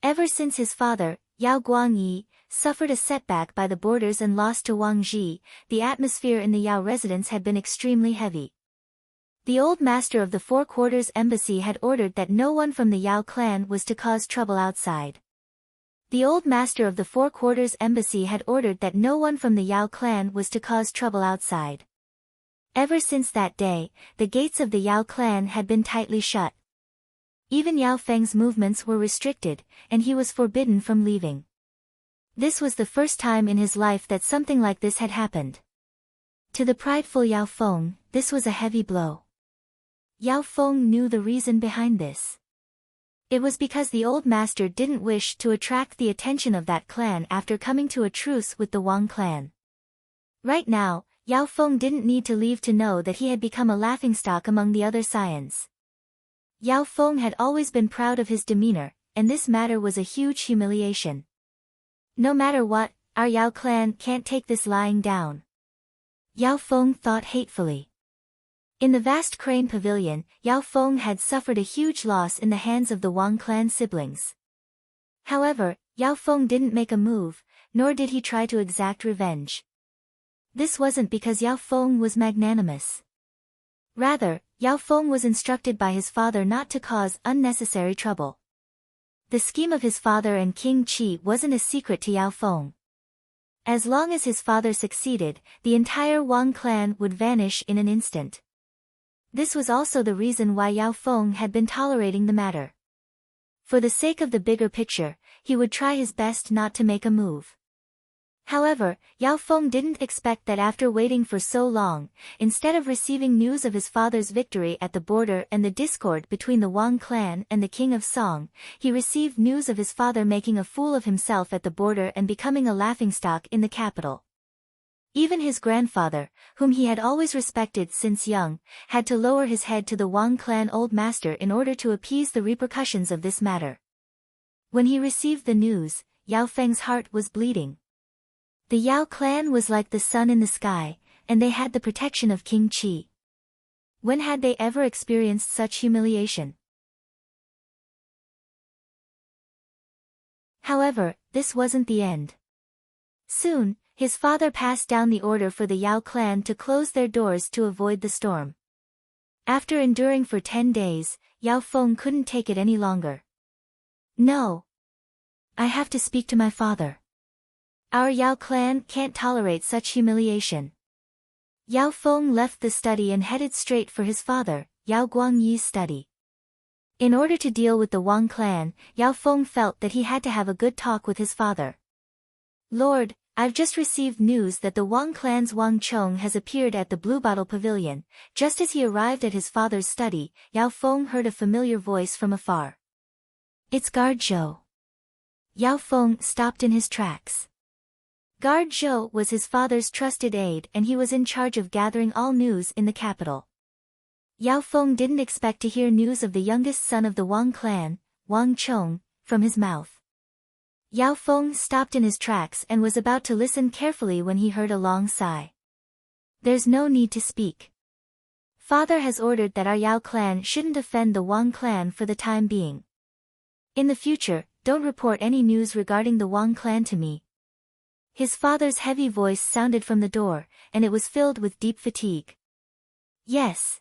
Ever since his father, Yao Guangyi, suffered a setback by the borders and lost to Wang Ji, the atmosphere in the Yao residence had been extremely heavy. The old master of the Four Quarters Embassy had ordered that no one from the Yao clan was to cause trouble outside. The old master of the Four Quarters Embassy had ordered that no one from the Yao clan was to cause trouble outside. Ever since that day, the gates of the Yao clan had been tightly shut. Even Yao Feng's movements were restricted, and he was forbidden from leaving. This was the first time in his life that something like this had happened. To the prideful Yao Feng, this was a heavy blow. Yao Feng knew the reason behind this. It was because the old master didn't wish to attract the attention of that clan after coming to a truce with the Wang clan. Right now, Yao Feng didn't need to leave to know that he had become a laughingstock among the other scions. Yao Feng had always been proud of his demeanor, and this matter was a huge humiliation. No matter what, our Yao clan can't take this lying down. Yao Feng thought hatefully. In the vast crane pavilion, Yao Feng had suffered a huge loss in the hands of the Wang clan siblings. However, Yao Feng didn't make a move, nor did he try to exact revenge. This wasn't because Yao Feng was magnanimous. Rather, Yao Feng was instructed by his father not to cause unnecessary trouble. The scheme of his father and King Qi wasn't a secret to Yao Feng. As long as his father succeeded, the entire Wang clan would vanish in an instant. This was also the reason why Yao Feng had been tolerating the matter. For the sake of the bigger picture, he would try his best not to make a move. However, Yao Feng didn't expect that after waiting for so long, instead of receiving news of his father's victory at the border and the discord between the Wang clan and the king of Song, he received news of his father making a fool of himself at the border and becoming a laughingstock in the capital. Even his grandfather, whom he had always respected since young, had to lower his head to the Wang clan old master in order to appease the repercussions of this matter. When he received the news, Yao Feng's heart was bleeding. The Yao clan was like the sun in the sky, and they had the protection of King Qi. When had they ever experienced such humiliation? However, this wasn't the end. Soon, his father passed down the order for the Yao clan to close their doors to avoid the storm. After enduring for 10 days, Yao Feng couldn't take it any longer. No. I have to speak to my father. Our Yao clan can't tolerate such humiliation. Yao Feng left the study and headed straight for his father, Yao Guangyi's study. In order to deal with the Wang clan, Yao Feng felt that he had to have a good talk with his father. Lord, I've just received news that the Wang clan's Wang Chong has appeared at the Blue Bottle Pavilion. Just as he arrived at his father's study, Yao Feng heard a familiar voice from afar. It's Guard Zhou. Yao Feng stopped in his tracks. Guard Zhou was his father's trusted aide and he was in charge of gathering all news in the capital. Yao Feng didn't expect to hear news of the youngest son of the Wang clan, Wang Chong, from his mouth. Yao Feng stopped in his tracks and was about to listen carefully when he heard a long sigh. There's no need to speak. Father has ordered that our Yao clan shouldn't offend the Wang clan for the time being. In the future, don't report any news regarding the Wang clan to me. His father's heavy voice sounded from the door, and it was filled with deep fatigue. Yes.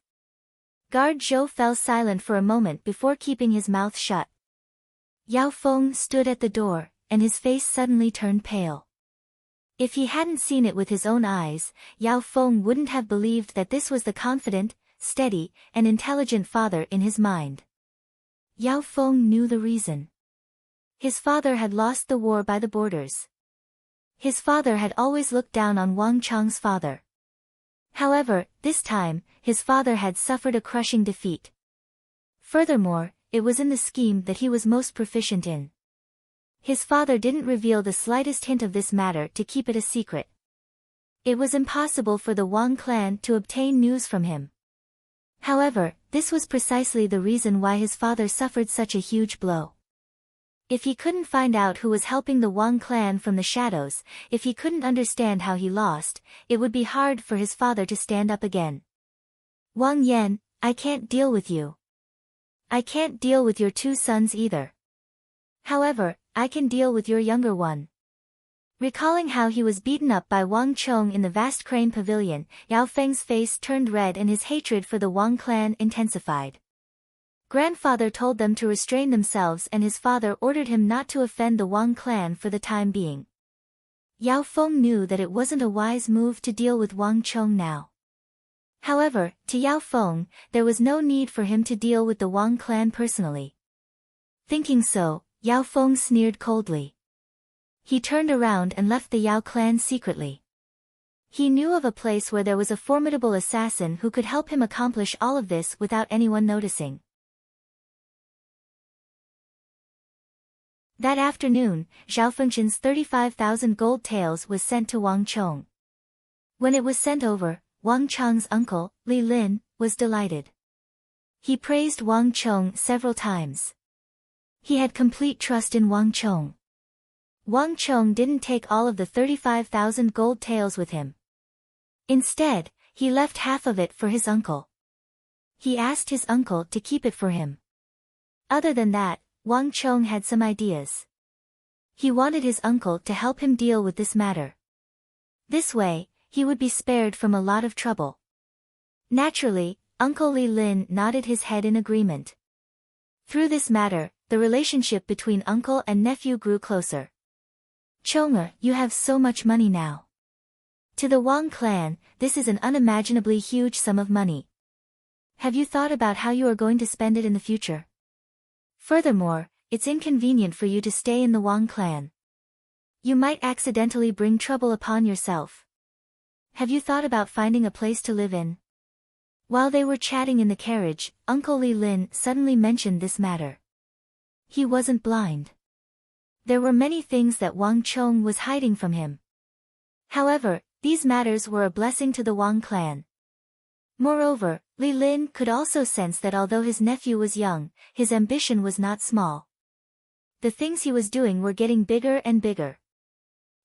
Guard Zhou fell silent for a moment before keeping his mouth shut. Yao Feng stood at the door, and his face suddenly turned pale. If he hadn't seen it with his own eyes, Yao Feng wouldn't have believed that this was the confident, steady, and intelligent father in his mind. Yao Feng knew the reason. His father had lost the war by the borders. His father had always looked down on Wang Chong's father. However, this time, his father had suffered a crushing defeat. Furthermore, it was in the scheme that he was most proficient in. His father didn't reveal the slightest hint of this matter to keep it a secret. It was impossible for the Wang clan to obtain news from him. However, this was precisely the reason why his father suffered such a huge blow. If he couldn't find out who was helping the Wang clan from the shadows, if he couldn't understand how he lost, it would be hard for his father to stand up again. Wang Yan, I can't deal with you. I can't deal with your 2 sons either. However, I can deal with your younger one. Recalling how he was beaten up by Wang Chong in the vast crane pavilion, Yao Feng's face turned red and his hatred for the Wang clan intensified. Grandfather told them to restrain themselves and his father ordered him not to offend the Wang clan for the time being. Yao Feng knew that it wasn't a wise move to deal with Wang Chong now. However, to Yao Feng, there was no need for him to deal with the Wang clan personally. Thinking so, Yao Feng sneered coldly. He turned around and left the Yao clan secretly. He knew of a place where there was a formidable assassin who could help him accomplish all of this without anyone noticing. That afternoon, Zhao Fengshan's 35,000 gold taels was sent to Wang Chong. When it was sent over, Wang Chong's uncle, Li Lin, was delighted. He praised Wang Chong several times. He had complete trust in Wang Chong. Wang Chong didn't take all of the 35,000 gold taels with him. Instead, he left half of it for his uncle. He asked his uncle to keep it for him. Other than that, Wang Chong had some ideas. He wanted his uncle to help him deal with this matter. This way, he would be spared from a lot of trouble. Naturally, Uncle Li Lin nodded his head in agreement. Through this matter, the relationship between uncle and nephew grew closer. Chong'er, you have so much money now. To the Wang clan, this is an unimaginably huge sum of money. Have you thought about how you are going to spend it in the future? Furthermore, it's inconvenient for you to stay in the Wang clan. You might accidentally bring trouble upon yourself. Have you thought about finding a place to live in? While they were chatting in the carriage, Uncle Li Lin suddenly mentioned this matter. He wasn't blind. There were many things that Wang Chong was hiding from him. However, these matters were a blessing to the Wang clan. Moreover, Li Lin could also sense that although his nephew was young, his ambition was not small. The things he was doing were getting bigger and bigger.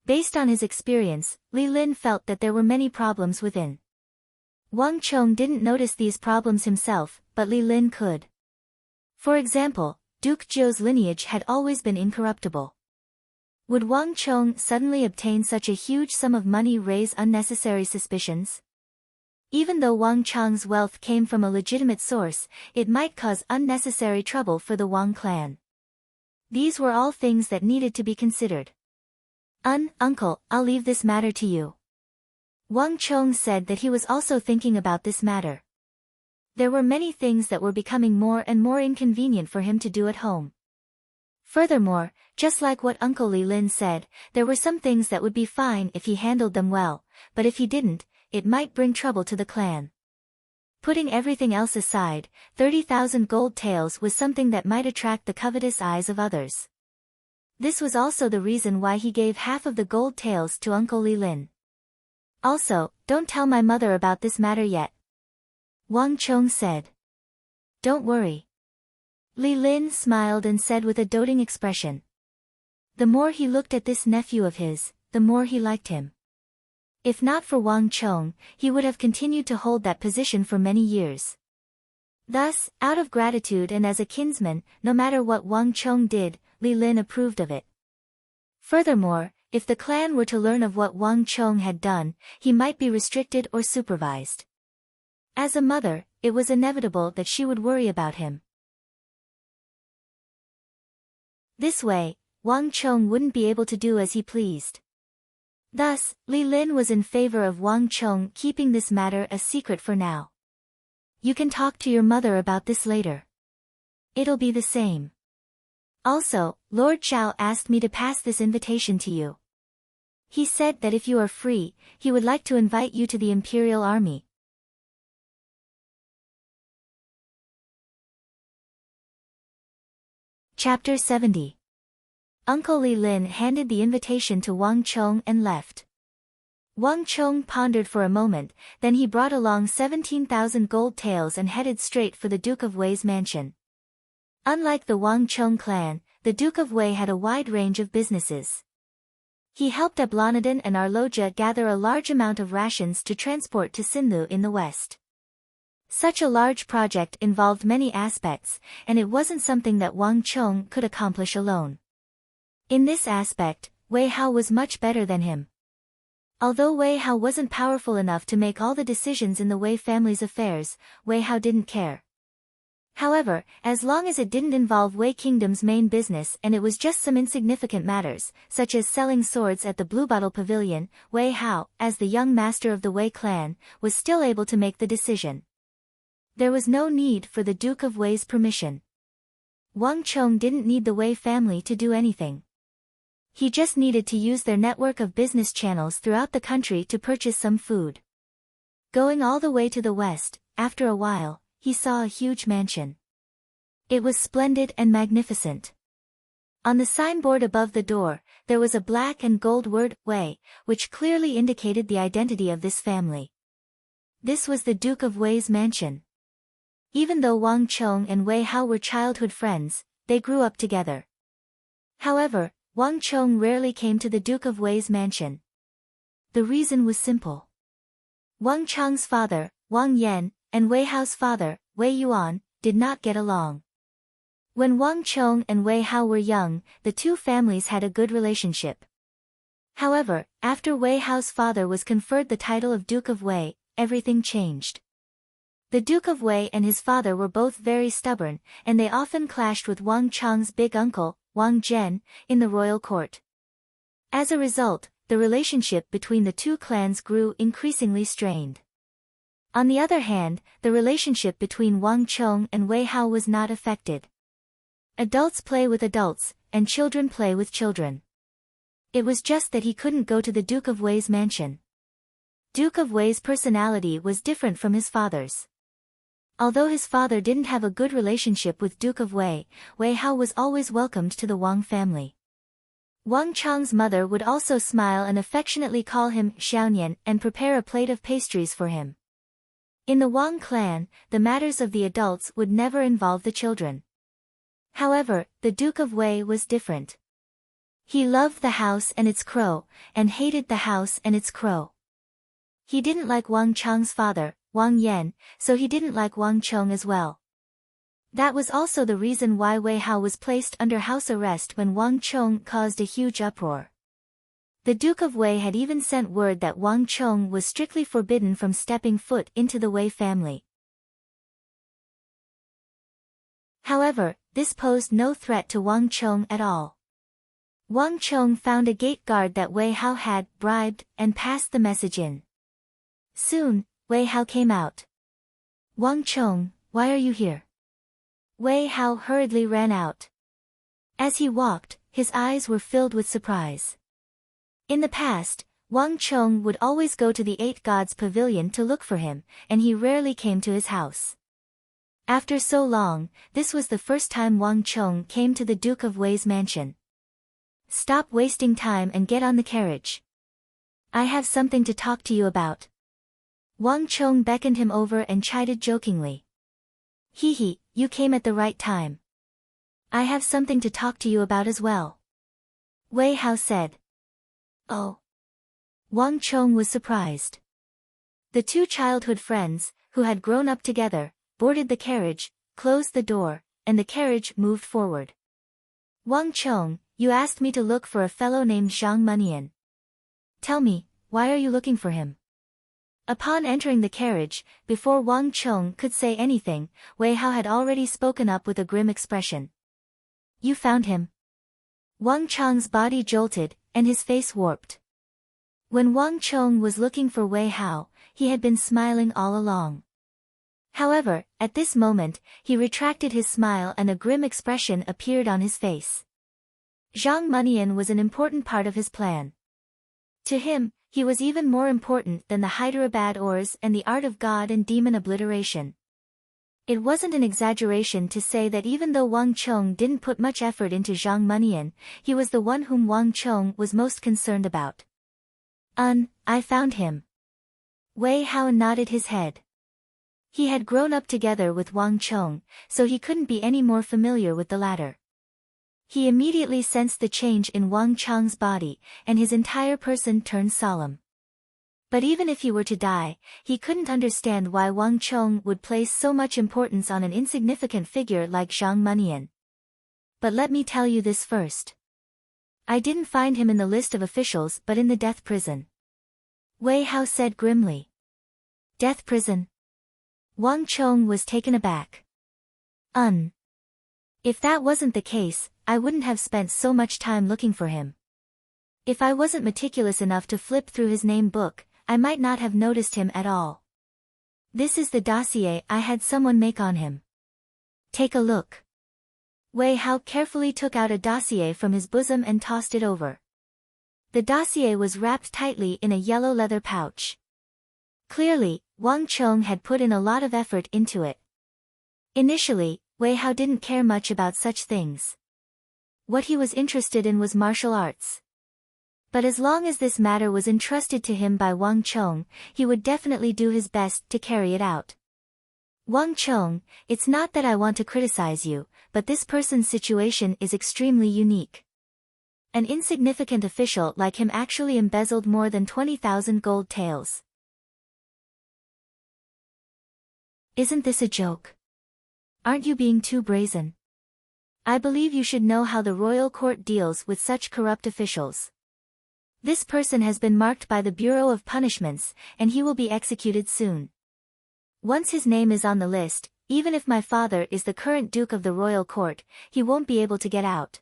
Based on his experience, Li Lin felt that there were many problems within. Wang Chong didn't notice these problems himself, but Li Lin could. For example, Duke Zhou's lineage had always been incorruptible. Would Wang Chong suddenly obtain such a huge sum of money raise unnecessary suspicions? Even though Wang Chong's wealth came from a legitimate source, it might cause unnecessary trouble for the Wang clan. These were all things that needed to be considered. Uncle, I'll leave this matter to you. Wang Chong said that he was also thinking about this matter. There were many things that were becoming more and more inconvenient for him to do at home. Furthermore, just like what Uncle Li Lin said, there were some things that would be fine if he handled them well, but if he didn't, it might bring trouble to the clan. Putting everything else aside, 30,000 gold taels was something that might attract the covetous eyes of others. This was also the reason why he gave half of the gold taels to Uncle Li Lin. Also, don't tell my mother about this matter yet. Wang Chong said. Don't worry. Li Lin smiled and said with a doting expression. The more he looked at this nephew of his, the more he liked him. If not for Wang Chong, he would have continued to hold that position for many years. Thus, out of gratitude and as a kinsman, no matter what Wang Chong did, Li Lin approved of it. Furthermore, if the clan were to learn of what Wang Chong had done, he might be restricted or supervised. As a mother, it was inevitable that she would worry about him. This way, Wang Chong wouldn't be able to do as he pleased. Thus, Li Lin was in favor of Wang Chong keeping this matter a secret for now. You can talk to your mother about this later. It'll be the same. Also, Lord Zhao asked me to pass this invitation to you. He said that if you are free, he would like to invite you to the Imperial Army. Chapter 70. Uncle Li Lin handed the invitation to Wang Chong and left. Wang Chong pondered for a moment, then he brought along 17,000 gold taels and headed straight for the Duke of Wei's mansion. Unlike the Wang Chong clan, the Duke of Wei had a wide range of businesses. He helped Ablonadin and Arloja gather a large amount of rations to transport to Sinlu in the west. Such a large project involved many aspects, and it wasn't something that Wang Chong could accomplish alone. In this aspect, Wei Hao was much better than him. Although Wei Hao wasn't powerful enough to make all the decisions in the Wei family's affairs, Wei Hao didn't care. However, as long as it didn't involve Wei Kingdom's main business and it was just some insignificant matters, such as selling swords at the Bluebottle Pavilion, Wei Hao, as the young master of the Wei clan, was still able to make the decision. There was no need for the Duke of Wei's permission. Wang Chong didn't need the Wei family to do anything. He just needed to use their network of business channels throughout the country to purchase some food. Going all the way to the west, after a while, he saw a huge mansion. It was splendid and magnificent. On the signboard above the door, there was a black and gold word, Wei, which clearly indicated the identity of this family. This was the Duke of Wei's mansion. Even though Wang Chong and Wei Hao were childhood friends, they grew up together. However, Wang Chong rarely came to the Duke of Wei's mansion. The reason was simple. Wang Chong's father, Wang Yan, and Wei Hao's father, Wei Yuan, did not get along. When Wang Chong and Wei Hao were young, the two families had a good relationship. However, after Wei Hao's father was conferred the title of Duke of Wei, everything changed. The Duke of Wei and his father were both very stubborn, and they often clashed with Wang Chong's big uncle, Wang Zhen, in the royal court. As a result, the relationship between the two clans grew increasingly strained. On the other hand, the relationship between Wang Chong and Wei Hao was not affected. Adults play with adults, and children play with children. It was just that he couldn't go to the Duke of Wei's mansion. Duke of Wei's personality was different from his father's. Although his father didn't have a good relationship with Duke of Wei, Wei Hao was always welcomed to the Wang family. Wang Chong's mother would also smile and affectionately call him Xiaonian and prepare a plate of pastries for him. In the Wang clan, the matters of the adults would never involve the children. However, the Duke of Wei was different. He loved the house and its crow, and hated the house and its crow. He didn't like Wang Chong's father, Wang Yan, so he didn't like Wang Chong as well. That was also the reason why Wei Hao was placed under house arrest when Wang Chong caused a huge uproar. The Duke of Wei had even sent word that Wang Chong was strictly forbidden from stepping foot into the Wei family. However, this posed no threat to Wang Chong at all. Wang Chong found a gate guard that Wei Hao had bribed and passed the message in. Soon, Wei Hao came out. "Wang Chong, why are you here?" Wei Hao hurriedly ran out. As he walked, his eyes were filled with surprise. In the past, Wang Chong would always go to the Eight Gods Pavilion to look for him, and he rarely came to his house. After so long, this was the first time Wang Chong came to the Duke of Wei's mansion. "Stop wasting time and get on the carriage. I have something to talk to you about." Wang Chong beckoned him over and chided jokingly. "Hee, you came at the right time. I have something to talk to you about as well," Wei Hao said. "Oh." Wang Chong was surprised. The two childhood friends, who had grown up together, boarded the carriage, closed the door, and the carriage moved forward. "Wang Chong, you asked me to look for a fellow named Zhang Munian. Tell me, why are you looking for him?" Upon entering the carriage, before Wang Chong could say anything, Wei Hao had already spoken up with a grim expression. "You found him?" Wang Chong's body jolted, and his face warped. When Wang Chong was looking for Wei Hao, he had been smiling all along. However, at this moment, he retracted his smile and a grim expression appeared on his face. Zhang Munian was an important part of his plan. To him, he was even more important than the Hyderabad ores and the art of god and demon obliteration. It wasn't an exaggeration to say that even though Wang Chong didn't put much effort into Zhang Munian, he was the one whom Wang Chong was most concerned about. I found him." Wei Hao nodded his head. He had grown up together with Wang Chong, so he couldn't be any more familiar with the latter. He immediately sensed the change in Wang Chong's body, and his entire person turned solemn. But even if he were to die, he couldn't understand why Wang Chong would place so much importance on an insignificant figure like Zhang Munian. "But let me tell you this first. I didn't find him in the list of officials but in the death prison," Wei Hao said grimly. "Death prison?" Wang Chong was taken aback. If that wasn't the case, I wouldn't have spent so much time looking for him. If I wasn't meticulous enough to flip through his name book, I might not have noticed him at all. This is the dossier I had someone make on him. Take a look." Wei Hao carefully took out a dossier from his bosom and tossed it over. The dossier was wrapped tightly in a yellow leather pouch. Clearly, Wang Chong had put in a lot of effort into it. Initially, Wei Hao didn't care much about such things. What he was interested in was martial arts. But as long as this matter was entrusted to him by Wang Chong, he would definitely do his best to carry it out. "Wang Chong, it's not that I want to criticize you, but this person's situation is extremely unique. An insignificant official like him actually embezzled more than 20,000 gold taels. Isn't this a joke? Aren't you being too brazen? I believe you should know how the royal court deals with such corrupt officials. This person has been marked by the Bureau of Punishments, and he will be executed soon. Once his name is on the list, even if my father is the current Duke of the Royal Court, he won't be able to get out.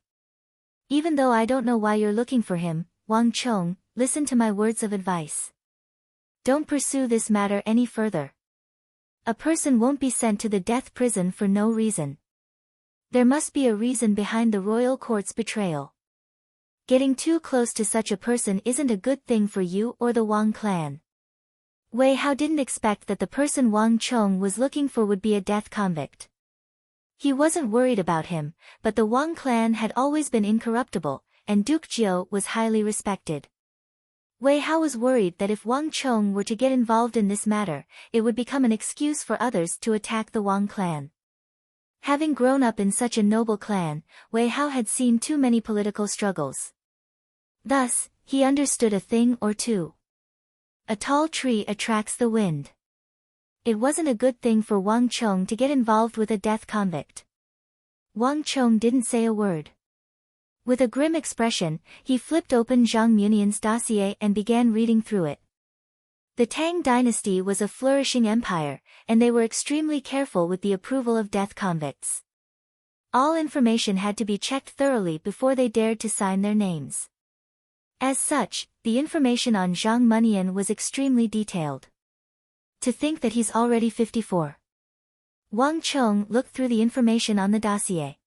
Even though I don't know why you're looking for him, Wang Chong, listen to my words of advice. Don't pursue this matter any further. A person won't be sent to the death prison for no reason. There must be a reason behind the royal court's betrayal. Getting too close to such a person isn't a good thing for you or the Wang clan. Wei Hao didn't expect that the person Wang Chong was looking for would be a death convict. He wasn't worried about him, but the Wang clan had always been incorruptible, and Duke Jiao was highly respected. Wei Hao was worried that if Wang Chong were to get involved in this matter, it would become an excuse for others to attack the Wang clan. Having grown up in such a noble clan, Wei Hao had seen too many political struggles. Thus, he understood a thing or two. A tall tree attracts the wind. It wasn't a good thing for Wang Chong to get involved with a death convict. Wang Chong didn't say a word. With a grim expression, he flipped open Zhang Munian's dossier and began reading through it. The Tang dynasty was a flourishing empire, and they were extremely careful with the approval of death convicts. All information had to be checked thoroughly before they dared to sign their names. As such, the information on Zhang Munian was extremely detailed. To think that he's already 54. Wang Chong looked through the information on the dossier.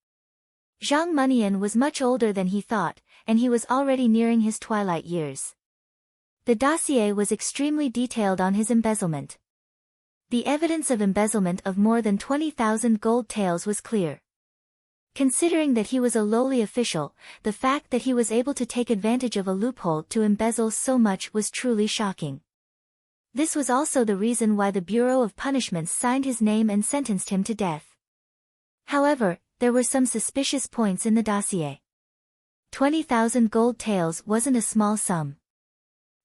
Zhang Munian was much older than he thought, and he was already nearing his twilight years. The dossier was extremely detailed on his embezzlement. The evidence of embezzlement of more than 20,000 gold taels was clear. Considering that he was a lowly official, the fact that he was able to take advantage of a loophole to embezzle so much was truly shocking. This was also the reason why the Bureau of Punishments signed his name and sentenced him to death. However, there were some suspicious points in the dossier. 20,000 gold taels wasn't a small sum.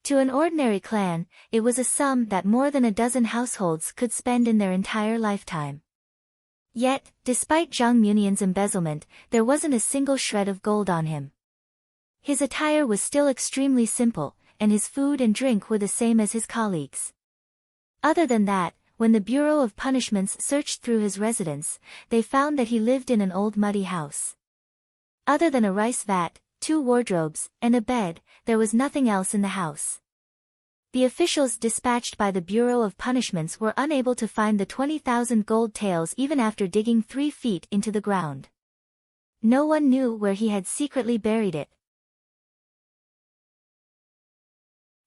To an ordinary clan, it was a sum that more than a dozen households could spend in their entire lifetime. Yet, despite Zhang Munian's embezzlement, there wasn't a single shred of gold on him. His attire was still extremely simple, and his food and drink were the same as his colleagues. Other than that, when the Bureau of Punishments searched through his residence, they found that he lived in an old muddy house. Other than a rice vat, 2 wardrobes, and a bed, there was nothing else in the house. The officials dispatched by the Bureau of Punishments were unable to find the 20,000 gold taels even after digging 3 feet into the ground. No one knew where he had secretly buried it.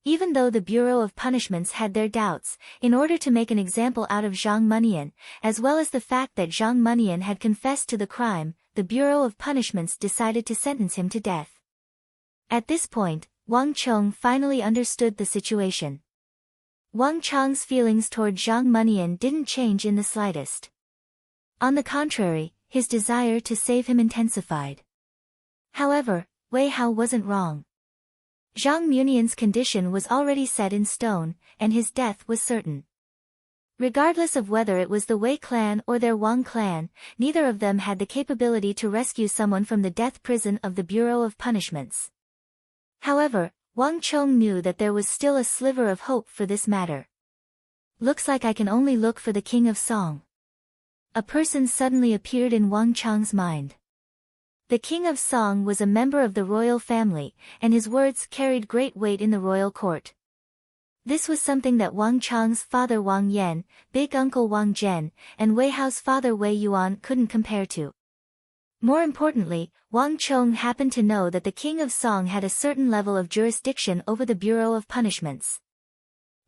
Even though the Bureau of Punishments had their doubts, in order to make an example out of Zhang Munian, as well as the fact that Zhang Munian had confessed to the crime, the Bureau of Punishments decided to sentence him to death. At this point, Wang Chong finally understood the situation. Wang Chong's feelings toward Zhang Munian didn't change in the slightest. On the contrary, his desire to save him intensified. However, Wei Hao wasn't wrong. Zhang Munian's condition was already set in stone, and his death was certain. Regardless of whether it was the Wei clan or their Wang clan, neither of them had the capability to rescue someone from the death prison of the Bureau of Punishments. However, Wang Chong knew that there was still a sliver of hope for this matter. Looks like I can only look for the King of Song. A person suddenly appeared in Wang Chong's mind. The King of Song was a member of the royal family, and his words carried great weight in the royal court. This was something that Wang Chong's father Wang Yan, big uncle Wang Zhen, and Wei Hao's father Wei Yuan couldn't compare to. More importantly, Wang Chong happened to know that the King of Song had a certain level of jurisdiction over the Bureau of Punishments.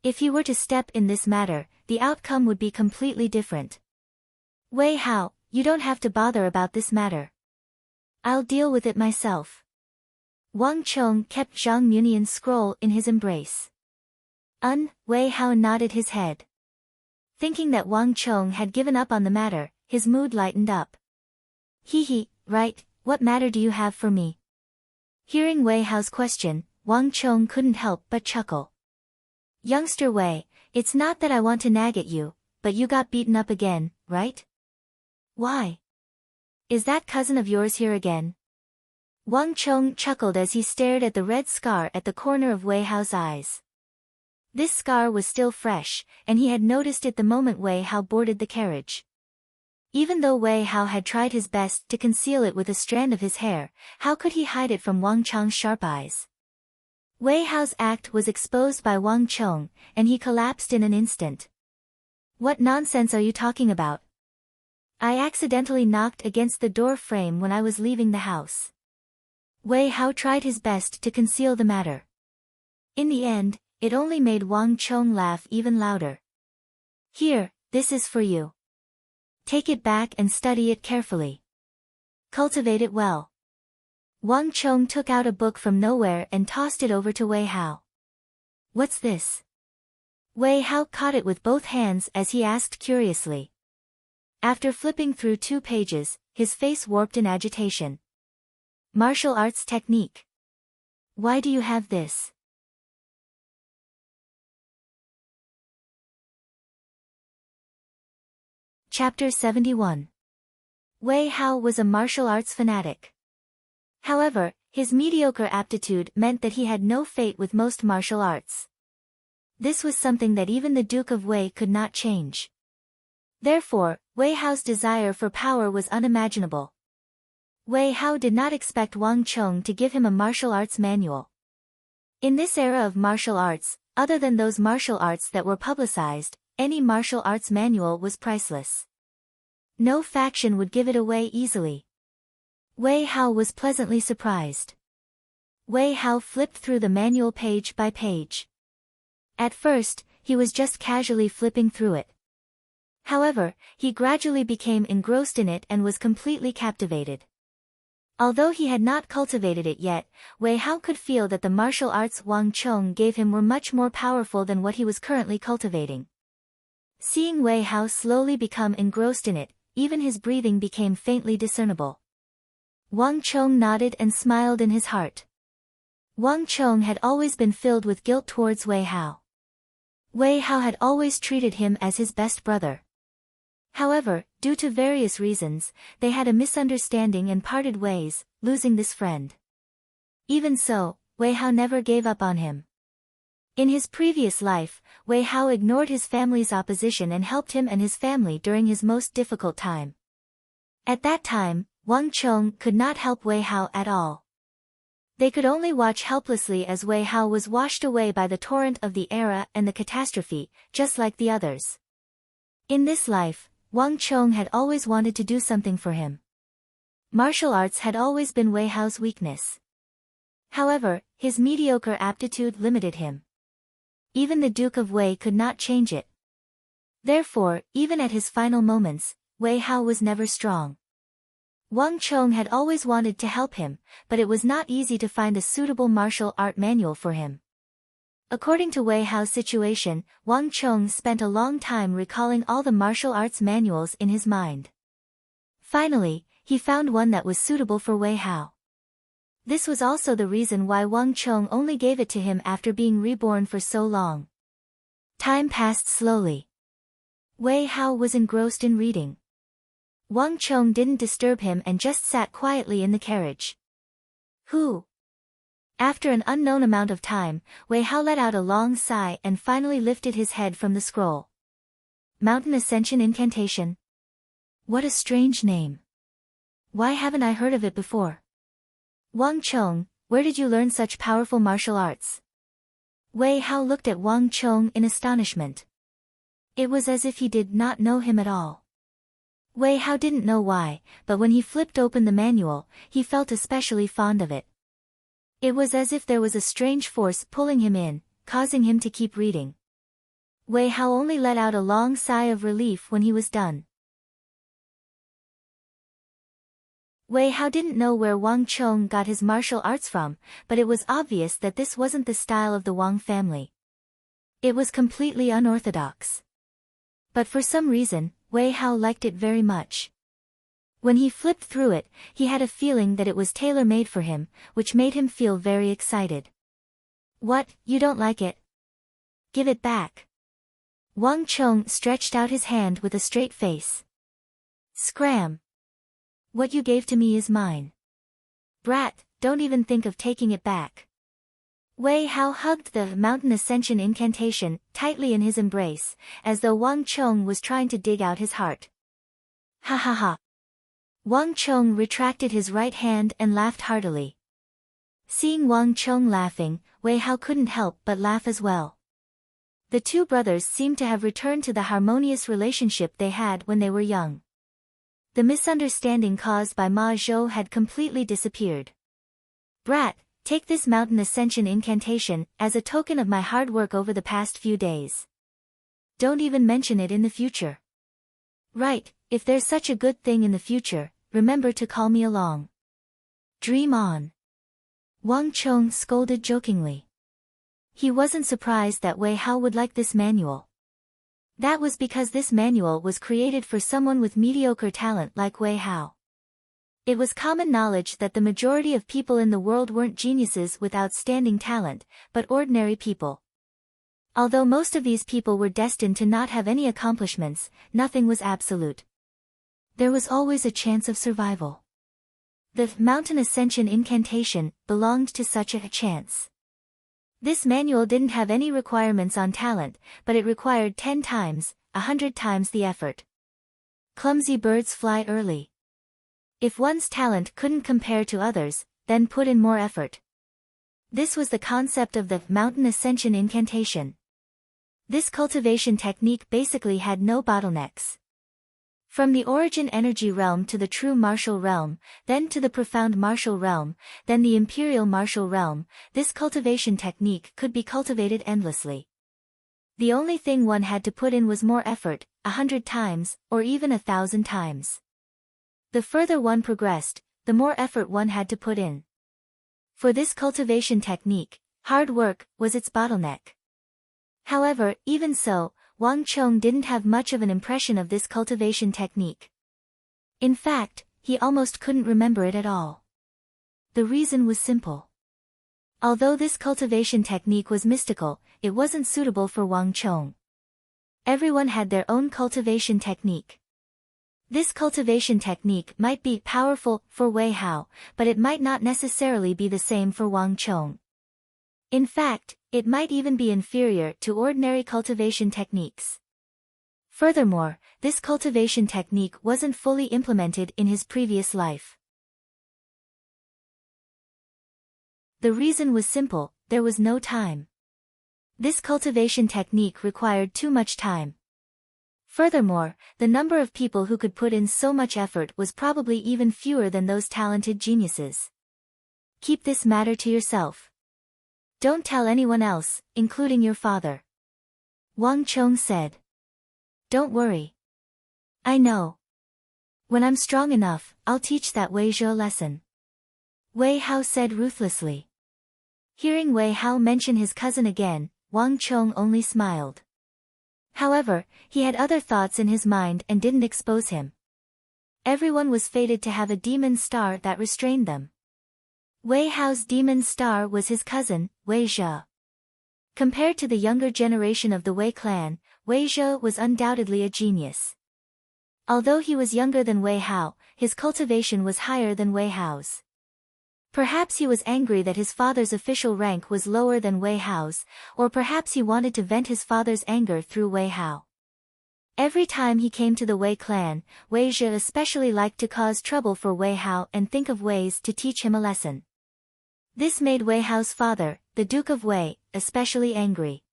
If he were to step in this matter, the outcome would be completely different. Wei Hao, you don't have to bother about this matter. I'll deal with it myself. Wang Chong kept Zhang Munian's scroll in his embrace. Wei Hao nodded his head. Thinking that Wang Chong had given up on the matter, his mood lightened up. Right, what matter do you have for me? Hearing Wei Hao's question, Wang Chong couldn't help but chuckle. Youngster Wei, it's not that I want to nag at you, but you got beaten up again, right? Why? Is that cousin of yours here again? Wang Chong chuckled as he stared at the red scar at the corner of Wei Hao's eyes. This scar was still fresh, and he had noticed it the moment Wei Hao boarded the carriage. Even though Wei Hao had tried his best to conceal it with a strand of his hair, how could he hide it from Wang Chong's sharp eyes? Wei Hao's act was exposed by Wang Chong, and he collapsed in an instant. What nonsense are you talking about? I accidentally knocked against the door frame when I was leaving the house. Wei Hao tried his best to conceal the matter. In the end, it only made Wang Chong laugh even louder. Here, this is for you. Take it back and study it carefully. Cultivate it well. Wang Chong took out a book from nowhere and tossed it over to Wei Hao. What's this? Wei Hao caught it with both hands as he asked curiously. After flipping through 2 pages, his face warped in agitation. Martial arts technique. Why do you have this? Chapter 71. Wei Hao was a martial arts fanatic. However, his mediocre aptitude meant that he had no fate with most martial arts. This was something that even the Duke of Wei could not change. Therefore, Wei Hao's desire for power was unimaginable. Wei Hao did not expect Wang Chong to give him a martial arts manual. In this era of martial arts, other than those martial arts that were publicized, any martial arts manual was priceless. No faction would give it away easily. Wei Hao was pleasantly surprised. Wei Hao flipped through the manual page by page. At first, he was just casually flipping through it. However, he gradually became engrossed in it and was completely captivated. Although he had not cultivated it yet, Wei Hao could feel that the martial arts Wang Chong gave him were much more powerful than what he was currently cultivating. Seeing Wei Hao slowly become engrossed in it, even his breathing became faintly discernible. Wang Chong nodded and smiled in his heart. Wang Chong had always been filled with guilt towards Wei Hao. Wei Hao had always treated him as his best brother. However, due to various reasons, they had a misunderstanding and parted ways, losing this friend. Even so, Wei Hao never gave up on him. In his previous life, Wei Hao ignored his family's opposition and helped him and his family during his most difficult time. At that time, Wang Chong could not help Wei Hao at all. They could only watch helplessly as Wei Hao was washed away by the torrent of the era and the catastrophe, just like the others. In this life, Wang Chong had always wanted to do something for him. Martial arts had always been Wei Hao's weakness. However, his mediocre aptitude limited him. Even the Duke of Wei could not change it. Therefore, even at his final moments, Wei Hao was never strong. Wang Chong had always wanted to help him, but it was not easy to find a suitable martial art manual for him. According to Wei Hao's situation, Wang Chong spent a long time recalling all the martial arts manuals in his mind. Finally, he found one that was suitable for Wei Hao. This was also the reason why Wang Chong only gave it to him after being reborn for so long. Time passed slowly. Wei Hao was engrossed in reading. Wang Chong didn't disturb him and just sat quietly in the carriage. Who? After an unknown amount of time, Wei Hao let out a long sigh and finally lifted his head from the scroll. Mountain Ascension Incantation. What a strange name. Why haven't I heard of it before? Wang Chong, where did you learn such powerful martial arts? Wei Hao looked at Wang Chong in astonishment. It was as if he did not know him at all. Wei Hao didn't know why, but when he flipped open the manual, he felt especially fond of it. It was as if there was a strange force pulling him in, causing him to keep reading. Wei Hao only let out a long sigh of relief when he was done. Wei Hao didn't know where Wang Chong got his martial arts from, but it was obvious that this wasn't the style of the Wang family. It was completely unorthodox. But for some reason, Wei Hao liked it very much. When he flipped through it, he had a feeling that it was tailor-made for him, which made him feel very excited. What, you don't like it? Give it back. Wang Chong stretched out his hand with a straight face. Scram! What you gave to me is mine. Brat, don't even think of taking it back. Wei Hao hugged the Mountain Ascension Incantation tightly in his embrace, as though Wang Chong was trying to dig out his heart. Ha ha ha. Wang Chong retracted his right hand and laughed heartily. Seeing Wang Chong laughing, Wei Hao couldn't help but laugh as well. The two brothers seemed to have returned to the harmonious relationship they had when they were young. The misunderstanding caused by Ma Zhou had completely disappeared. "Brat, take this mountain ascension incantation as a token of my hard work over the past few days. Don't even mention it in the future. Right, if there's such a good thing in the future, remember to call me along. Dream on." Wang Chong scolded jokingly. He wasn't surprised that Wei Hao would like this manual. That was because this manual was created for someone with mediocre talent like Wei Hao. It was common knowledge that the majority of people in the world weren't geniuses with outstanding talent, but ordinary people. Although most of these people were destined to not have any accomplishments, nothing was absolute. There was always a chance of survival. The mountain ascension incantation belonged to such a chance. This manual didn't have any requirements on talent, but it required 10 times, 100 times the effort. Clumsy birds fly early. If one's talent couldn't compare to others, then put in more effort. This was the concept of the mountain ascension incantation. This cultivation technique basically had no bottlenecks. From the origin energy realm to the true martial realm, then to the profound martial realm, then the imperial martial realm, this cultivation technique could be cultivated endlessly. The only thing one had to put in was more effort, 100 times, or even 1,000 times. The further one progressed, the more effort one had to put in. For this cultivation technique, hard work was its bottleneck. However, even so, Wang Chong didn't have much of an impression of this cultivation technique. In fact, he almost couldn't remember it at all. The reason was simple. Although this cultivation technique was mystical, it wasn't suitable for Wang Chong. Everyone had their own cultivation technique. This cultivation technique might be powerful for Wei Hao, but it might not necessarily be the same for Wang Chong. In fact, it might even be inferior to ordinary cultivation techniques. Furthermore, this cultivation technique wasn't fully implemented in his previous life. The reason was simple: there was no time. This cultivation technique required too much time. Furthermore, the number of people who could put in so much effort was probably even fewer than those talented geniuses. Keep this matter to yourself. Don't tell anyone else, including your father. Wang Chong said. Don't worry. I know. When I'm strong enough, I'll teach that Wei Zhou lesson. Wei Hao said ruthlessly. Hearing Wei Hao mention his cousin again, Wang Chong only smiled. However, he had other thoughts in his mind and didn't expose him. Everyone was fated to have a demon star that restrained them. Wei Hao's demon star was his cousin, Wei Zhou. Compared to the younger generation of the Wei clan, Wei Zhou was undoubtedly a genius. Although he was younger than Wei Hao, his cultivation was higher than Wei Hao's. Perhaps he was angry that his father's official rank was lower than Wei Hao's, or perhaps he wanted to vent his father's anger through Wei Hao. Every time he came to the Wei clan, Wei Zhou especially liked to cause trouble for Wei Hao and think of ways to teach him a lesson. This made Wei Hao's father, the Duke of Wei, especially angry.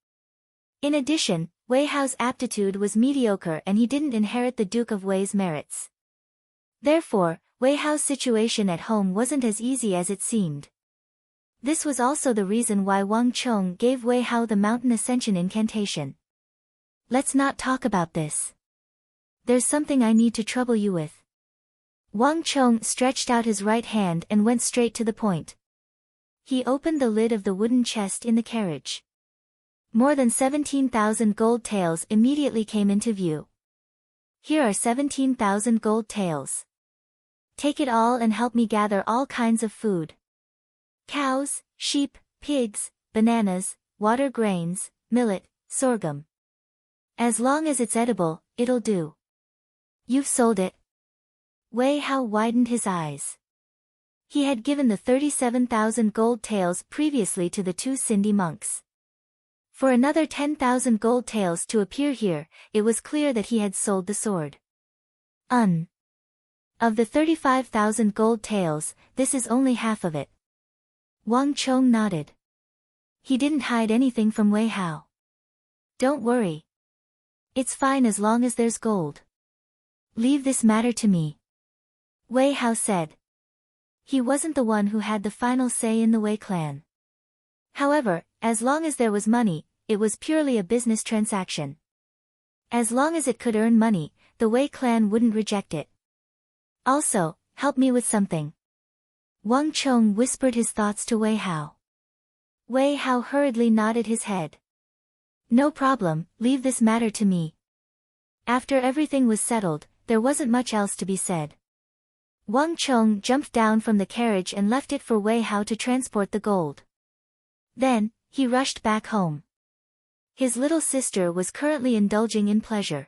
In addition, Wei Hao's aptitude was mediocre and he didn't inherit the Duke of Wei's merits. Therefore, Wei Hao's situation at home wasn't as easy as it seemed. This was also the reason why Wang Chong gave Wei Hao the mountain ascension incantation. Let's not talk about this. There's something I need to trouble you with. Wang Chong stretched out his right hand and went straight to the point. He opened the lid of the wooden chest in the carriage. More than 17,000 gold taels immediately came into view. Here are 17,000 gold taels. Take it all and help me gather all kinds of food. Cows, sheep, pigs, bananas, water grains, millet, sorghum. As long as it's edible, it'll do. You've sold it. Wei Hao widened his eyes. He had given the 37,000 gold taels previously to the two Cindy monks. For another 10,000 gold taels to appear here, it was clear that he had sold the sword. Of the 35,000 gold taels, this is only half of it. Wang Chong nodded. He didn't hide anything from Wei Hao. Don't worry. It's fine as long as there's gold. Leave this matter to me. Wei Hao said. He wasn't the one who had the final say in the Wei clan. However, as long as there was money, it was purely a business transaction. As long as it could earn money, the Wei clan wouldn't reject it. Also, help me with something. Wang Chong whispered his thoughts to Wei Hao. Wei Hao hurriedly nodded his head. No problem, leave this matter to me. After everything was settled, there wasn't much else to be said. Wang Chong jumped down from the carriage and left it for Wei Hao to transport the gold. Then, he rushed back home. His little sister was currently indulging in pleasure.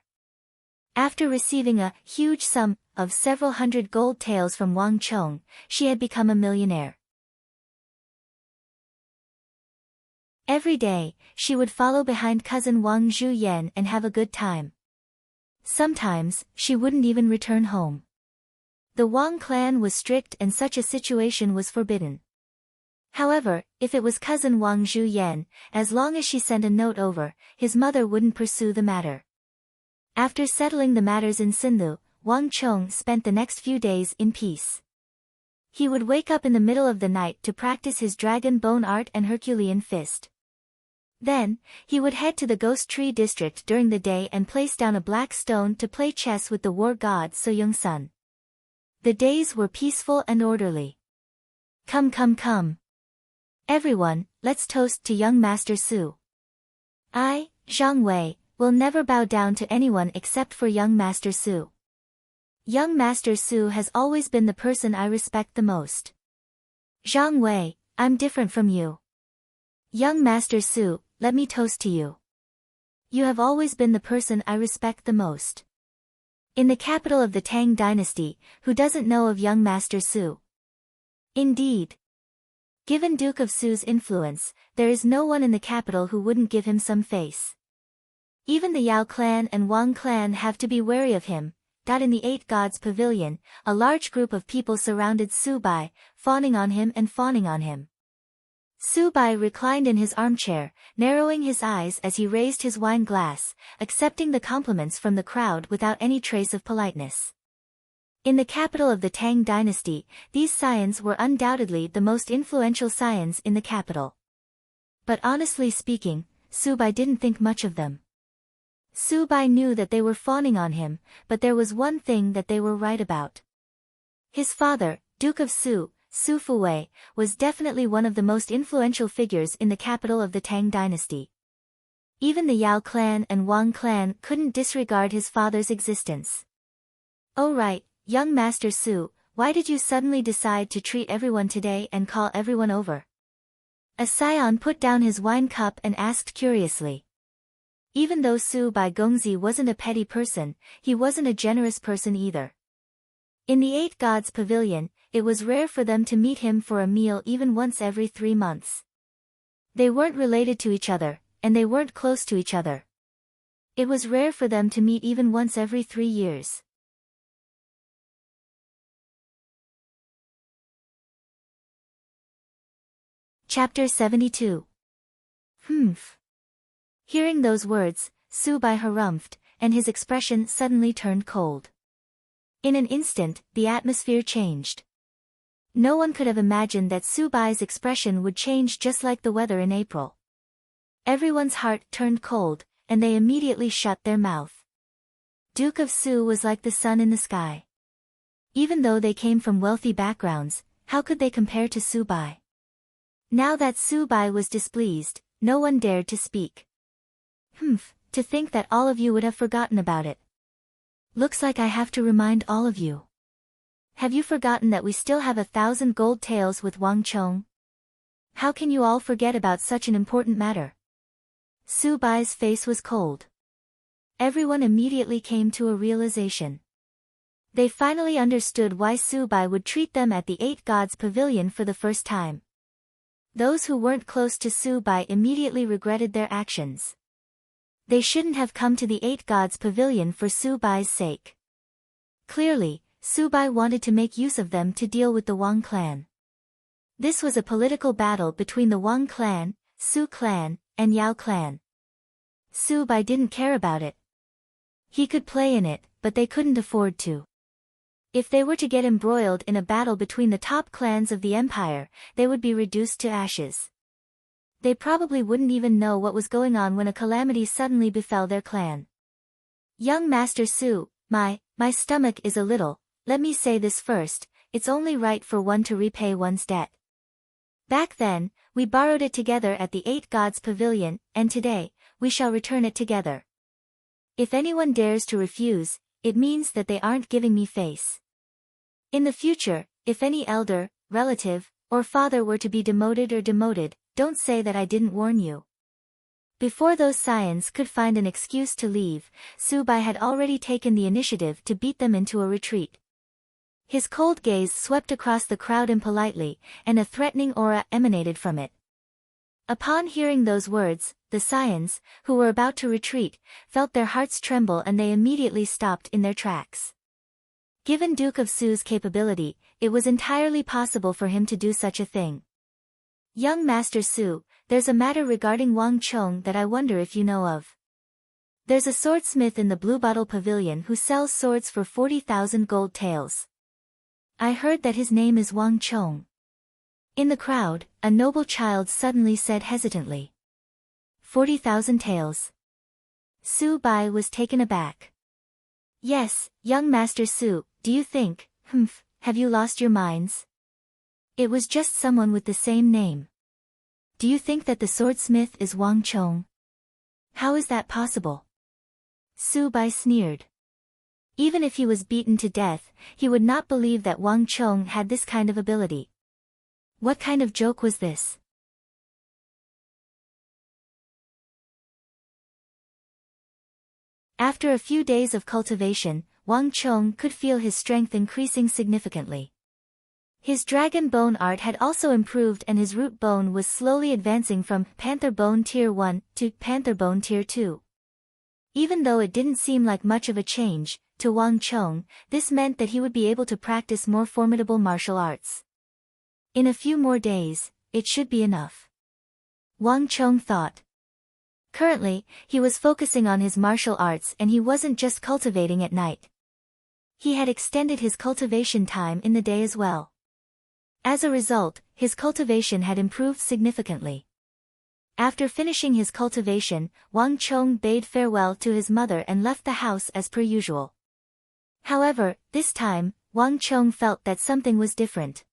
After receiving a huge sum of several hundred gold taels from Wang Chong, she had become a millionaire. Every day, she would follow behind cousin Wang Zhuyan and have a good time. Sometimes, she wouldn't even return home. The Wang clan was strict and such a situation was forbidden. However, if it was cousin Wang Zhuyan, as long as she sent a note over, his mother wouldn't pursue the matter. After settling the matters in Sindhu, Wang Chong spent the next few days in peace. He would wake up in the middle of the night to practice his dragon bone art and Herculean fist. Then, he would head to the Ghost Tree district during the day and place down a black stone to play chess with the war god So-young-sun. The days were peaceful and orderly. Come. Everyone, let's toast to young Master Su. I, Zhang Wei, will never bow down to anyone except for young Master Su. Young Master Su has always been the person I respect the most. Zhang Wei, I'm different from you. Young Master Su, let me toast to you. You have always been the person I respect the most. In the capital of the Tang dynasty, who doesn't know of young Master Su? Indeed. Given Duke of Su's influence, there is no one in the capital who wouldn't give him some face. Even the Yao clan and Wang clan have to be wary of him. In the Eight Gods Pavilion, a large group of people surrounded Su Bai, fawning on him. Su Bai reclined in his armchair, narrowing his eyes as he raised his wine glass, accepting the compliments from the crowd without any trace of politeness. In the capital of the Tang dynasty, these scions were undoubtedly the most influential scions in the capital. But honestly speaking, Su Bai didn't think much of them. Su Bai knew that they were fawning on him, but there was one thing that they were right about. His father, Duke of Su, Su Fuwei, was definitely one of the most influential figures in the capital of the Tang dynasty. Even the Yao clan and Wang clan couldn't disregard his father's existence. Oh right, young Master Su, why did you suddenly decide to treat everyone today and call everyone over? A scion put down his wine cup and asked curiously. Even though Su Bai Gongzi wasn't a petty person, he wasn't a generous person either. In the Eight Gods Pavilion, it was rare for them to meet him for a meal even once every 3 months. They weren't related to each other, and they weren't close to each other. It was rare for them to meet even once every 3 years. Chapter 72. Humph. Hearing those words, Su Bai harumphed, and his expression suddenly turned cold. In an instant, the atmosphere changed. No one could have imagined that Su Bai's expression would change just like the weather in April. Everyone's heart turned cold, and they immediately shut their mouth. Duke of Su was like the sun in the sky. Even though they came from wealthy backgrounds, how could they compare to Su Bai? Now that Su Bai was displeased, no one dared to speak. Humph, to think that all of you would have forgotten about it. Looks like I have to remind all of you. Have you forgotten that we still have 1,000 gold taels with Wang Chong? How can you all forget about such an important matter? Su Bai's face was cold. Everyone immediately came to a realization. They finally understood why Su Bai would treat them at the Eight Gods Pavilion for the first time. Those who weren't close to Su Bai immediately regretted their actions. They shouldn't have come to the Eight Gods Pavilion for Su Bai's sake. Clearly, Su Bai wanted to make use of them to deal with the Wang clan. This was a political battle between the Wang clan, Su clan, and Yao clan. Su Bai didn't care about it. He could play in it, but they couldn't afford to. If they were to get embroiled in a battle between the top clans of the empire, they would be reduced to ashes. They probably wouldn't even know what was going on when a calamity suddenly befell their clan. Young Master Su, my stomach is a little, let me say this first, it's only right for one to repay one's debt. Back then, we borrowed it together at the Eight Gods Pavilion, and today, we shall return it together. If anyone dares to refuse, it means that they aren't giving me face. In the future, if any elder, relative, or father were to be demoted, don't say that I didn't warn you. Before those scions could find an excuse to leave, Su Bai had already taken the initiative to beat them into a retreat. His cold gaze swept across the crowd impolitely, and a threatening aura emanated from it. Upon hearing those words, the scions, who were about to retreat, felt their hearts tremble and they immediately stopped in their tracks. Given Duke of Su's capability, it was entirely possible for him to do such a thing. Young Master Su, there's a matter regarding Wang Chong that I wonder if you know of. There's a swordsmith in the Blue Bottle Pavilion who sells swords for 40,000 gold taels. I heard that his name is Wang Chong. In the crowd, a noble child suddenly said hesitantly. 40,000 taels. Su Bai was taken aback. Yes, young Master Su, do you think, have you lost your minds? It was just someone with the same name. Do you think that the swordsmith is Wang Chong? How is that possible? Su Bai sneered. Even if he was beaten to death, he would not believe that Wang Chong had this kind of ability. What kind of joke was this? After a few days of cultivation, Wang Chong could feel his strength increasing significantly. His dragon bone art had also improved and his root bone was slowly advancing from Panther Bone Tier 1 to Panther Bone Tier 2. Even though it didn't seem like much of a change, to Wang Chong, this meant that he would be able to practice more formidable martial arts. In a few more days, it should be enough. Wang Chong thought. Currently, he was focusing on his martial arts and he wasn't just cultivating at night. He had extended his cultivation time in the day as well. As a result, his cultivation had improved significantly. After finishing his cultivation, Wang Chong bade farewell to his mother and left the house as per usual. However, this time, Wang Chong felt that something was different.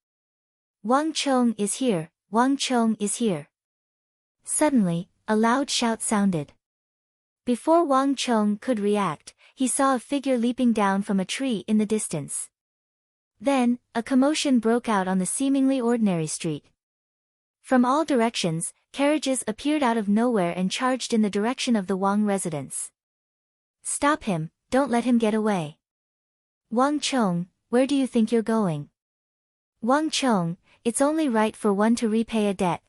Wang Chong is here, Wang Chong is here. Suddenly, a loud shout sounded. Before Wang Chong could react, he saw a figure leaping down from a tree in the distance. Then, a commotion broke out on the seemingly ordinary street. From all directions, carriages appeared out of nowhere and charged in the direction of the Wang residence. Stop him, don't let him get away. Wang Chong, where do you think you're going? Wang Chong, it's only right for one to repay a debt.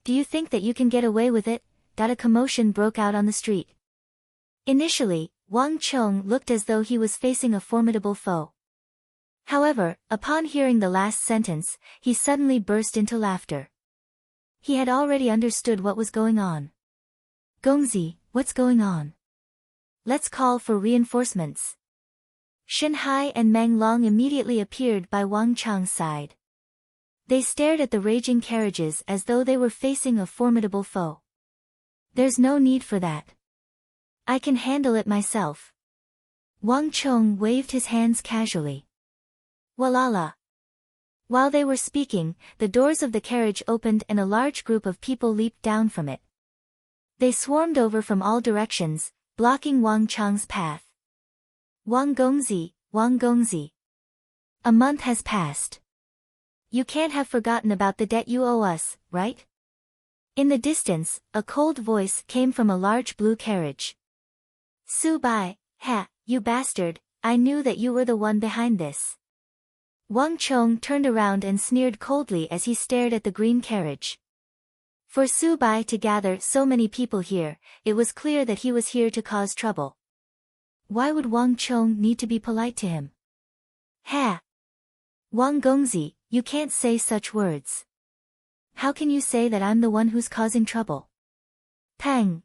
Do you think that you can get away with it? A commotion broke out on the street. Initially, Wang Chong looked as though he was facing a formidable foe. However, upon hearing the last sentence, he suddenly burst into laughter. He had already understood what was going on. Gongzi, what's going on? Let's call for reinforcements. Shen Hai and Meng Long immediately appeared by Wang Chong's side. They stared at the raging carriages as though they were facing a formidable foe. There's no need for that. I can handle it myself. Wang Chong waved his hands casually. Walala. While they were speaking, the doors of the carriage opened and a large group of people leaped down from it. They swarmed over from all directions, blocking Wang Chong's path. Wang Gongzi, Wang Gongzi. A month has passed. You can't have forgotten about the debt you owe us, right? In the distance, a cold voice came from a large blue carriage. Su Bai, you bastard, I knew that you were the one behind this. Wang Chong turned around and sneered coldly as he stared at the green carriage. For Su Bai to gather so many people here, it was clear that he was here to cause trouble. Why would Wang Chong need to be polite to him? Wang Gongzi, You can't say such words. How can you say that I'm the one who's causing trouble? Pang!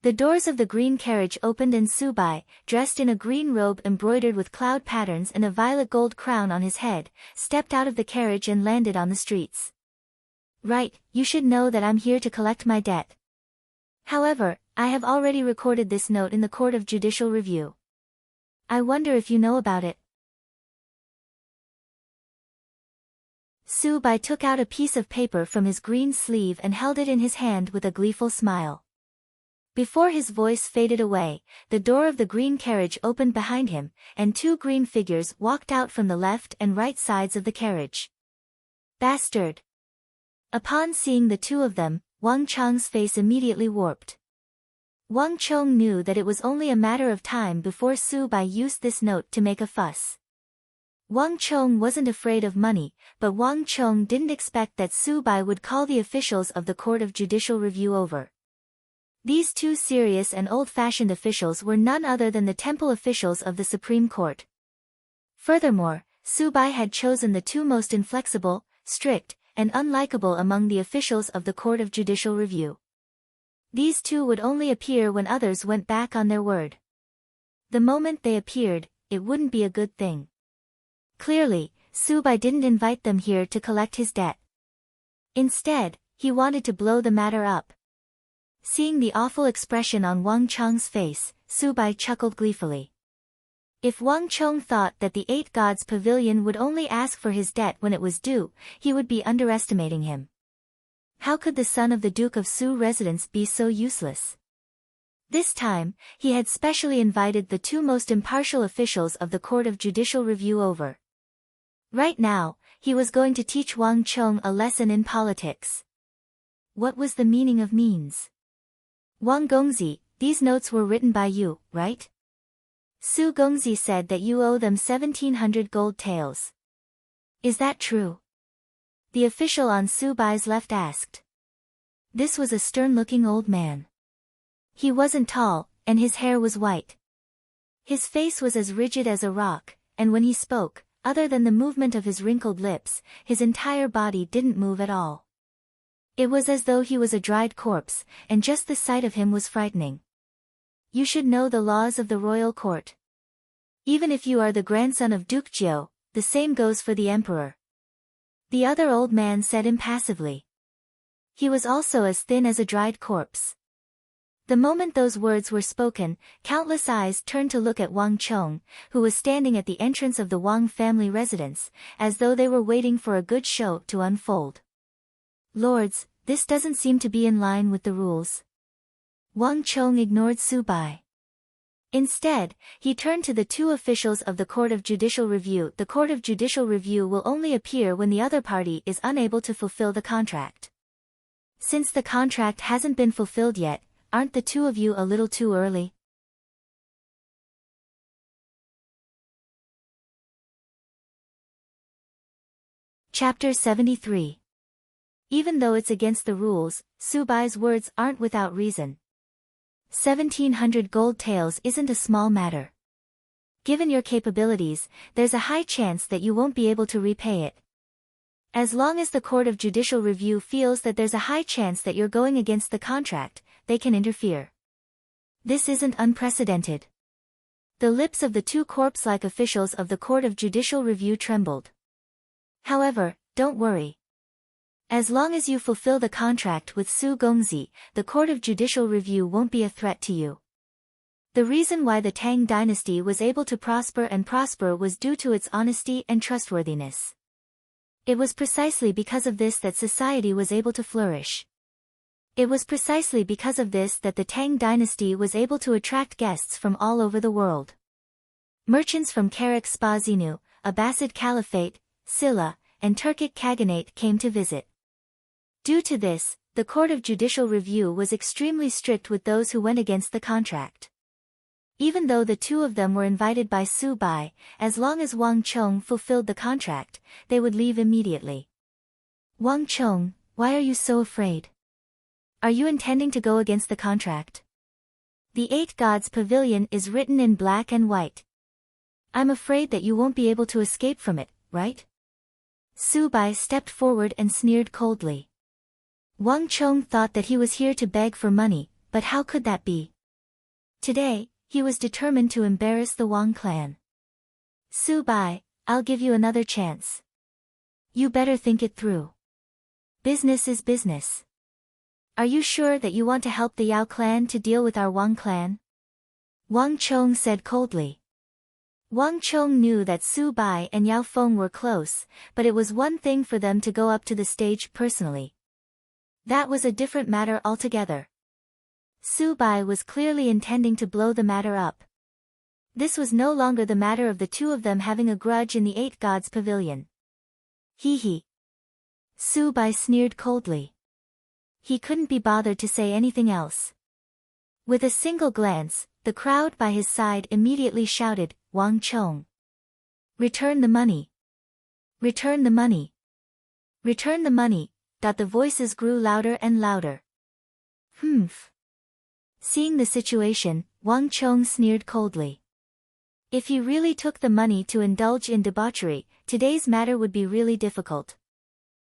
The doors of the green carriage opened and Subai, dressed in a green robe embroidered with cloud patterns and a violet gold crown on his head, stepped out of the carriage and landed on the streets. Right, you should know that I'm here to collect my debt. However, I have already recorded this note in the Court of Judicial Review. I wonder if you know about it. Subai took out a piece of paper from his green sleeve and held it in his hand with a gleeful smile. Before his voice faded away, the door of the green carriage opened behind him, and two green figures walked out from the left and right sides of the carriage. Bastard! Upon seeing the two of them, Wang Cheng's face immediately warped. Wang Cheng knew that it was only a matter of time before Subai used this note to make a fuss. Wang Cheng wasn't afraid of money, but Wang Cheng didn't expect that Subai would call the officials of the Court of Judicial Review over. These two serious and old-fashioned officials were none other than the temple officials of the Supreme Court. Furthermore, Subai had chosen the two most inflexible, strict, and unlikable among the officials of the Court of Judicial Review. These two would only appear when others went back on their word. The moment they appeared, it wouldn't be a good thing. Clearly, Subai didn't invite them here to collect his debt. Instead, he wanted to blow the matter up. Seeing the awful expression on Wang Cheng's face, Subai chuckled gleefully. If Wang Cheng thought that the Eight Gods Pavilion would only ask for his debt when it was due, he would be underestimating him. How could the son of the Duke of Su residence be so useless? This time, he had specially invited the two most impartial officials of the Court of Judicial Review over. Right now, he was going to teach Wang Cheng a lesson in politics. What was the meaning of means? Wang Gongzi, these notes were written by you, right? Su Gongzi said that you owe them 1,700 gold taels. Is that true? The official on Subai's left asked. This was a stern-looking old man. He wasn't tall, and his hair was white. His face was as rigid as a rock, and when he spoke, other than the movement of his wrinkled lips, his entire body didn't move at all. It was as though he was a dried corpse, and just the sight of him was frightening. You should know the laws of the royal court. Even if you are the grandson of Duke Jiao, the same goes for the emperor. The other old man said impassively. He was also as thin as a dried corpse. The moment those words were spoken, countless eyes turned to look at Wang Cheng, who was standing at the entrance of the Wang family residence, as though they were waiting for a good show to unfold. Lords, this doesn't seem to be in line with the rules. Wang Cheng ignored Subai. Instead, he turned to the two officials of the Court of Judicial Review. The Court of Judicial Review will only appear when the other party is unable to fulfill the contract. Since the contract hasn't been fulfilled yet, aren't the two of you a little too early? Chapter 73. Even though it's against the rules, Subai's words aren't without reason. 1,700 gold taels isn't a small matter. Given your capabilities, there's a high chance that you won't be able to repay it. As long as the Court of Judicial Review feels that there's a high chance that you're going against the contract, they can interfere. This isn't unprecedented. The lips of the two corpse-like officials of the Court of Judicial Review trembled. However, don't worry. As long as you fulfill the contract with Su Gongzi, the Court of Judicial Review won't be a threat to you. The reason why the Tang dynasty was able to prosper was due to its honesty and trustworthiness. It was precisely because of this that society was able to flourish. It was precisely because of this that the Tang dynasty was able to attract guests from all over the world. Merchants from Karak Spazinu, Abbasid Caliphate, Silla, and Turkic Khaganate came to visit. Due to this, the Court of Judicial Review was extremely strict with those who went against the contract. Even though the two of them were invited by Subai, as long as Wang Cheng fulfilled the contract, they would leave immediately. Wang Cheng, why are you so afraid? Are you intending to go against the contract? The Eight Gods Pavilion is written in black and white. I'm afraid that you won't be able to escape from it, right? Su Bai stepped forward and sneered coldly. Wang Chong thought that he was here to beg for money, but how could that be? Today, he was determined to embarrass the Wang clan. Su Bai, I'll give you another chance. You better think it through. Business is business. Are you sure that you want to help the Yao clan to deal with our Wang clan? Wang Chong said coldly. Wang Chong knew that Su Bai and Yao Feng were close, but it was one thing for them to go up to the stage personally. That was a different matter altogether. Su Bai was clearly intending to blow the matter up. This was no longer the matter of the two of them having a grudge in the Eight Gods Pavilion. Hee. Su Bai sneered coldly. He couldn't be bothered to say anything else. With a single glance, the crowd by his side immediately shouted, Wang Chong. Return the money. Return the money. Return the money. The voices grew louder and louder. Humph. Seeing the situation, Wang Chong sneered coldly. If he really took the money to indulge in debauchery, today's matter would be really difficult.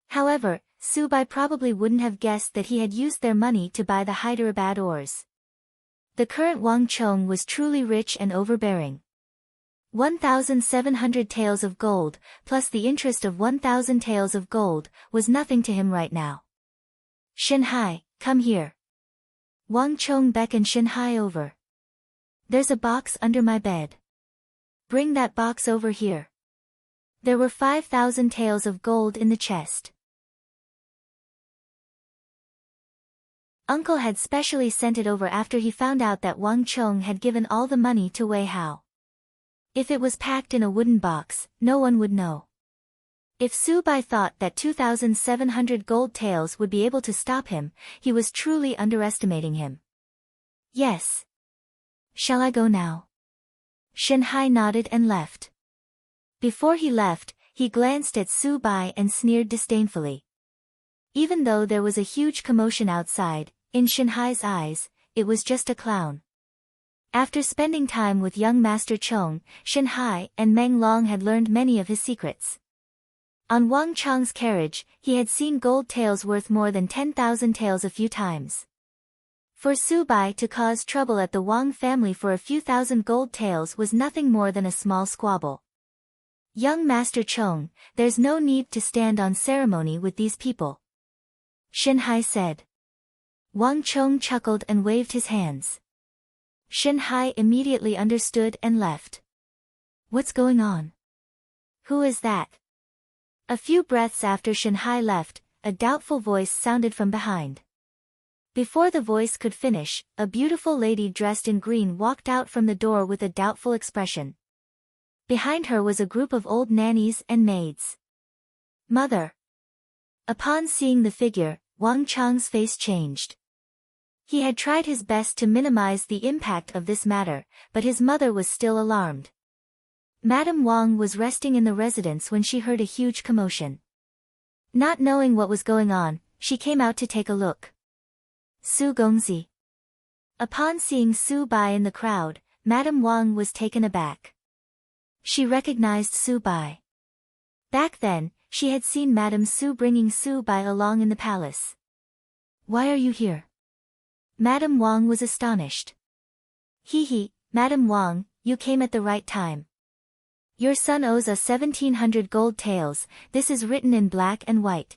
However, Su Bai probably wouldn't have guessed that he had used their money to buy the Hyderabad ores. The current Wang Chong was truly rich and overbearing. 1,700 taels of gold, plus the interest of 1,000 taels of gold, was nothing to him right now. Shanhai, come here. Wang Chong beckoned Shanhai over. There's a box under my bed. Bring that box over here. There were 5,000 taels of gold in the chest. Uncle had specially sent it over after he found out that Wang Chong had given all the money to Wei Hao. If it was packed in a wooden box, no one would know. If Su Bai thought that 2,700 gold taels would be able to stop him, he was truly underestimating him. Yes. Shall I go now? Shanhai nodded and left. Before he left, he glanced at Su Bai and sneered disdainfully. Even though there was a huge commotion outside, in Shanhai's eyes, it was just a clown. After spending time with young Master Chong, Shanhai and Meng Long had learned many of his secrets. On Wang Chong's carriage, he had seen gold taels worth more than 10,000 taels a few times. For Su Bai to cause trouble at the Wang family for a few thousand gold taels was nothing more than a small squabble. Young Master Chong, there's no need to stand on ceremony with these people. Shanhai said. Wang Chong chuckled and waved his hands. Shanhai immediately understood and left. What's going on? Who is that? A few breaths after Shanhai left, a doubtful voice sounded from behind. Before the voice could finish, a beautiful lady dressed in green walked out from the door with a doubtful expression. Behind her was a group of old nannies and maids. Mother. Upon seeing the figure, Wang Chong's face changed. He had tried his best to minimize the impact of this matter, but his mother was still alarmed. Madame Wang was resting in the residence when she heard a huge commotion. Not knowing what was going on, she came out to take a look. Su Gongzi. Upon seeing Su Bai in the crowd, Madame Wang was taken aback. She recognized Su Bai. Back then, she had seen Madame Su bringing Su Bai along in the palace. Why are you here? Madame Wang was astonished. Hee, Madame Wang, you came at the right time. Your son owes us 1,700 gold taels, this is written in black and white.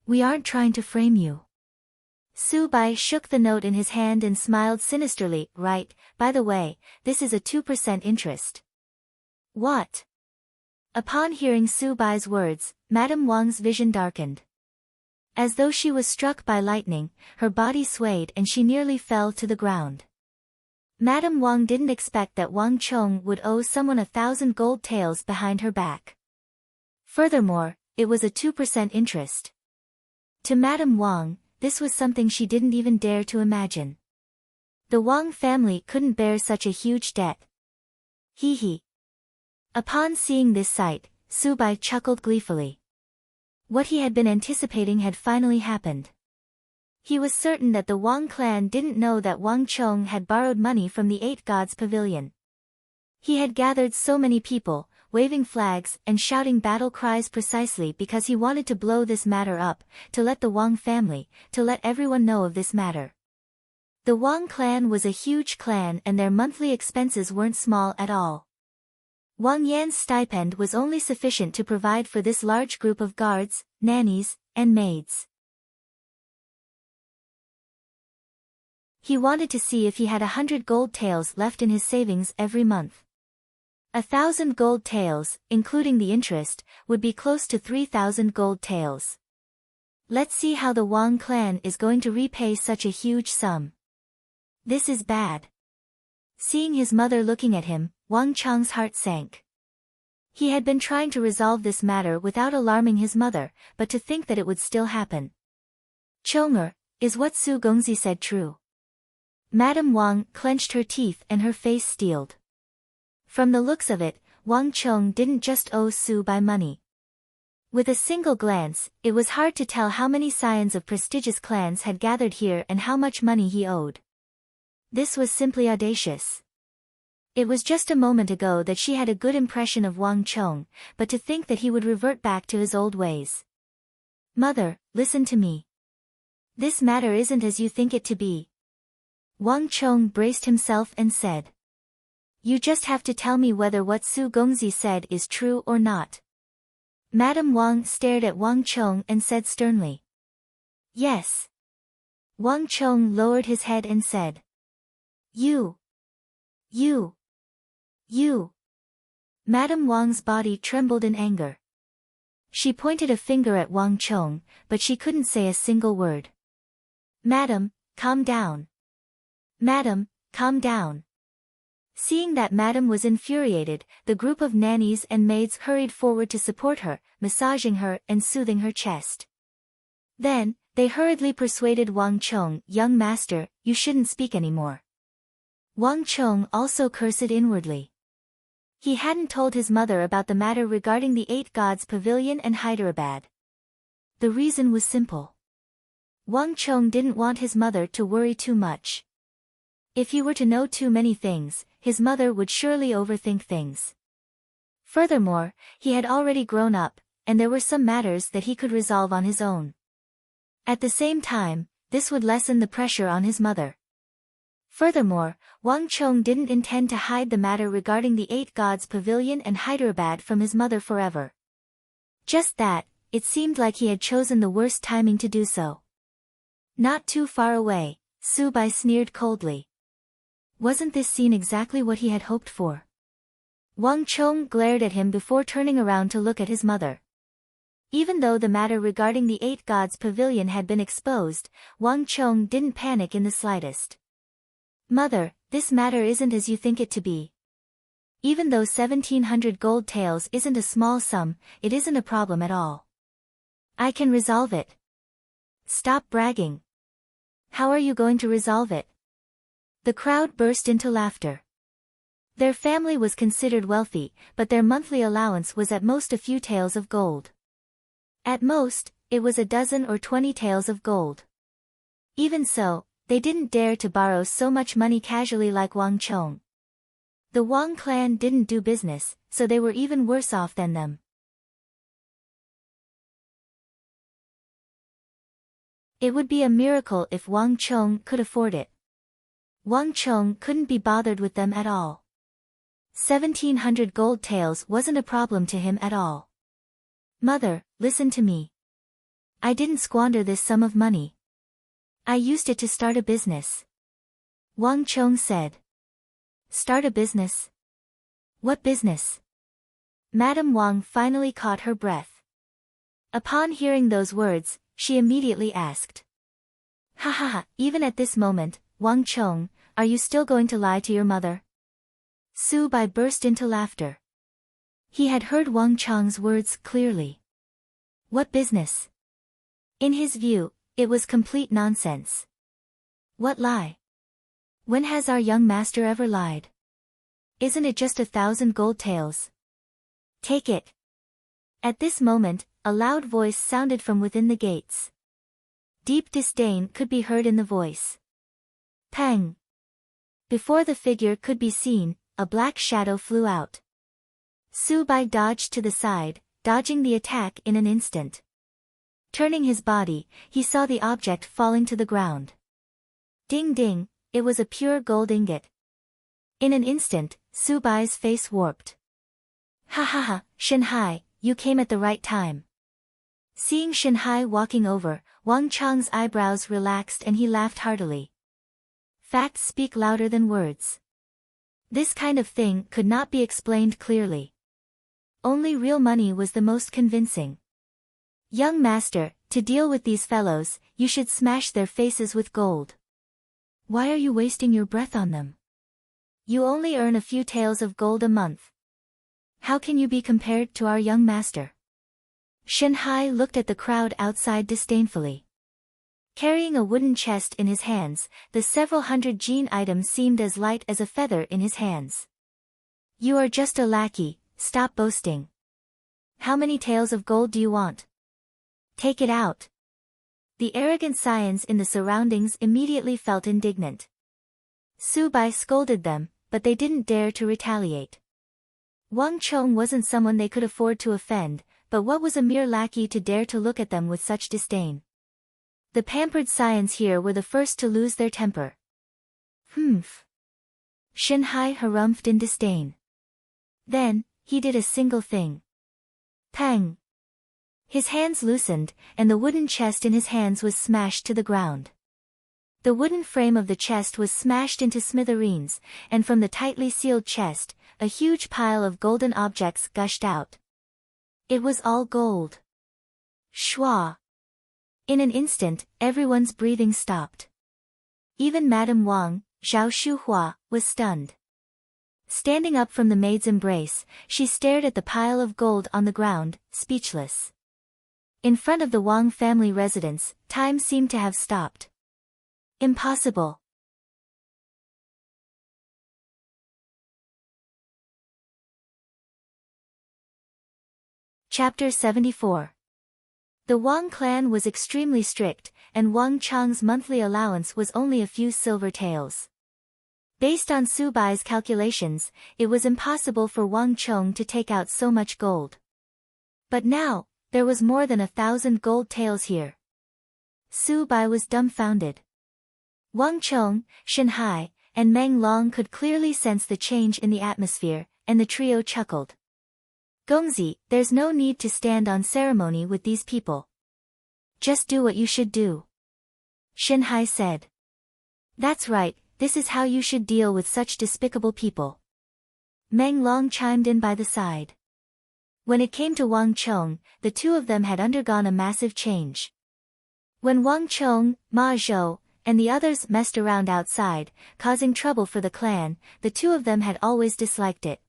We aren't trying to frame you. Su Bai shook the note in his hand and smiled sinisterly. Right, by the way, this is a 2% interest. What? Upon hearing Su Bai's words, Madame Wang's vision darkened. As though she was struck by lightning, her body swayed and she nearly fell to the ground. Madame Wang didn't expect that Wang Chong would owe someone 1,000 gold taels behind her back. Furthermore, it was a 2% interest. To Madame Wang, this was something she didn't even dare to imagine. The Wang family couldn't bear such a huge debt. Hee. Upon seeing this sight, Su Bai chuckled gleefully. What he had been anticipating had finally happened. He was certain that the Wang clan didn't know that Wang Chong had borrowed money from the Eight Gods Pavilion. He had gathered so many people, waving flags and shouting battle cries precisely because he wanted to blow this matter up, to let the Wang family, to let everyone know of this matter. The Wang clan was a huge clan and their monthly expenses weren't small at all. Wang Yan's stipend was only sufficient to provide for this large group of guards, nannies, and maids. He wanted to see if he had 100 gold taels left in his savings every month. 1,000 gold taels, including the interest, would be close to 3,000 gold taels. Let's see how the Wang clan is going to repay such a huge sum. This is bad. Seeing his mother looking at him, Wang Chang's heart sank. He had been trying to resolve this matter without alarming his mother, but to think that it would still happen. Chong'er, is what Su Gongzi said true? Madame Wang clenched her teeth and her face steeled. From the looks of it, Wang Chong didn't just owe Su Bai money. With a single glance, it was hard to tell how many scions of prestigious clans had gathered here and how much money he owed. This was simply audacious. It was just a moment ago that she had a good impression of Wang Chong, but to think that he would revert back to his old ways. Mother, listen to me. This matter isn't as you think it to be. Wang Chong braced himself and said. You just have to tell me whether what Su Gongzi said is true or not. Madame Wang stared at Wang Chong and said sternly. Yes. Wang Chong lowered his head and said. You. Madame Wang's body trembled in anger. She pointed a finger at Wang Chong, but she couldn't say a single word. Madam, calm down. Madam, calm down. Seeing that Madam was infuriated, the group of nannies and maids hurried forward to support her, massaging her and soothing her chest. Then, they hurriedly persuaded Wang Chong, young master, you shouldn't speak anymore. Wang Chong also cursed inwardly. He hadn't told his mother about the matter regarding the 8 Gods Pavilion and Hyderabad. The reason was simple. Wang Chong didn't want his mother to worry too much. If he were to know too many things, his mother would surely overthink things. Furthermore, he had already grown up, and there were some matters that he could resolve on his own. At the same time, this would lessen the pressure on his mother. Furthermore, Wang Chong didn't intend to hide the matter regarding the 8 Gods Pavilion and Hyderabad from his mother forever. Just that, it seemed like he had chosen the worst timing to do so. Not too far away, Su Bai sneered coldly. Wasn't this scene exactly what he had hoped for? Wang Chong glared at him before turning around to look at his mother. Even though the matter regarding the 8 Gods Pavilion had been exposed, Wang Chong didn't panic in the slightest. Mother, this matter isn't as you think it to be. Even though 1,700 gold taels isn't a small sum, it isn't a problem at all. I can resolve it. Stop bragging. How are you going to resolve it? The crowd burst into laughter. Their family was considered wealthy, but their monthly allowance was at most a few taels of gold. At most, it was a dozen or 20 taels of gold. Even so, they didn't dare to borrow so much money casually like Wang Chong. The Wang clan didn't do business, so they were even worse off than them. It would be a miracle if Wang Chong could afford it. Wang Chong couldn't be bothered with them at all. 1,700 gold taels wasn't a problem to him at all. Mother, listen to me. I didn't squander this sum of money. I used it to start a business. Wang Chong said. Start a business? What business? Madame Wang finally caught her breath. Upon hearing those words, she immediately asked. Ha ha ha, even at this moment, Wang Chong, are you still going to lie to your mother? Su Bai burst into laughter. He had heard Wang Chong's words clearly. What business? In his view, it was complete nonsense. What lie? When has our young master ever lied? Isn't it just 1,000 gold taels? Take it. At this moment, a loud voice sounded from within the gates. Deep disdain could be heard in the voice. Pang! Before the figure could be seen, a black shadow flew out. Su Bai dodged to the side, dodging the attack in an instant. Turning his body, he saw the object falling to the ground. Ding ding, it was a pure gold ingot. In an instant, Su Bai's face warped. Ha ha ha, Shanhai, you came at the right time. Seeing Shanhai walking over, Wang Chang's eyebrows relaxed and he laughed heartily. Facts speak louder than words. This kind of thing could not be explained clearly. Only real money was the most convincing. Young master, to deal with these fellows, you should smash their faces with gold. Why are you wasting your breath on them? You only earn a few taels of gold a month. How can you be compared to our young master? Shanhai looked at the crowd outside disdainfully. Carrying a wooden chest in his hands, the several hundred gene items seemed as light as a feather in his hands. You are just a lackey, stop boasting. How many taels of gold do you want? Take it out. The arrogant scions in the surroundings immediately felt indignant. Su Bai scolded them, but they didn't dare to retaliate. Wang Chong wasn't someone they could afford to offend, but what was a mere lackey to dare to look at them with such disdain? The pampered scions here were the first to lose their temper. Humph. Shanhai harumphed in disdain. Then, he did a single thing. Pang! His hands loosened, and the wooden chest in his hands was smashed to the ground. The wooden frame of the chest was smashed into smithereens, and from the tightly sealed chest, a huge pile of golden objects gushed out. It was all gold. Shwa! In an instant, everyone's breathing stopped. Even Madame Wang, Zhao Shuhua, was stunned. Standing up from the maid's embrace, she stared at the pile of gold on the ground, speechless. In front of the Wang family residence, time seemed to have stopped. Impossible. Chapter 74. The Wang clan was extremely strict, and Wang Chang's monthly allowance was only a few silver taels. Based on Su Bai's calculations, it was impossible for Wang Chong to take out so much gold. But now, there was more than 1,000 gold taels here. Su Bai was dumbfounded. Wang Chong, Shanhai, and Meng Long could clearly sense the change in the atmosphere, and the trio chuckled. Gongzi, there's no need to stand on ceremony with these people. Just do what you should do. Shanhai said. That's right, this is how you should deal with such despicable people. Meng Long chimed in by the side. When it came to Wang Chong, the two of them had undergone a massive change. When Wang Chong, Ma Zhou, and the others messed around outside, causing trouble for the clan, the two of them had always disliked it.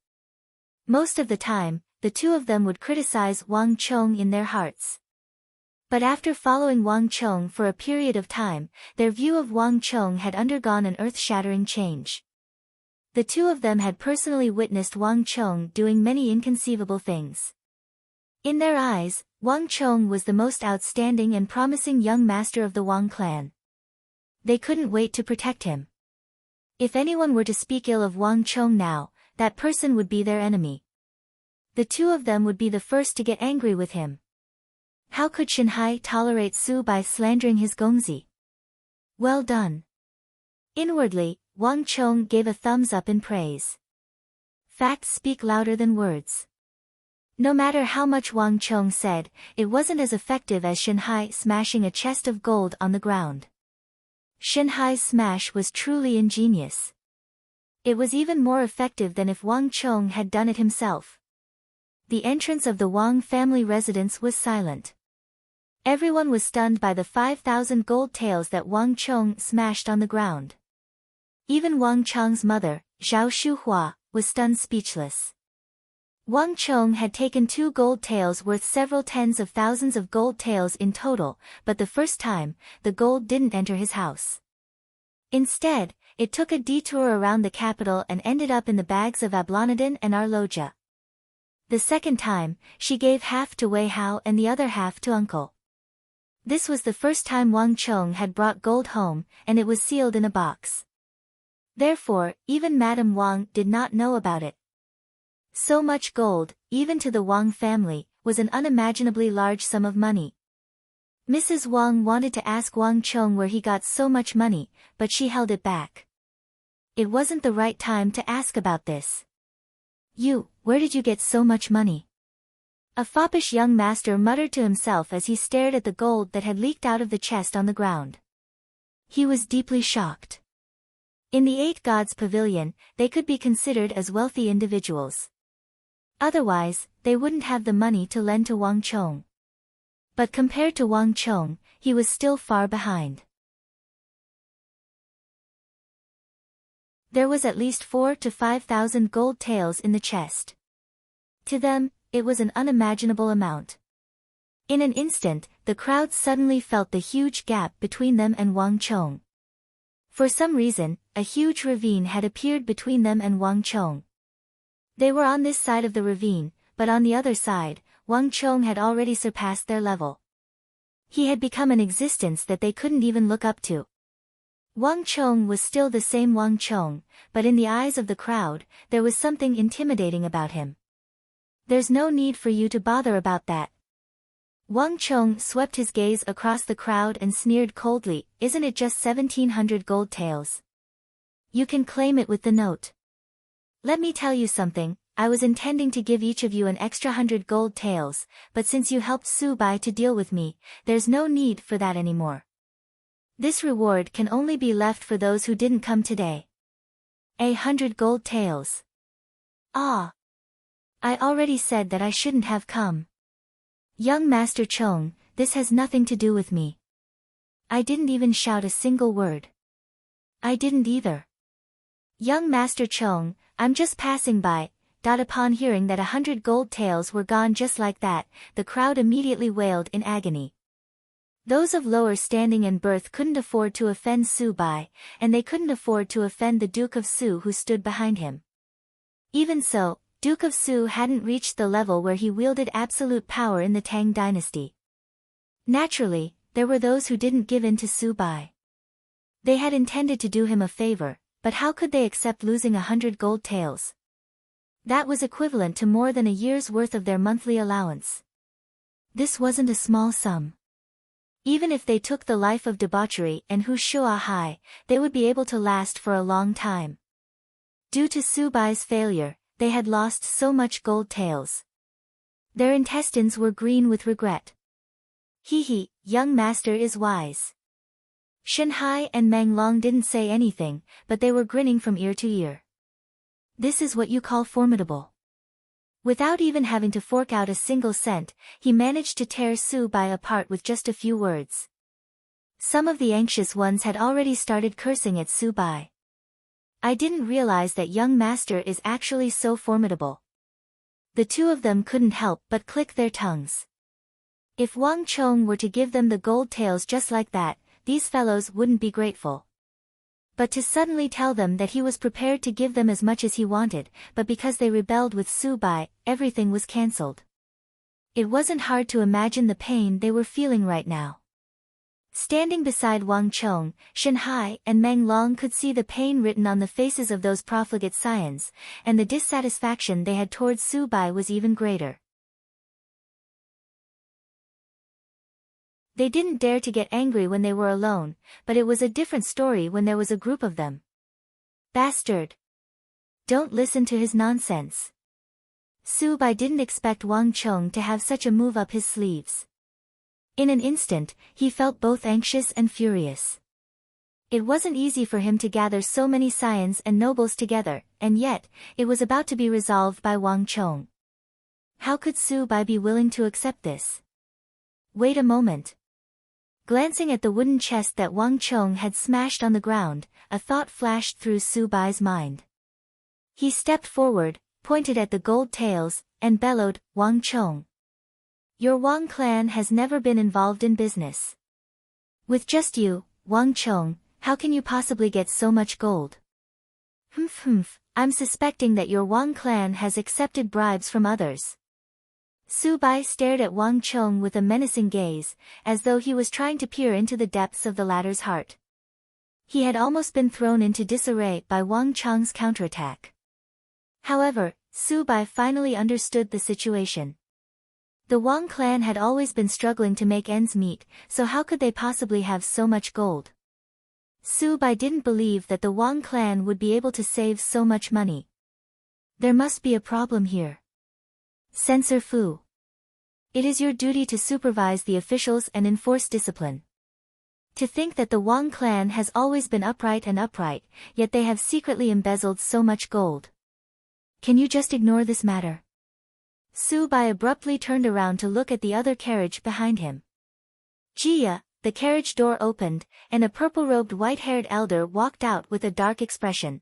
Most of the time, the two of them would criticize Wang Chong in their hearts. But after following Wang Chong for a period of time, their view of Wang Chong had undergone an earth-shattering change. The two of them had personally witnessed Wang Chong doing many inconceivable things. In their eyes, Wang Chong was the most outstanding and promising young master of the Wang clan. They couldn't wait to protect him. If anyone were to speak ill of Wang Chong now, that person would be their enemy. The two of them would be the first to get angry with him. How could Shanhai tolerate Su Bai slandering his Gongzi? Well done. Inwardly, Wang Chong gave a thumbs up in praise. Facts speak louder than words. No matter how much Wang Chong said, it wasn't as effective as Shanhai smashing a chest of gold on the ground. Shanhai's smash was truly ingenious. It was even more effective than if Wang Chong had done it himself. The entrance of the Wang family residence was silent. Everyone was stunned by the 5,000 gold taels that Wang Chong smashed on the ground. Even Wang Chong's mother, Zhao Shuhua, was stunned speechless. Wang Chong had taken 2 gold taels worth several tens of thousands of gold taels in total, but the first time, the gold didn't enter his house. Instead, it took a detour around the capital and ended up in the bags of Ablonidin and Arloja. The second time, she gave half to Wei Hao and the other half to uncle. This was the first time Wang Chong had brought gold home, and it was sealed in a box. Therefore, even Madame Wang did not know about it. So much gold, even to the Wang family, was an unimaginably large sum of money. Mrs. Wang wanted to ask Wang Chong where he got so much money, but she held it back. It wasn't the right time to ask about this. Where did you get so much money? A foppish young master muttered to himself as he stared at the gold that had leaked out of the chest on the ground. He was deeply shocked. In the Eight Gods Pavilion, they could be considered as wealthy individuals. Otherwise, they wouldn't have the money to lend to Wang Chong. But compared to Wang Chong, he was still far behind. There was at least 4,000 to 5,000 gold taels in the chest. To them, it was an unimaginable amount. In an instant, the crowd suddenly felt the huge gap between them and Wang Chong. For some reason, a huge ravine had appeared between them and Wang Chong. They were on this side of the ravine, but on the other side, Wang Chong had already surpassed their level. He had become an existence that they couldn't even look up to. Wang Chong was still the same Wang Chong, but in the eyes of the crowd, there was something intimidating about him. There's no need for you to bother about that. Wang Chong swept his gaze across the crowd and sneered coldly, isn't it just 1,700 gold taels? You can claim it with the note. Let me tell you something, I was intending to give each of you an extra 100 gold taels, but since you helped Su Bai to deal with me, there's no need for that anymore. This reward can only be left for those who didn't come today. 100 gold taels. Ah! I already said that I shouldn't have come. Young Master Chong, this has nothing to do with me. I didn't even shout a single word. I didn't either. Young Master Chong, I'm just passing by. Upon hearing that 100 gold taels were gone just like that, the crowd immediately wailed in agony. Those of lower standing and birth couldn't afford to offend Su Bai, and they couldn't afford to offend the Duke of Su who stood behind him. Even so, Duke of Su hadn't reached the level where he wielded absolute power in the Tang dynasty. Naturally, there were those who didn't give in to Su Bai. They had intended to do him a favor, but how could they accept losing 100 gold taels? That was equivalent to more than a year's worth of their monthly allowance. This wasn't a small sum. Even if they took the life of debauchery and Hu Shua Hai, they would be able to last for a long time. Due to Su Bai's failure, they had lost so much gold taels. Their intestines were green with regret. He, young master is wise. Shen Hai and Meng Long didn't say anything, but they were grinning from ear to ear. This is what you call formidable. Without even having to fork out a single cent, he managed to tear Su Bai apart with just a few words. Some of the anxious ones had already started cursing at Su Bai. I didn't realize that young master is actually so formidable. The two of them couldn't help but click their tongues. If Wang Chong were to give them the gold taels just like that, these fellows wouldn't be grateful. But to suddenly tell them that he was prepared to give them as much as he wanted, but because they rebelled with Su Bai, everything was cancelled. It wasn't hard to imagine the pain they were feeling right now. Standing beside Wang Chong, Shen Hai and Meng Long could see the pain written on the faces of those profligate scions, and the dissatisfaction they had towards Su Bai was even greater. They didn't dare to get angry when they were alone, but it was a different story when there was a group of them. Bastard! Don't listen to his nonsense. Su Bai didn't expect Wang Chong to have such a move up his sleeves. In an instant, he felt both anxious and furious. It wasn't easy for him to gather so many scions and nobles together, and yet, it was about to be resolved by Wang Chong. How could Su Bai be willing to accept this? Wait a moment. Glancing at the wooden chest that Wang Chong had smashed on the ground, a thought flashed through Su Bai's mind. He stepped forward, pointed at the gold taels, and bellowed, Wang Chong. Your Wang clan has never been involved in business. With just you, Wang Chong, how can you possibly get so much gold? I'm suspecting that your Wang clan has accepted bribes from others. Su Bai stared at Wang Chong with a menacing gaze, as though he was trying to peer into the depths of the latter's heart. He had almost been thrown into disarray by Wang Chong's counterattack. However, Su Bai finally understood the situation. The Wang clan had always been struggling to make ends meet, so how could they possibly have so much gold? Su Bai didn't believe that the Wang clan would be able to save so much money. There must be a problem here. Censor Fu. It is your duty to supervise the officials and enforce discipline. To think that the Wang clan has always been upright, yet they have secretly embezzled so much gold. Can you just ignore this matter? Su Bai abruptly turned around to look at the other carriage behind him. Jia, the carriage door opened, and a purple-robed white-haired elder walked out with a dark expression.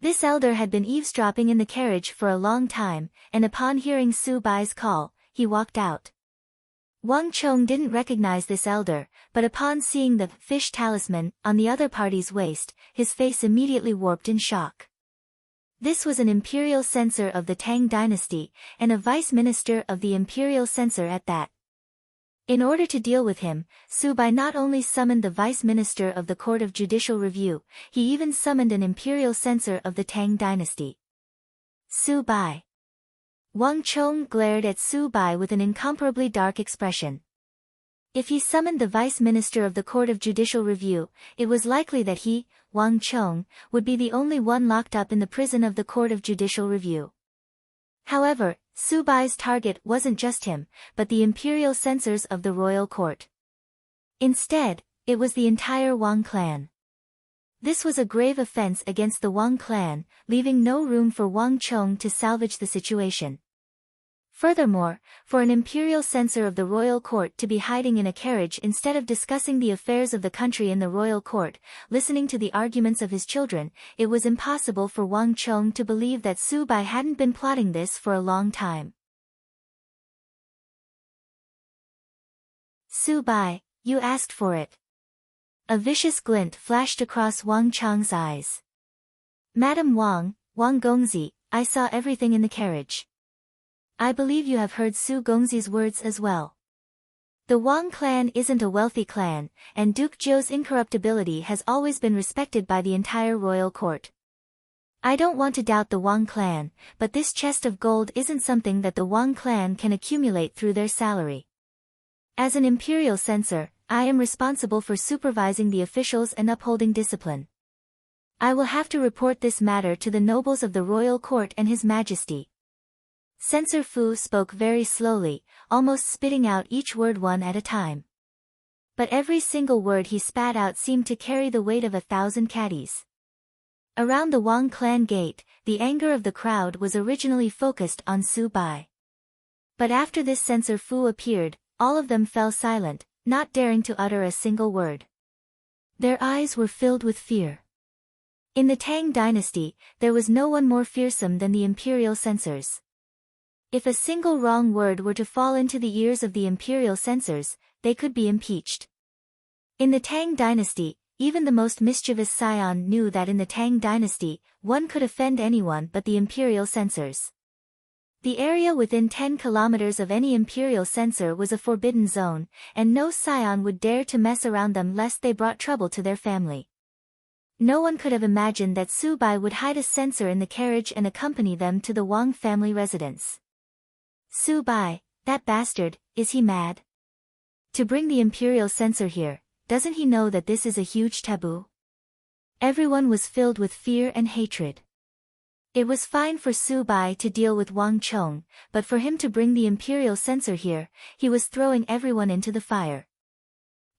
This elder had been eavesdropping in the carriage for a long time, and upon hearing Su Bai's call, he walked out. Wang Chong didn't recognize this elder, but upon seeing the fish talisman on the other party's waist, his face immediately warped in shock. This was an imperial censor of the Tang dynasty, and a vice minister of the imperial censor at that. In order to deal with him, Su Bai not only summoned the vice minister of the Court of Judicial Review, he even summoned an imperial censor of the Tang dynasty. Su Bai. Wang Chong glared at Su Bai with an incomparably dark expression. If he summoned the vice minister of the Court of Judicial Review, it was likely that he, Wang Chong, would be the only one locked up in the prison of the Court of Judicial Review. However, Su Bai's target wasn't just him, but the imperial censors of the royal court. Instead, it was the entire Wang clan. This was a grave offense against the Wang clan, leaving no room for Wang Chong to salvage the situation. Furthermore, for an imperial censor of the royal court to be hiding in a carriage instead of discussing the affairs of the country in the royal court, listening to the arguments of his children, it was impossible for Wang Chong to believe that Su Bai hadn't been plotting this for a long time. Su Bai, you asked for it. A vicious glint flashed across Wang Chong's eyes. Madam Wang, Wang Gongzi, I saw everything in the carriage. I believe you have heard Su Gongzi's words as well. The Wang clan isn't a wealthy clan, and Duke Zhou's incorruptibility has always been respected by the entire royal court. I don't want to doubt the Wang clan, but this chest of gold isn't something that the Wang clan can accumulate through their salary. As an imperial censor, I am responsible for supervising the officials and upholding discipline. I will have to report this matter to the nobles of the royal court and His Majesty. Censor Fu spoke very slowly, almost spitting out each word one at a time. But every single word he spat out seemed to carry the weight of 1,000 caddies. Around the Wang clan gate, the anger of the crowd was originally focused on Su Bai. But after this Censor Fu appeared, all of them fell silent, not daring to utter a single word. Their eyes were filled with fear. In the Tang dynasty, there was no one more fearsome than the imperial censors. If a single wrong word were to fall into the ears of the imperial censors, they could be impeached. In the Tang dynasty, even the most mischievous scion knew that in the Tang dynasty, one could offend anyone but the imperial censors. The area within 10 kilometers of any imperial censor was a forbidden zone, and no scion would dare to mess around them lest they brought trouble to their family. No one could have imagined that Su Bai would hide a censor in the carriage and accompany them to the Wang family residence. Su Bai, that bastard, is he mad? To bring the imperial censor here, doesn't he know that this is a huge taboo? Everyone was filled with fear and hatred. It was fine for Su Bai to deal with Wang Chong, but for him to bring the imperial censor here, he was throwing everyone into the fire.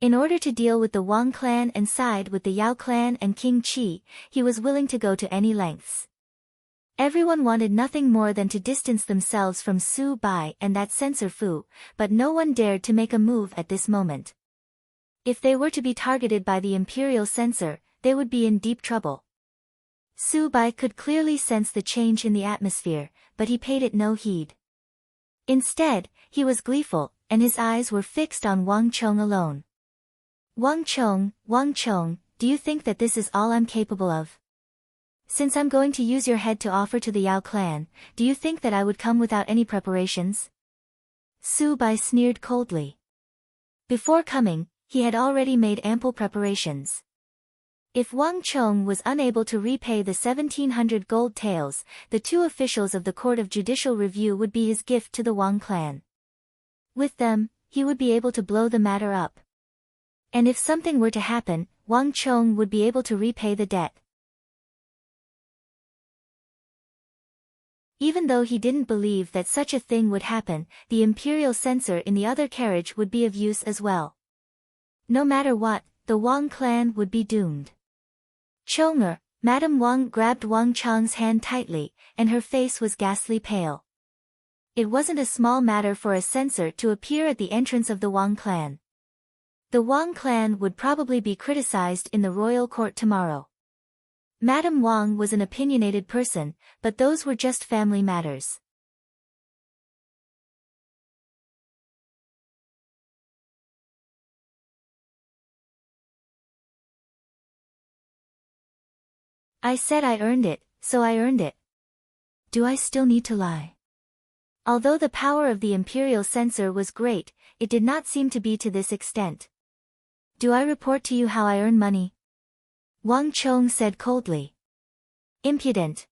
In order to deal with the Wang clan and side with the Yao clan and King Qi, he was willing to go to any lengths. Everyone wanted nothing more than to distance themselves from Su Bai and that Censor Fu, but no one dared to make a move at this moment. If they were to be targeted by the imperial censor, they would be in deep trouble. Su Bai could clearly sense the change in the atmosphere, but he paid it no heed. Instead, he was gleeful, and his eyes were fixed on Wang Chong alone. Wang Chong, do you think that this is all I'm capable of? Since I'm going to use your head to offer to the Yao clan, do you think that I would come without any preparations? Su Bai sneered coldly. Before coming, he had already made ample preparations. If Wang Chong was unable to repay the 1,700 gold taels, the two officials of the Court of Judicial Review would be his gift to the Wang clan. With them, he would be able to blow the matter up. And if something were to happen, Wang Chong would be able to repay the debt. Even though he didn't believe that such a thing would happen, the imperial censor in the other carriage would be of use as well. No matter what, the Wang clan would be doomed. Chonger, Madame Wang grabbed Wang Chong's hand tightly, and her face was ghastly pale. It wasn't a small matter for a censor to appear at the entrance of the Wang clan. The Wang clan would probably be criticized in the royal court tomorrow. Madame Wang was an opinionated person, but those were just family matters. I said I earned it, so I earned it. Do I still need to lie? Although the power of the imperial censor was great, it did not seem to be to this extent. Do I report to you how I earn money? Wang Chong said coldly. Impudent.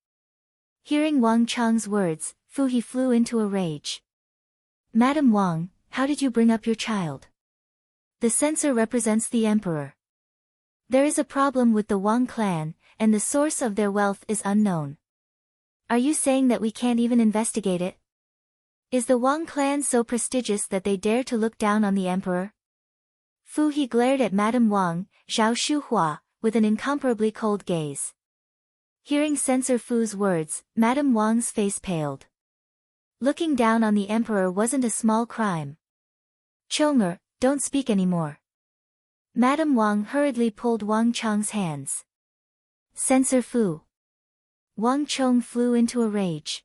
Hearing Wang Chong's words, Fu He flew into a rage. Madame Wang, how did you bring up your child? The censor represents the emperor. There is a problem with the Wang clan, and the source of their wealth is unknown. Are you saying that we can't even investigate it? Is the Wang clan so prestigious that they dare to look down on the emperor? Fu He glared at Madame Wang, Zhao Shuhua, with an incomparably cold gaze. Hearing Censor Fu's words, Madame Wang's face paled. Looking down on the emperor wasn't a small crime. Chonger, don't speak anymore. Madame Wang hurriedly pulled Wang Chong's hands. Censor Fu. Wang Chong flew into a rage.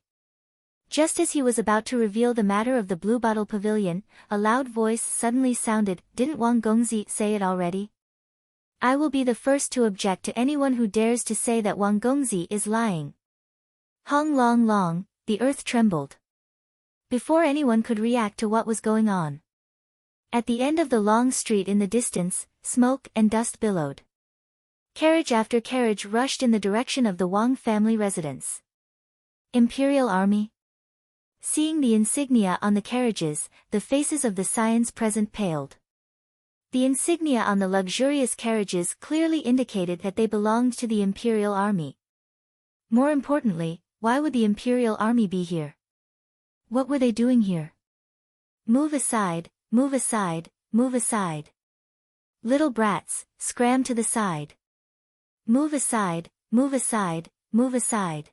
Just as he was about to reveal the matter of the Bluebottle Pavilion, a loud voice suddenly sounded. Didn't Wang Gongzi say it already? I will be the first to object to anyone who dares to say that Wang Gongzi is lying. Hong Long Long, the earth trembled. Before anyone could react to what was going on. At the end of the long street in the distance, smoke and dust billowed. Carriage after carriage rushed in the direction of the Wang family residence. Imperial Army. Seeing the insignia on the carriages, the faces of the scions present paled. The insignia on the luxurious carriages clearly indicated that they belonged to the Imperial Army. More importantly, why would the Imperial Army be here? What were they doing here? Move aside, move aside, move aside. Little brats, scram to the side. Move aside, move aside, move aside.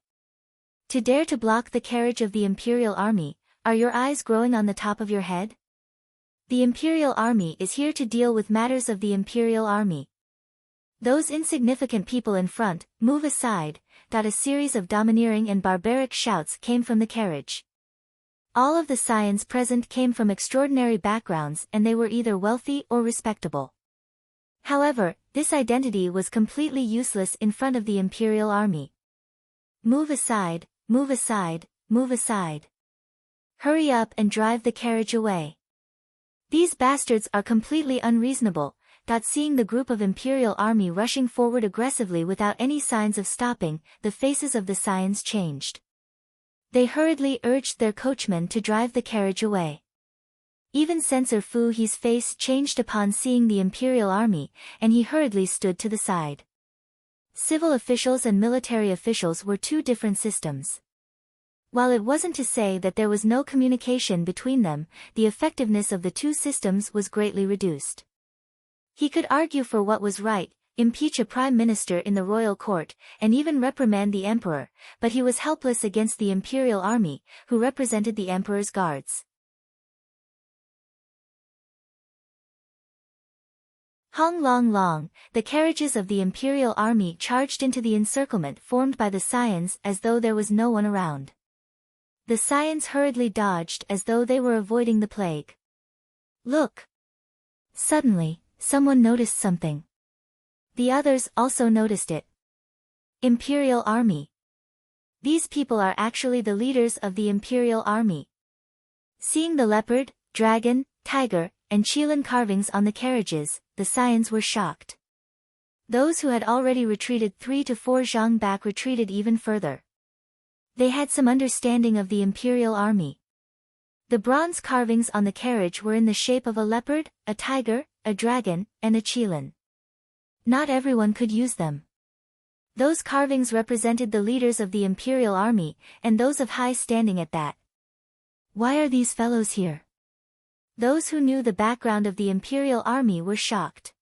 To dare to block the carriage of the Imperial Army, are your eyes growing on the top of your head? The Imperial Army is here to deal with matters of the Imperial Army. Those insignificant people in front, move aside. A series of domineering and barbaric shouts came from the carriage. All of the scions present came from extraordinary backgrounds and they were either wealthy or respectable. However, this identity was completely useless in front of the Imperial Army. Move aside, move aside, move aside. Hurry up and drive the carriage away. These bastards are completely unreasonable. Seeing the group of Imperial Army rushing forward aggressively without any signs of stopping, the faces of the scions changed. They hurriedly urged their coachman to drive the carriage away. Even Censor Fu He's face changed upon seeing the Imperial Army, and he hurriedly stood to the side. Civil officials and military officials were two different systems. While it wasn't to say that there was no communication between them, the effectiveness of the two systems was greatly reduced. He could argue for what was right, impeach a prime minister in the royal court, and even reprimand the emperor, but he was helpless against the Imperial Army, who represented the emperor's guards. Hong Long Long, the carriages of the Imperial Army charged into the encirclement formed by the scions as though there was no one around. The scions hurriedly dodged as though they were avoiding the plague. Look! Suddenly, someone noticed something. The others also noticed it. Imperial Army. These people are actually the leaders of the Imperial Army. Seeing the leopard, dragon, tiger, and Qilin carvings on the carriages, the scions were shocked. Those who had already retreated 3 to 4 zhang back retreated even further. They had some understanding of the imperial army. The bronze carvings on the carriage were in the shape of a leopard, a tiger, a dragon, and a qilin. Not everyone could use them. Those carvings represented the leaders of the imperial army, and those of high standing at that. Why are these fellows here? Those who knew the background of the imperial army were shocked.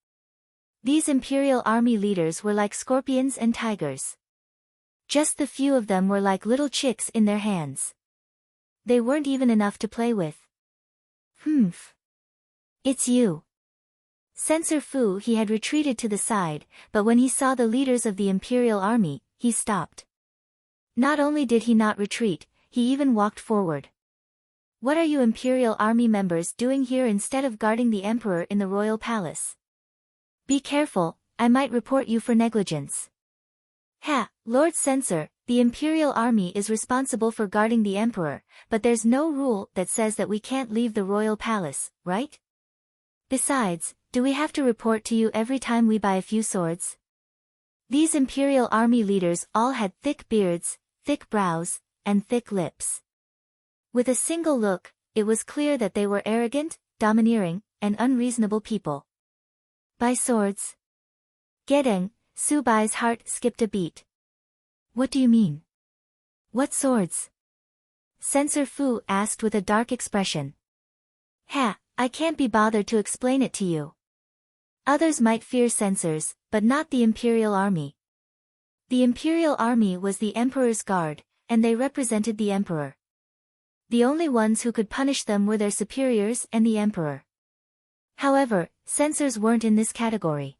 These imperial army leaders were like scorpions and tigers. Just the few of them were like little chicks in their hands. They weren't even enough to play with. Humph. It's you. Censor Fu. He had retreated to the side, but when he saw the leaders of the imperial army, he stopped. Not only did he not retreat, he even walked forward. What are you imperial army members doing here instead of guarding the emperor in the royal palace? Be careful, I might report you for negligence. Ha, Lord Censor, the imperial army is responsible for guarding the emperor, but there's no rule that says that we can't leave the royal palace, right? Besides, do we have to report to you every time we buy a few swords? These imperial army leaders all had thick beards, thick brows, and thick lips. With a single look, it was clear that they were arrogant, domineering, and unreasonable people. Buy swords? Gedeng, Su Bai's heart skipped a beat. What do you mean? What swords? Censor Fu asked with a dark expression. Ha, I can't be bothered to explain it to you. Others might fear censors, but not the imperial army. The imperial army was the emperor's guard, and they represented the emperor. The only ones who could punish them were their superiors and the emperor. However, censors weren't in this category.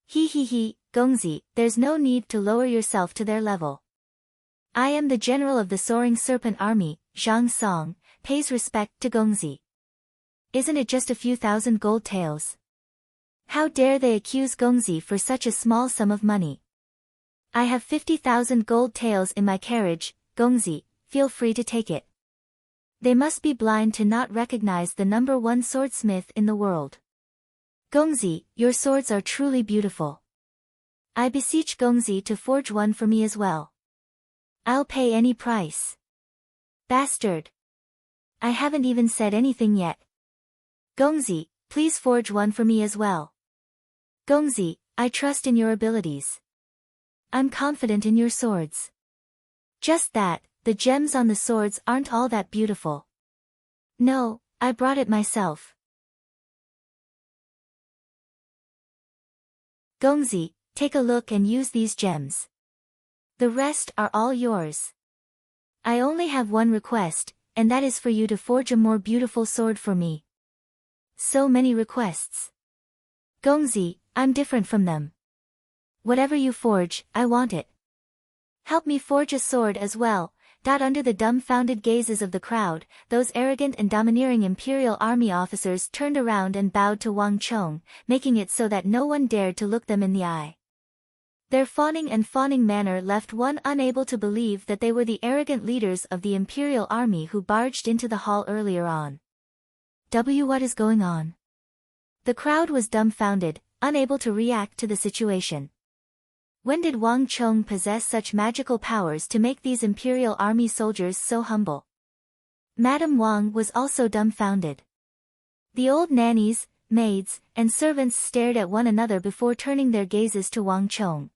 He, Gongzi, there's no need to lower yourself to their level. I am the general of the Soaring Serpent Army, Zhang Song, pays respect to Gongzi. Isn't it just a few thousand gold taels? How dare they accuse Gongzi for such a small sum of money? I have 50,000 gold taels in my carriage, Gongzi, feel free to take it. They must be blind to not recognize the #1 swordsmith in the world. Gongzi, your swords are truly beautiful. I beseech Gongzi to forge one for me as well. I'll pay any price. Bastard. I haven't even said anything yet. Gongzi, please forge one for me as well. Gongzi, I trust in your abilities. I'm confident in your swords. Just that, the gems on the swords aren't all that beautiful. No, I brought it myself. Gongzi, take a look and use these gems. The rest are all yours. I only have one request, and that is for you to forge a more beautiful sword for me. So many requests. Gongzi, I'm different from them. Whatever you forge, I want it. Help me forge a sword as well. Under the dumbfounded gazes of the crowd, those arrogant and domineering imperial army officers turned around and bowed to Wang Chong, making it so that no one dared to look them in the eye. Their fawning manner left one unable to believe that they were the arrogant leaders of the imperial army who barged into the hall earlier on. What is going on? The crowd was dumbfounded, unable to react to the situation. When did Wang Chong possess such magical powers to make these imperial army soldiers so humble? Madame Wang was also dumbfounded. The old nannies, maids, and servants stared at one another before turning their gazes to Wang Chong.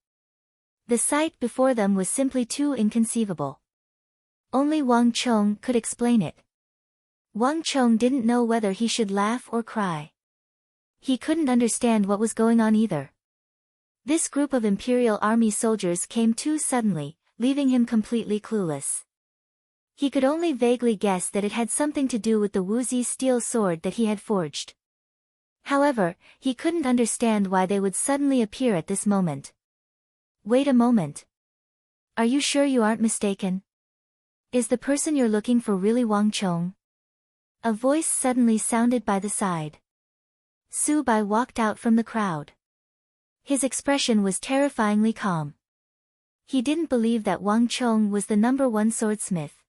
The sight before them was simply too inconceivable. Only Wang Chong could explain it. Wang Chong didn't know whether he should laugh or cry. He couldn't understand what was going on either. This group of imperial army soldiers came too suddenly, leaving him completely clueless. He could only vaguely guess that it had something to do with the Wuzi steel sword that he had forged. However, he couldn't understand why they would suddenly appear at this moment. Wait a moment. Are you sure you aren't mistaken? Is the person you're looking for really Wang Chong? A voice suddenly sounded by the side. Su Bai walked out from the crowd. His expression was terrifyingly calm. He didn't believe that Wang Chong was the #1 swordsmith.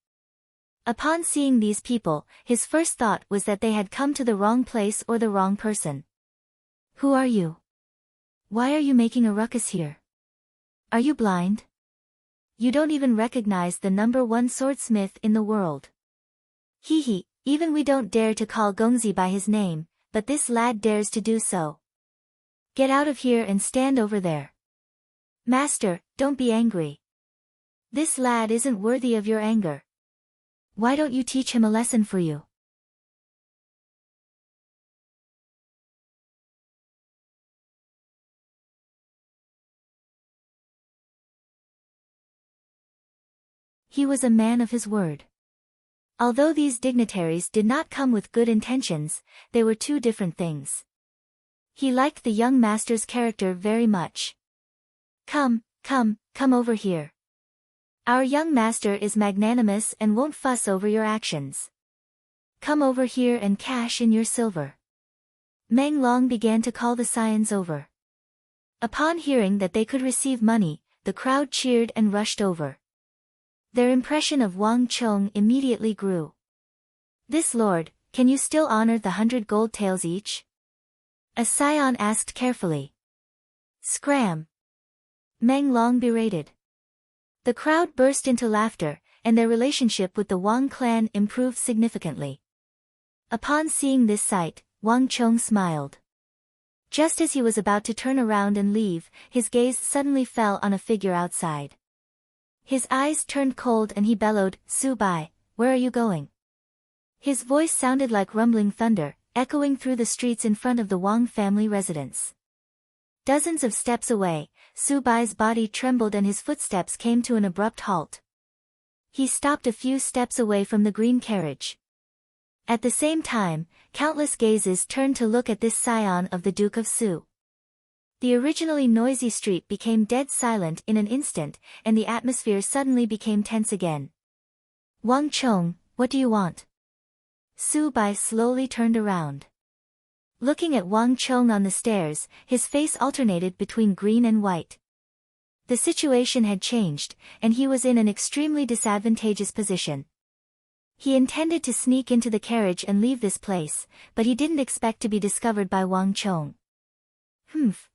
Upon seeing these people, his first thought was that they had come to the wrong place or the wrong person. Who are you? Why are you making a ruckus here? Are you blind? You don't even recognize the #1 swordsmith in the world. Hee, even we don't dare to call Gongzi by his name, but this lad dares to do so. Get out of here and stand over there. Master, don't be angry. This lad isn't worthy of your anger. Why don't you teach him a lesson for you? He was a man of his word. Although these dignitaries did not come with good intentions, they were two different things. He liked the young master's character very much. Come over here. Our young master is magnanimous and won't fuss over your actions. Come over here and cash in your silver. Meng Long began to call the scions over. Upon hearing that they could receive money, the crowd cheered and rushed over. Their impression of Wang Chong immediately grew. This lord, can you still honor the 100 gold taels each? A scion asked carefully. Scram! Meng Long berated. The crowd burst into laughter, and their relationship with the Wang clan improved significantly. Upon seeing this sight, Wang Chong smiled. Just as he was about to turn around and leave, his gaze suddenly fell on a figure outside. His eyes turned cold and he bellowed, Su Bai, where are you going? His voice sounded like rumbling thunder, echoing through the streets in front of the Wang family residence. Dozens of steps away, Su Bai's body trembled and his footsteps came to an abrupt halt. He stopped a few steps away from the green carriage. At the same time, countless gazes turned to look at this scion of the Duke of Su. The originally noisy street became dead silent in an instant, and the atmosphere suddenly became tense again. Wang Chong, what do you want? Su Bai slowly turned around. Looking at Wang Chong on the stairs, his face alternated between green and white. The situation had changed, and he was in an extremely disadvantageous position. He intended to sneak into the carriage and leave this place, but he didn't expect to be discovered by Wang Chong.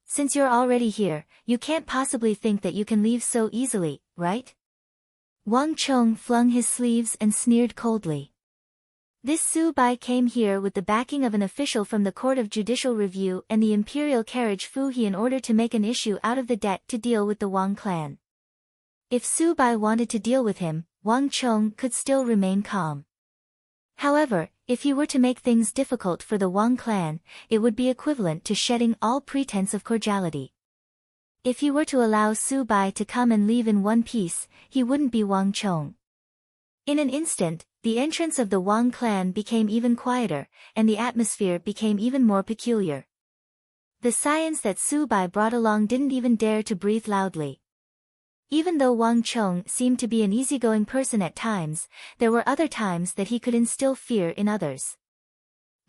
Since you're already here, you can't possibly think that you can leave so easily, right? Wang Chong flung his sleeves and sneered coldly. This Su Bai came here with the backing of an official from the Court of Judicial Review and the Imperial Carriage Fuhi in order to make an issue out of the debt to deal with the Wang clan. If Su Bai wanted to deal with him, Wang Chong could still remain calm. However, if he were to make things difficult for the Wang clan, it would be equivalent to shedding all pretense of cordiality. If he were to allow Su Bai to come and leave in one piece, he wouldn't be Wang Chong. In an instant, the entrance of the Wang clan became even quieter, and the atmosphere became even more peculiar. The scions that Su Bai brought along didn't even dare to breathe loudly. Even though Wang Chong seemed to be an easygoing person at times, there were other times that he could instill fear in others.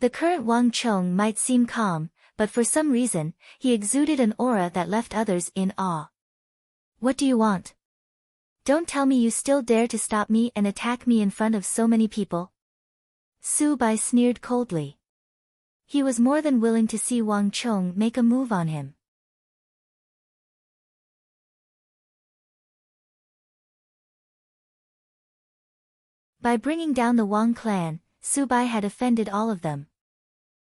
The current Wang Chong might seem calm, but for some reason, he exuded an aura that left others in awe. What do you want? Don't tell me you still dare to stop me and attack me in front of so many people? Su Bai sneered coldly. He was more than willing to see Wang Chong make a move on him. By bringing down the Wang clan, Su Bai had offended all of them.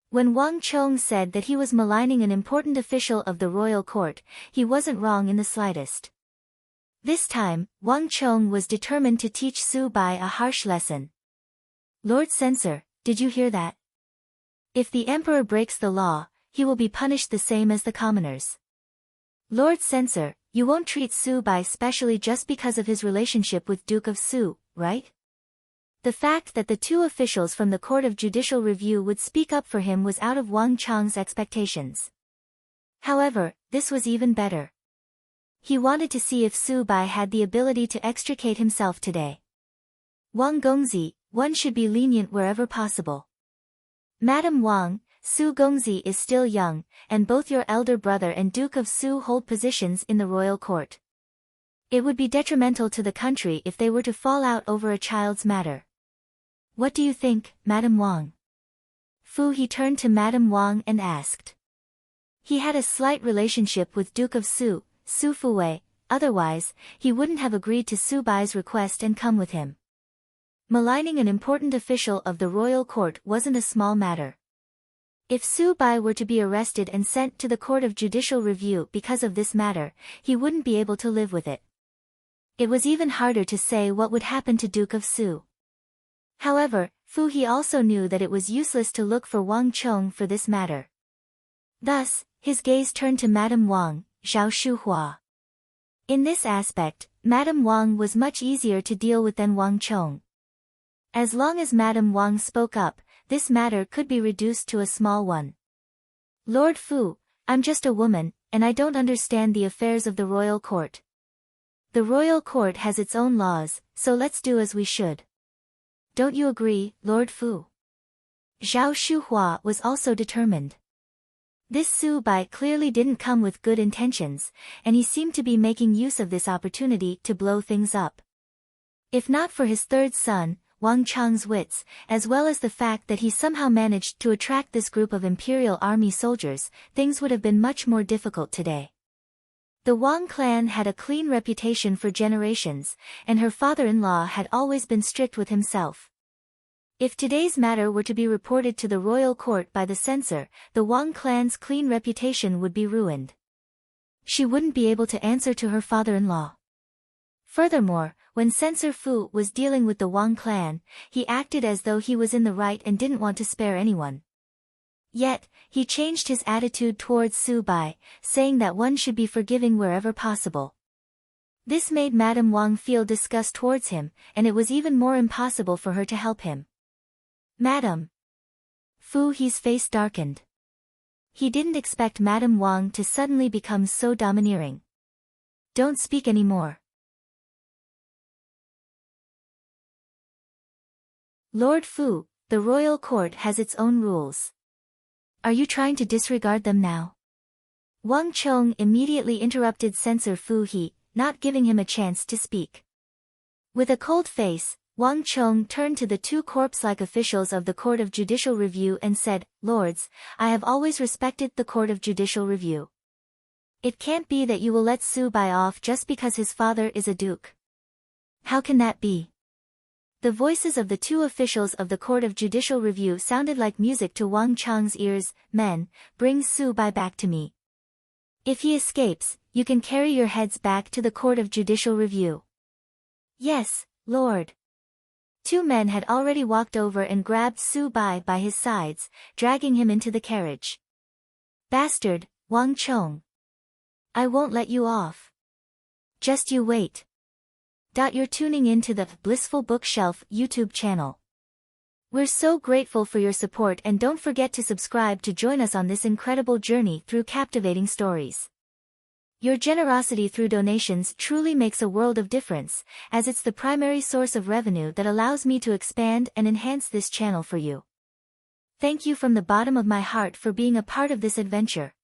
When Wang Chong said that he was maligning an important official of the royal court, he wasn't wrong in the slightest. This time, Wang Chong was determined to teach Su Bai a harsh lesson. Lord Censor, did you hear that? If the emperor breaks the law, he will be punished the same as the commoners. Lord Censor, you won't treat Su Bai specially just because of his relationship with Duke of Su, right? The fact that the two officials from the Court of Judicial Review would speak up for him was out of Wang Chong's expectations. However, this was even better. He wanted to see if Su Bai had the ability to extricate himself today. Wang Gongzi, one should be lenient wherever possible. Madam Wang, Su Gongzi is still young, and both your elder brother and Duke of Su hold positions in the royal court. It would be detrimental to the country if they were to fall out over a child's matter. What do you think, Madam Wang? He turned to Madam Wang and asked. He had a slight relationship with Duke of Su, Su Fuwei, otherwise, he wouldn't have agreed to Su Bai's request and come with him. Maligning an important official of the royal court wasn't a small matter. If Su Bai were to be arrested and sent to the Court of Judicial Review because of this matter, he wouldn't be able to live with it. It was even harder to say what would happen to Duke of Su. However, Fu He also knew that it was useless to look for Wang Chong for this matter. Thus, his gaze turned to Madame Wang, Zhao Shuhua. In this aspect, Madame Wang was much easier to deal with than Wang Chong. As long as Madame Wang spoke up, this matter could be reduced to a small one. Lord Fu, I'm just a woman, and I don't understand the affairs of the royal court. The royal court has its own laws, so let's do as we should. Don't you agree, Lord Fu? Zhao Shuhua was also determined. This Su Bai clearly didn't come with good intentions, and he seemed to be making use of this opportunity to blow things up. If not for his third son, Wang Chang's wits, as well as the fact that he somehow managed to attract this group of imperial army soldiers, things would have been much more difficult today. The Wang clan had a clean reputation for generations, and her father-in-law had always been strict with himself. If today's matter were to be reported to the royal court by the censor, the Wang clan's clean reputation would be ruined. She wouldn't be able to answer to her father-in-law. Furthermore, when Censor Fu was dealing with the Wang clan, he acted as though he was in the right and didn't want to spare anyone. Yet, he changed his attitude towards Su Bai, saying that one should be forgiving wherever possible. This made Madame Wang feel disgust towards him, and it was even more impossible for her to help him. Madam. Fu He's face darkened. He didn't expect Madame Wang to suddenly become so domineering. Don't speak anymore. Lord Fu, the royal court has its own rules. Are you trying to disregard them now? Wang Chong immediately interrupted Censor Fu He, not giving him a chance to speak. With a cold face, Wang Chong turned to the two corpse-like officials of the Court of Judicial Review and said, Lords, I have always respected the Court of Judicial Review. It can't be that you will let Su Bai off just because his father is a duke. How can that be? The voices of the two officials of the Court of Judicial Review sounded like music to Wang Chong's ears. Men, bring Su Bai back to me. If he escapes, you can carry your heads back to the Court of Judicial Review. Yes, Lord. Two men had already walked over and grabbed Su Bai by his sides, dragging him into the carriage. Bastard, Wang Chong. I won't let you off. Just you wait. You're tuning in to the Blissful Bookshelf YouTube channel. We're so grateful for your support, and don't forget to subscribe to join us on this incredible journey through captivating stories. Your generosity through donations truly makes a world of difference, as it's the primary source of revenue that allows me to expand and enhance this channel for you. Thank you from the bottom of my heart for being a part of this adventure.